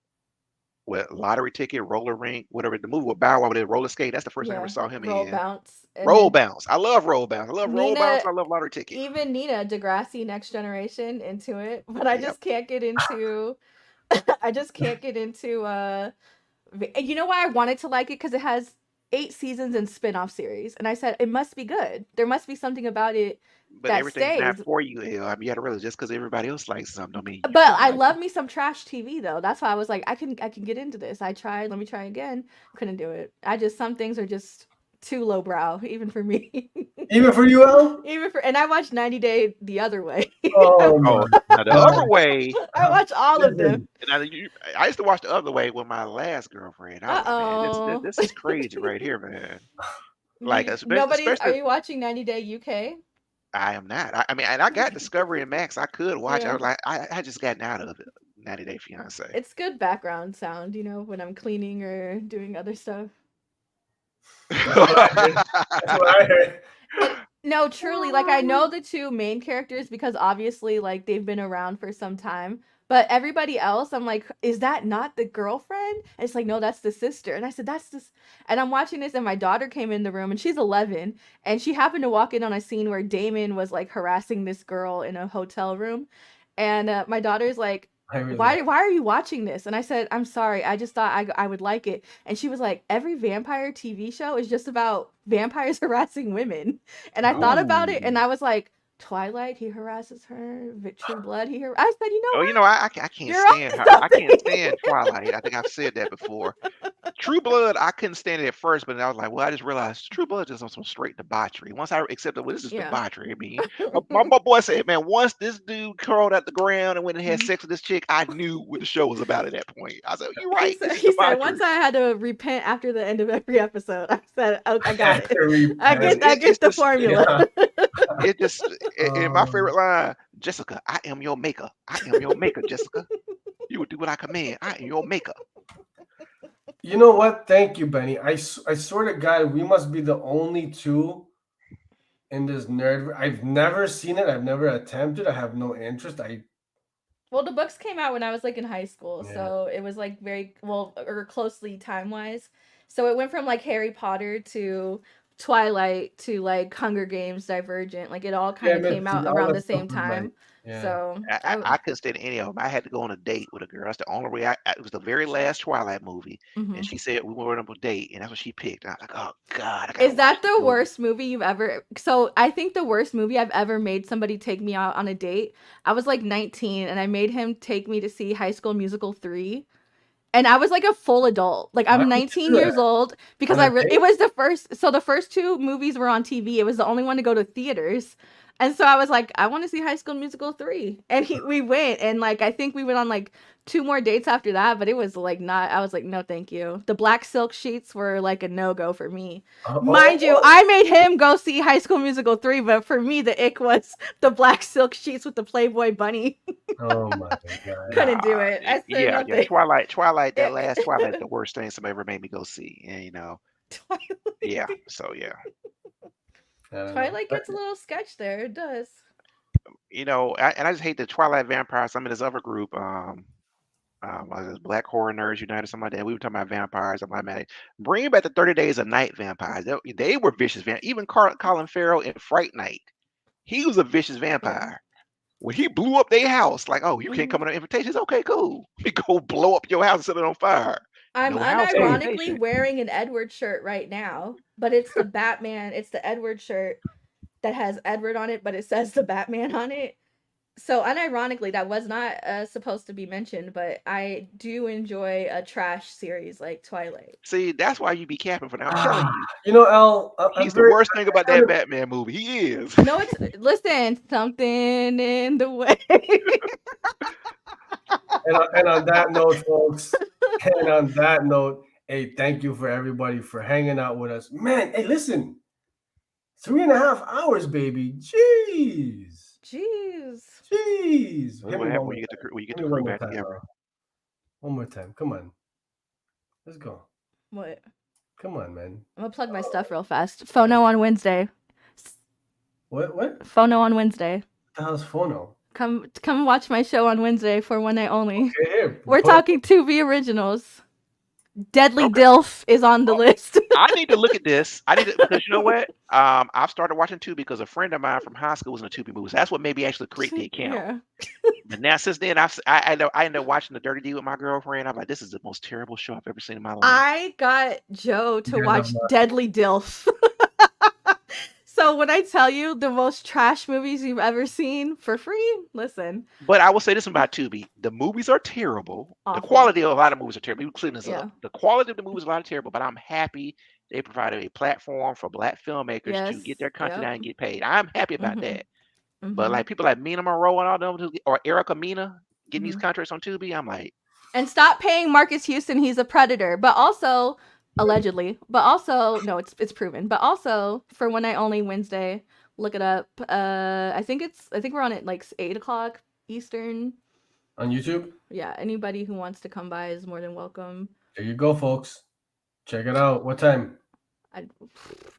Lottery Ticket, Roller Rink, whatever the movie with Bow Wow, with Roller Skate. That's the first time I ever saw him Roll in. Bounce. Roll Bounce. I love Roll Bounce. I love Roll Bounce. I love Lottery Ticket. Even Nina Degrassi, Next Generation, into it, but I just can't get into I just can't get into you know why I wanted to like it? Because it has 8 seasons and spin-off series. And I said it must be good. There must be something about it But that everything's not stays. for you, Elle. I mean, you gotta realize just because everybody else likes something, don't mean you But should I like love it. me some trash TV though. That's why I was like, I can get into this. I tried, let me try again. Couldn't do it. Some things are just too lowbrow, even for me. Even for you, El? And I watched 90 Day the other way. Oh my Oh, now the other way. I watch all of them. And I used to watch the other way with my last girlfriend. I was like, man, Uh-oh. this is crazy right here, man. Like, Nobody, are especially, you watching 90 Day UK? I am not. I mean, and I got Discovery and Max. I could watch. I Yeah. was like, I just gotten out of it. 90 Day Fiance. It's good background sound, when I'm cleaning or doing other stuff. That's what I heard. No, truly, like I know the 2 main characters because obviously like they've been around for some time. But everybody else, I'm like, is that not the girlfriend? And it's like, no, that's the sister. And I said, that's this. And I'm watching this, and my daughter came in the room, and she's 11, and she happened to walk in on a scene where Damon was like harassing this girl in a hotel room, and my daughter's like, why are you watching this? And I said, I'm sorry, I just thought I would like it. And she was like, every vampire TV show is just about vampires harassing women. And I thought about it, and I was like, Twilight, he harasses her. True Blood, I said, Oh, what? I can't You're stand onto her. I can't something. stand Twilight. I think I've said that before. True Blood, I couldn't stand it at first, but then I was like, well, I just realized True Blood is some straight debauchery. Once I accepted, well, this is Yeah. debauchery. I mean, my boy said, man, once this dude crawled out the ground and went and had sex with this chick, I knew what the show was about at that point. I said, you're right. He said, once I had to repent after the end of every episode, I said, oh, I got it. I get the formula. It just, and my favorite line, Jessica, I am your maker. I am your maker, Jessica. You will do what I command. I am your maker. You know what? Thank you, Benny. I swear to God, we must be the only 2 in this nerd. I've never seen it. I've never attempted. I have no interest. Well, the books came out when I was like in high school, Yeah. so it was like very or closely time wise. So it went from like Harry Potter to Twilight to like Hunger Games, Divergent. Like it all kind of came out around the same time. Yeah. So I couldn't stand any of them. I had to go on a date with a girl. That's the only way. It was the very last Twilight movie, and she said we went on a date, and that's what she picked. And I was like, oh God. Is that the worst movie you've ever? So I think the worst movie I've ever made somebody take me out on a date. I was like 19, and I made him take me to see High School Musical 3. And I was like a full adult. Like I'm 19 years old because it was the first. So the first 2 movies were on TV. It was the only one to go to theaters. And so I was like, I want to see High School Musical 3. And we went, and like I think we went on like 2 more dates after that, but it was like not. I was like, no, thank you. The black silk sheets were like a no-go for me. Mind you, I made him go see High School Musical 3, but for me the ick was the black silk sheets with the Playboy bunny. Oh my God. Couldn't do it. I said yeah, nothing. Twilight, that last Twilight, the worst thing somebody ever made me go see. And Twilight. yeah, so yeah. Twilight gets a little sketch there. It does. And I just hate the Twilight vampires. I'm in this other group, was it Black Horror Nerds United or something like that. We were talking about vampires. I'm like, man, bring back the 30 Days of Night vampires. They were vicious vampires. Even Colin Farrell in Fright Night, he was a vicious vampire. When he blew up their house, like, oh, you can't come on invitations? Okay, cool. We go blow up your house and set it on fire. I'm unironically wearing an Edward shirt right now, but it's the Batman. It's the Edward shirt that has Edward on it, but it says the Batman on it. So unironically, that was not supposed to be mentioned, but I do enjoy a trash series like Twilight. See, that's why you be capping for now. I'm telling you. You know, Elle, he's the worst thing about that Batman movie. He is. No, listen, something in the way. And on that note, folks, hey, thank you for everybody for hanging out with us. Man, hey, listen, 3.5 hours, baby. Jeez. When you get the crew back together. One more time. Come on. Let's go. What? Come on, man. I'm gonna plug my stuff real fast. Phono on Wednesday. What? Phono on Wednesday. What the hell's Phono? Come watch my show on Wednesday for one night only. Okay, here. We're talking 2V originals. Deadly Dilf is on the list. I need to look at this. I need to, because you know what? I've started watching Tubi because a friend of mine from high school was in a Tubi movie. So that's what made me actually create the account. Yeah. But now since then, I ended up watching The Dirty Deed with my girlfriend. I'm like, this is the most terrible show I've ever seen in my life. I got Joe to watch Deadly Dilf. So when I tell you the most trash movies you've ever seen for free, listen. But I will say this about Tubi: the movies are terrible. Awful. The quality of a lot of movies are terrible. We're cleaning this Yeah. up. The quality of the movies is a lot of terrible. But I'm happy they provided a platform for Black filmmakers to get their content out and get paid. I'm happy about that. But like people like Mina Monroe and all them, or Erica Mena getting these contracts on Tubi, I'm like, and stop paying Marcus Houston. He's a predator. But also, allegedly. But also, no, it's proven. But also, for One Night Only Wednesday, look it up. I think we're on it like 8:00 Eastern on YouTube. Yeah, anybody who wants to come by is more than welcome. There you go, folks. Check it out. What time? I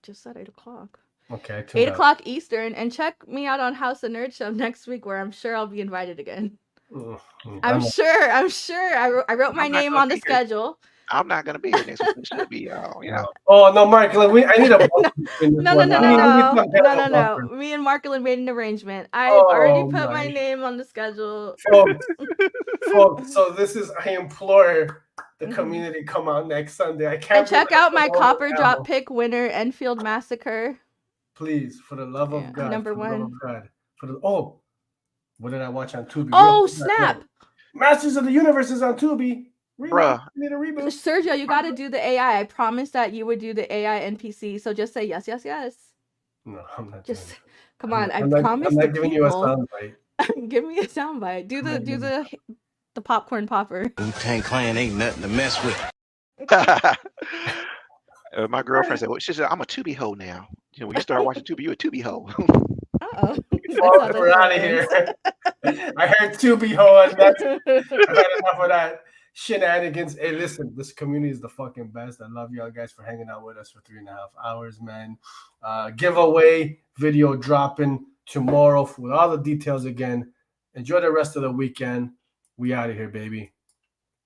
just said 8:00. Okay. 8:00 Eastern, and check me out on House of Nerd Show next week, where I'm sure I'll be invited again. I'm sure. I wrote my name on the schedule. I'm not gonna be here next week. It should be, you know. Oh no, Marquelon, I need a no. Me and Marquelon made an arrangement. I already put my name on the schedule. Folks, so I implore the community come out next Sunday. I can't. And check out my Copper Drop pick winner, Enfield Massacre. Please, for the love of God. Number one. What did I watch on Tubi? Oh, snap! Masters of the Universe is on Tubi. Bruh. Need a reboot. Sergio, you got to do the AI. I promised that you would do the AI NPC. So just say yes. No, I'm not. Just come on. I promise. I'm not giving you a soundbite. Give me a soundbite. Do the popcorn popper. Wu-Tang Clan ain't nothing to mess with. My girlfriend said, she said, I'm a Tubi hoe now. You know, when you start watching Tubi, you're a Tubi hoe. We're out of here. I heard Tubi hoe, and that's I've had enough of that shenanigans. Hey, listen, this community is the fucking best. I love y'all guys for hanging out with us for 3.5 hours, man. Giveaway video dropping tomorrow with all the details again. Enjoy the rest of the weekend. We out of here, baby.